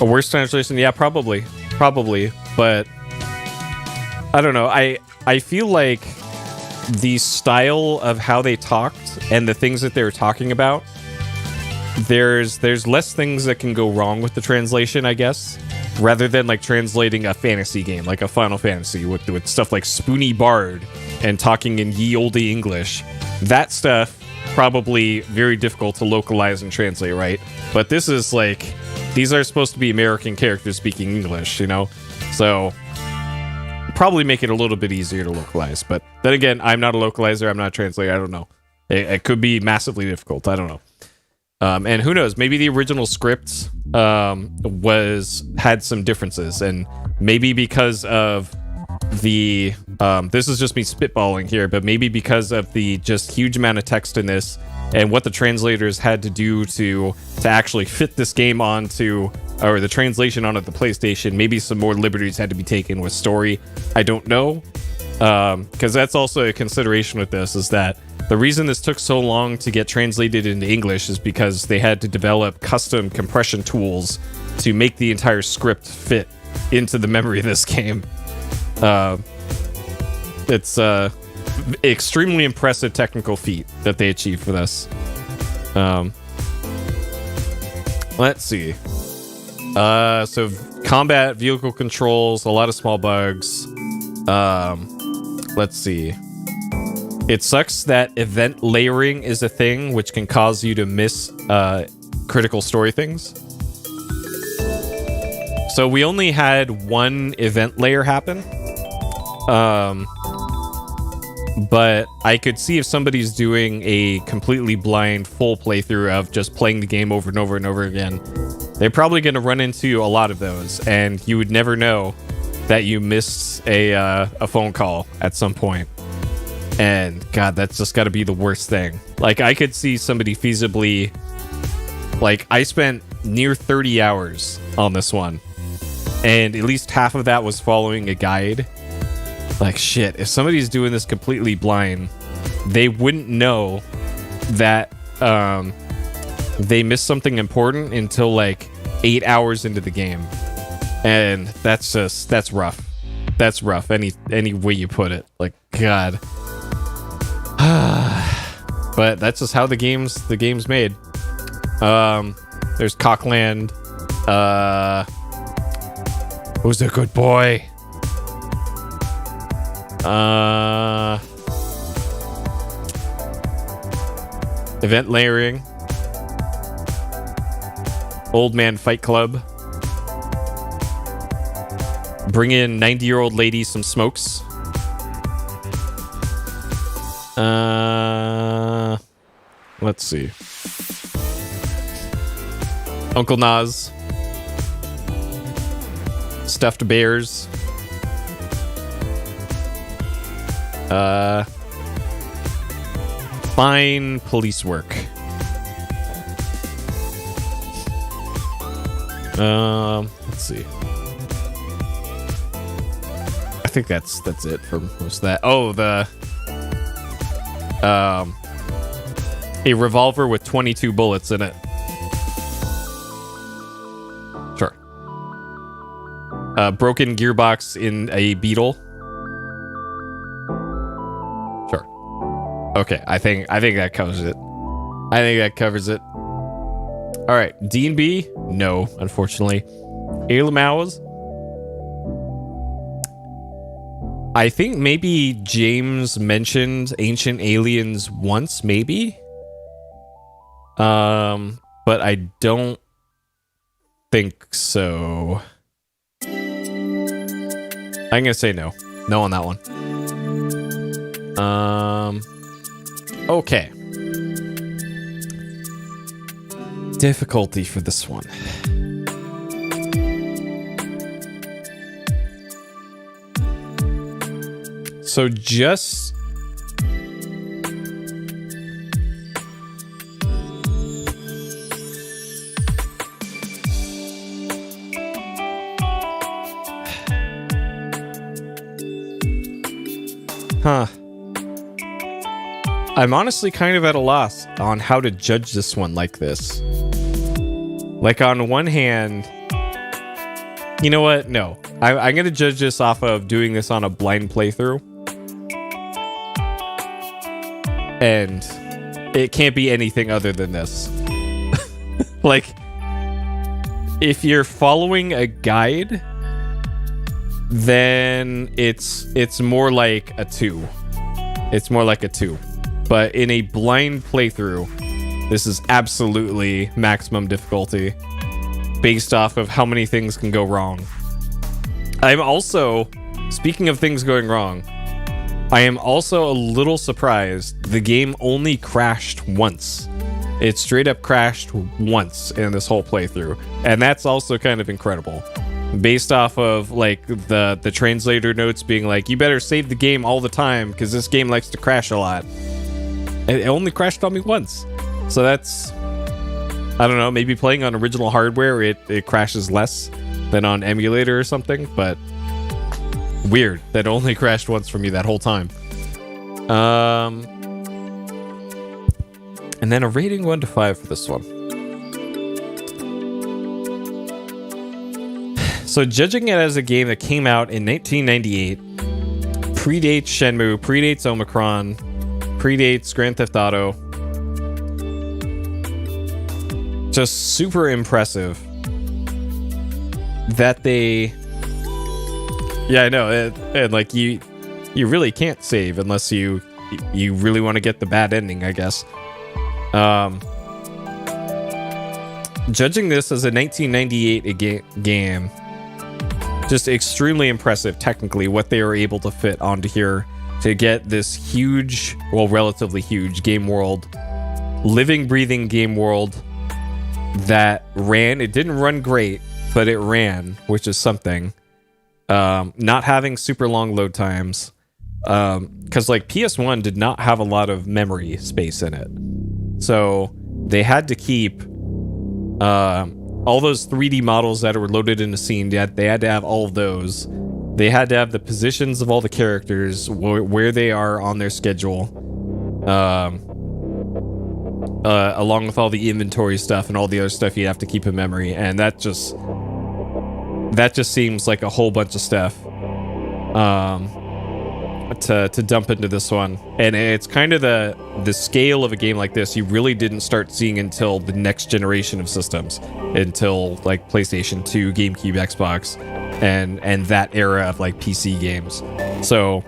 A worse translation? Yeah, probably, but I don't know. I feel like the style of how they talked and the things that they were talking about, there's less things that can go wrong with the translation, I guess, rather than like translating a fantasy game like a Final Fantasy with stuff like Spoony Bard and talking in ye olde English. That stuff probably very difficult to localize and translate, right? But this is like, these are supposed to be American characters speaking English, you know? So probably make it a little bit easier to localize. But then again, I'm not a localizer, I'm not a translator, I don't know. It could be massively difficult, I don't know. And who knows, maybe the original script had some differences, and maybe because of the this is just me spitballing here, but maybe because of the just huge amount of text in this and what the translators had to do to actually fit this game onto, or the translation onto the PlayStation, maybe some more liberties had to be taken with story. I don't know, because that's also a consideration with this, is that the reason this took so long to get translated into English is because they had to develop custom compression tools to make the entire script fit into the memory of this game. It's extremely impressive technical feat that they achieved for this. Let's see. So combat, vehicle controls, a lot of small bugs. Let's see. It sucks that event layering is a thing, which can cause you to miss critical story things. So we only had one event layer happen. But I could see if somebody's doing a completely blind full playthrough of just playing the game over and over and over again, they're probably going to run into a lot of those, and you would never know that you missed a phone call at some point. And God, that's just got to be the worst thing. Like, I could see somebody feasibly, like, I spent near 30 hours on this one, and at least half of that was following a guide. Like, shit, if somebody's doing this completely blind, they wouldn't know that they missed something important until like 8 hours into the game. And that's rough. That's rough, any way you put it. Like, God. But that's just how the game's made. There's Cockland. Who's a good boy? Event layering. Old Man Fight Club. Bring in 90-year-old lady some smokes. Let's see. Uncle Nas. Stuffed bears. Fine police work. Let's see. I think that's it for most of that. Oh, a revolver with 22 bullets in it. Sure. Broken gearbox in a Beetle. Sure. Okay, I think that covers it. I think that covers it. All right, D&B? No, unfortunately. Alien Hours? I think maybe James mentioned Ancient Aliens once, maybe? But I don't think so. I'm gonna say no. No on that one. Okay. Difficulty for this one. So just... Huh. I'm honestly kind of at a loss on how to judge this one like this. Like, on one hand... You know what? No. I'm going to judge this off of doing this on a blind playthrough. And it can't be anything other than this. Like, if you're following a guide, then it's more like a 2. It's more like a 2. but in a blind playthrough, this is absolutely maximum difficulty based off of how many things can go wrong. I'm also, speaking of things going wrong, I am also a little surprised the game only crashed once. It straight up crashed once in this whole playthrough, and that's also kind of incredible. Based off of like the translator notes being like, you better save the game all the time because this game likes to crash a lot. It only crashed on me once. So that's, I don't know, maybe playing on original hardware, it crashes less than on emulator or something, but weird that it only crashed once for me that whole time. And then a rating 1 to 5 for this one. So judging it as a game that came out in 1998, predates Shenmue, predates Omicron, predates Grand Theft Auto, just super impressive that they, yeah, I know, and like you really can't save unless you really want to get the bad ending, I guess. Judging this as a 1998 game, just extremely impressive technically what they were able to fit onto here to get this huge, well, relatively huge game world, living, breathing game world that ran. It didn't run great, but it ran, which is something. Not having super long load times, because like PS1 did not have a lot of memory space in it, so they had to keep all those 3D models that were loaded in the scene. They had to have all of those. They had to have the positions of all the characters, where they are on their schedule, along with all the inventory stuff and all the other stuff you have to keep in memory. And that just seems like a whole bunch of stuff to dump into this one. And it's kind of the scale of a game like this you really didn't start seeing until the next generation of systems, until like PlayStation 2, GameCube, Xbox, and that era of like PC games. So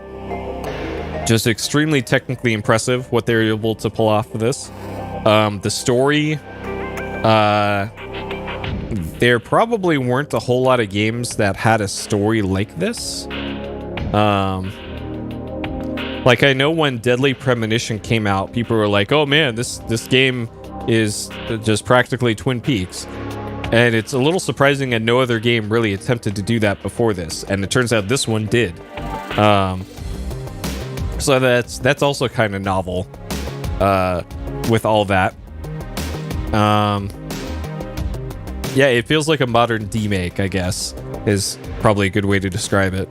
just extremely technically impressive what they were able to pull off of this. The story, there probably weren't a whole lot of games that had a story like this. Like, I know when Deadly Premonition came out, people were like, oh man, this game is just practically Twin Peaks. And it's a little surprising that no other game really attempted to do that before this. And it turns out this one did. So that's also kind of novel with all that. Yeah, it feels like a modern demake, I guess, is probably a good way to describe it.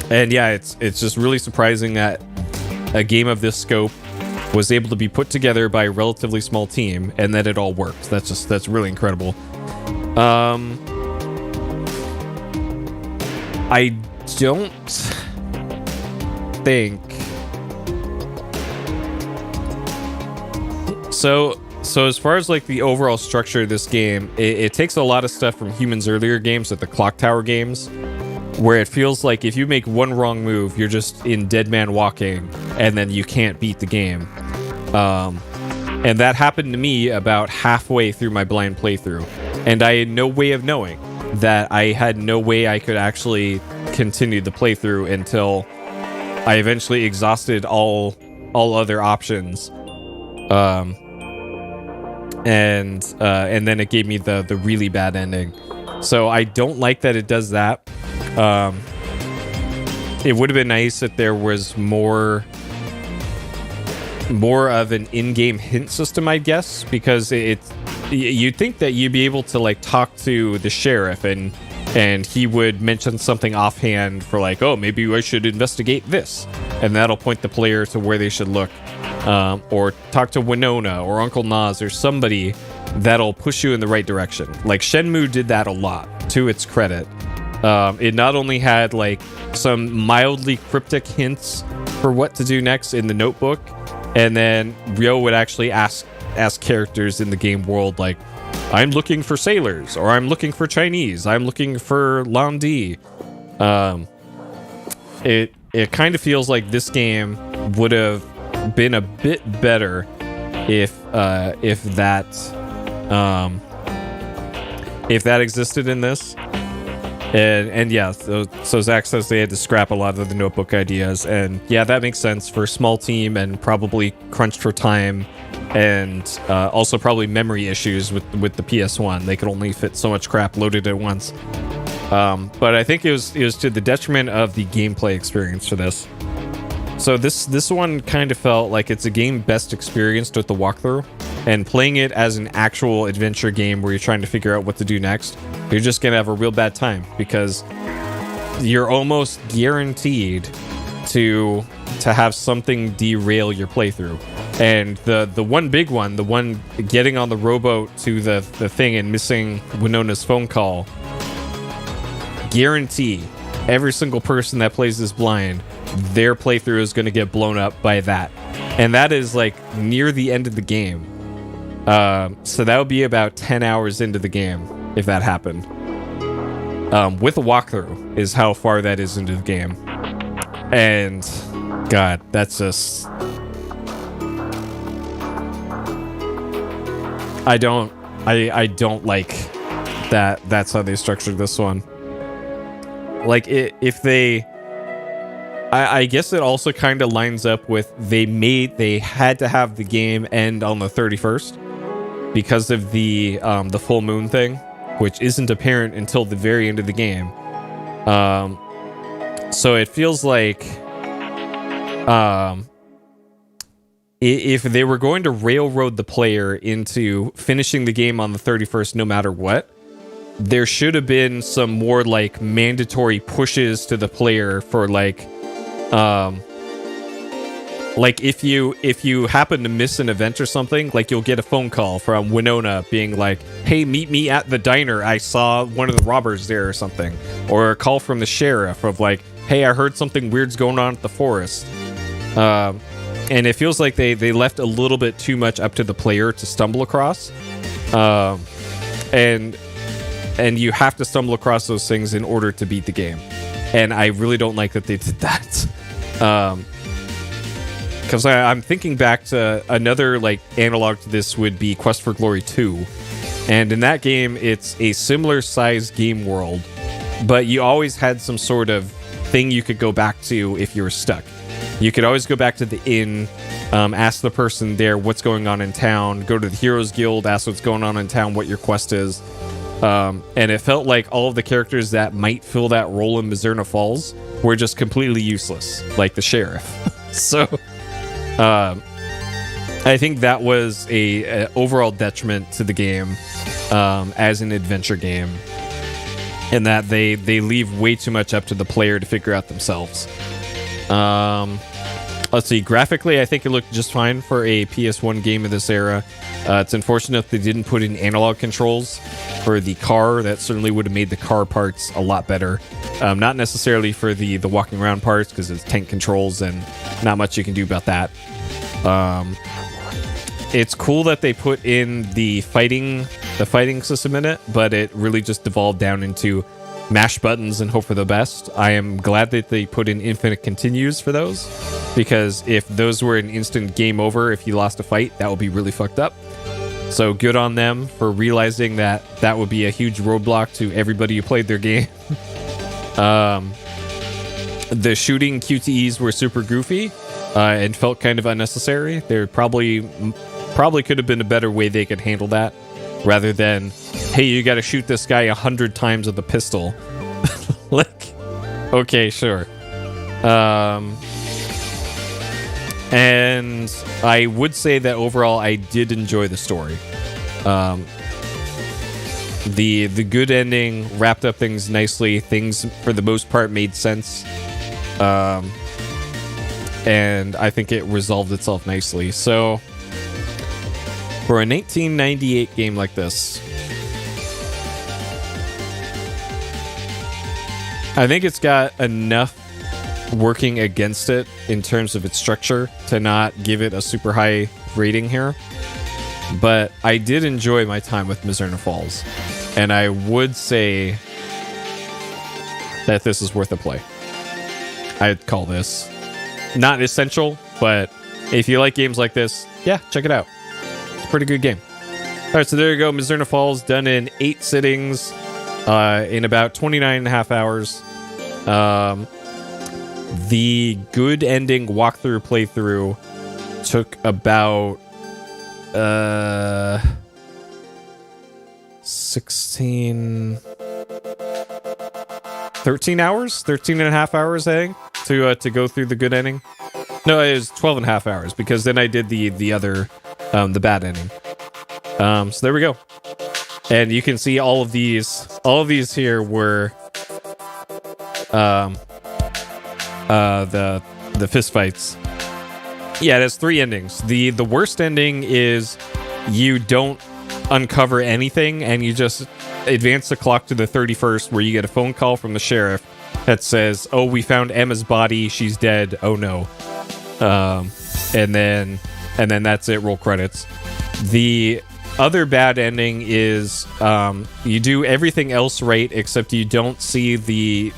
And yeah, it's just really surprising that a game of this scope was able to be put together by a relatively small team and that it all worked. That's really incredible. I don't think so as far as like the overall structure of this game, it takes a lot of stuff from Human's earlier games, like the Clock Tower games, where it feels like if you make one wrong move, you're just in Dead Man Walking, and then you can't beat the game. And that happened to me about halfway through my blind playthrough, and I had no way of knowing that I had no way I could actually continue the playthrough until I eventually exhausted all other options. And then it gave me the really bad ending. So I don't like that it does that. It would have been nice if there was more of an in-game hint system, I guess, because you'd think that you'd be able to like talk to the sheriff and he would mention something offhand for like, oh, maybe I should investigate this, and that'll point the player to where they should look, or talk to Winona or Uncle Nas or somebody that'll push you in the right direction. Like Shenmue did that a lot, to its credit. It not only had like some mildly cryptic hints for what to do next in the notebook, and then Ryo would actually ask characters in the game world like, I'm looking for sailors, or I'm looking for Chinese, I'm looking for Landi. It it kind of feels like this game would have been a bit better if that existed in this. And yeah, so Zach says they had to scrap a lot of the notebook ideas, and yeah, that makes sense for a small team and probably crunched for time, and also probably memory issues with the PS1. They could only fit so much crap loaded at once. But I think it was to the detriment of the gameplay experience for this. So this one kind of felt like it's a game best experienced with the walkthrough, and playing it as an actual adventure game where you're trying to figure out what to do next, you're just gonna have a real bad time because you're almost guaranteed to have something derail your playthrough. And the one big one, the one getting on the rowboat to the thing and missing Winona's phone call, guarantee every single person that plays this blind, their playthrough is going to get blown up by that. And that is like near the end of the game. So that would be about 10 hours into the game if that happened. With a walkthrough is how far that is into the game. And God, that's just... I don't like that that's how they structured this one. Like, if they... I guess it also kind of lines up with they had to have the game end on the 31st because of the full moon thing, which isn't apparent until the very end of the game. So it feels like if they were going to railroad the player into finishing the game on the 31st no matter what, there should have been some more like mandatory pushes to the player for like if you happen to miss an event or something, like you'll get a phone call from Winona being like, hey, meet me at the diner, I saw one of the robbers there or something, or a call from the sheriff of like, hey, I heard something weird's going on at the forest. And it feels like they left a little bit too much up to the player to stumble across, and you have to stumble across those things in order to beat the game. And I really don't like that they did that. Because I'm thinking back to another like analog to this would be Quest for Glory 2. And in that game, it's a similar size game world, but you always had some sort of thing you could go back to if you were stuck. You could always go back to the inn, ask the person there what's going on in town, go to the Heroes Guild, ask what's going on in town, what your quest is. And it felt like all of the characters that might fill that role in Mizzurna Falls were just completely useless, like the sheriff. So, I think that was a overall detriment to the game as an adventure game, in that they leave way too much up to the player to figure out themselves. Let's see. Graphically, I think it looked just fine for a PS1 game of this era. It's unfortunate they didn't put in analog controls for the car. That certainly would have made the car parts a lot better. Not necessarily for the walking around parts, because it's tank controls and not much you can do about that. It's cool that they put in the fighting system in it, but it really just devolved down into mash buttons and hope for the best. I am glad that they put in infinite continues for those, because if those were an instant game over if you lost a fight, that would be really fucked up. So good on them for realizing that that would be a huge roadblock to everybody who played their game. The shooting QTEs were super goofy and felt kind of unnecessary. There probably could have been a better way they could handle that, rather than, hey, you gotta shoot this guy 100 times with a pistol. Like, okay, sure. And I would say that overall I did enjoy the story. The good ending wrapped up things nicely. Things, for the most part, made sense. And I think it resolved itself nicely. So, for a 1998 game like this, I think it's got enough working against it in terms of its structure to not give it a super high rating here. But I did enjoy my time with Mizzurna Falls, and I would say that this is worth a play. I'd call this not essential, but if you like games like this, yeah, check it out. It's a pretty good game. All right, so there you go. Mizzurna Falls, done in 8 sittings in about 29 and a half hours. The good ending walkthrough playthrough took about 13 hours, 13 and a half hours, I think, to go through the good ending. No, it was 12 and a half hours, because then I did the other, the bad ending. So there we go. And you can see all of these here were, the fist fights. Yeah, it has 3 endings. The worst ending is you don't uncover anything, and you just advance the clock to the 31st, where you get a phone call from the sheriff that says, "Oh, we found Emma's body. She's dead. Oh no." And then that's it. Roll credits. The other bad ending is you do everything else right, except you don't see the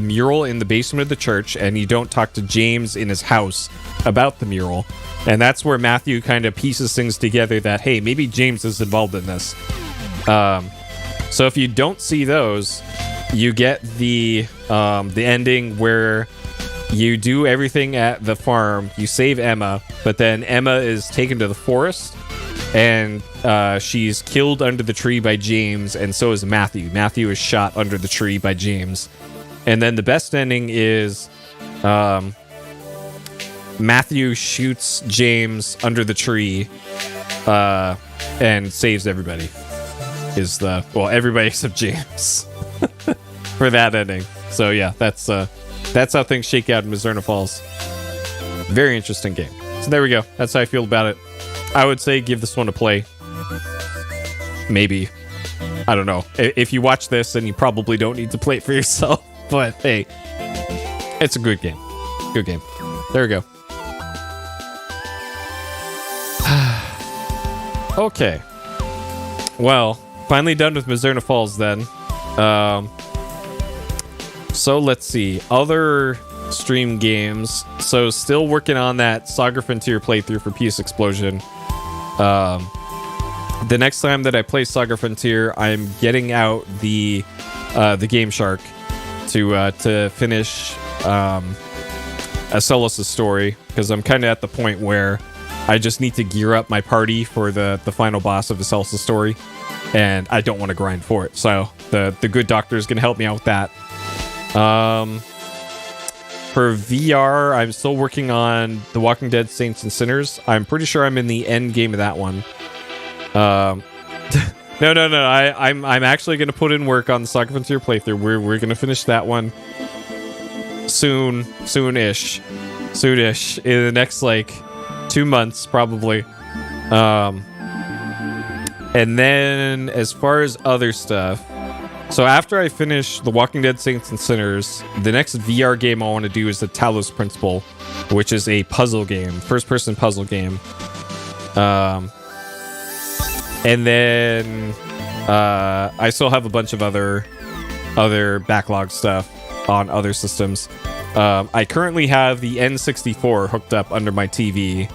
mural in the basement of the church, and you don't talk to James in his house about the mural. And that's where Matthew kind of pieces things together that, hey, maybe James is involved in this. So if you don't see those, you get the ending where you do everything at the farm, you save Emma, but then Emma is taken to the forest, and she's killed under the tree by James, and so is Matthew. Matthew is shot under the tree by James. And then the best ending is Matthew shoots James under the tree and saves everybody. Everybody except James for that ending. So yeah, that's how things shake out in Mizzurna Falls. Very interesting game. So there we go. That's how I feel about it. I would say give this one a play. Maybe. I don't know. If you watch this, then you probably don't need to play it for yourself. But hey, it's a good game. Good game. There we go. Okay. Well, finally done with Mizzurna Falls then. So let's see. Other stream games. So still working on that Saga Frontier playthrough for PS Explosion. The next time that I play Saga Frontier, I'm getting out the Game Shark to finish Acelus's story, because I'm kind of at the point where I just need to gear up my party for the final boss of Acelus's story, and I don't want to grind for it. So the good doctor is going to help me out with that. For VR, I'm still working on The Walking Dead Saints and Sinners. I'm pretty sure I'm in the end game of that one. No. I'm actually going to put in work on the Saga Frontier playthrough. We're going to finish that one soonish in the next 2 months probably. And then as far as other stuff, so after I finish The Walking Dead Saints and Sinners, the next VR game I want to do is the Talos Principle, which is a puzzle game, first-person puzzle game. And then I still have a bunch of other backlog stuff on other systems. I currently have the N64 hooked up under my TV.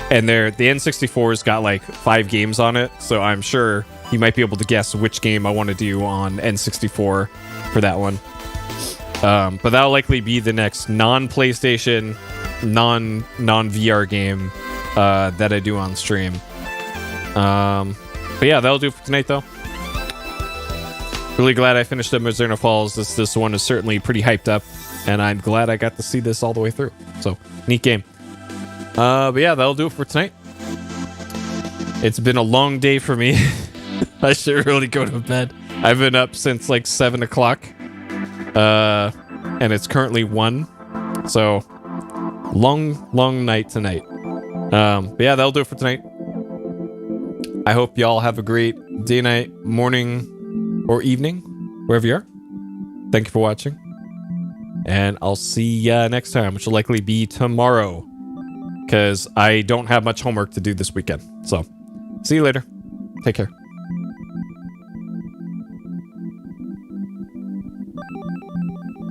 And the N64's got 5 games on it, so I'm sure you might be able to guess which game I want to do on N64 for that one. But that'll likely be the next non-PlayStation, non-VR game that I do on stream. But yeah, that'll do it for tonight, though. Really glad I finished up Mizzurna Falls. This one is certainly pretty hyped up, and I'm glad I got to see this all the way through. So, neat game. But yeah, that'll do it for tonight. It's been a long day for me. I should really go to bed. I've been up since 7 o'clock. And it's currently 1. So, long night tonight. But yeah, that'll do it for tonight. I hope y'all have a great day, night, morning, or evening, wherever you are. Thank you for watching. And I'll see ya next time, which will likely be tomorrow, because I don't have much homework to do this weekend. So, see you later. Take care.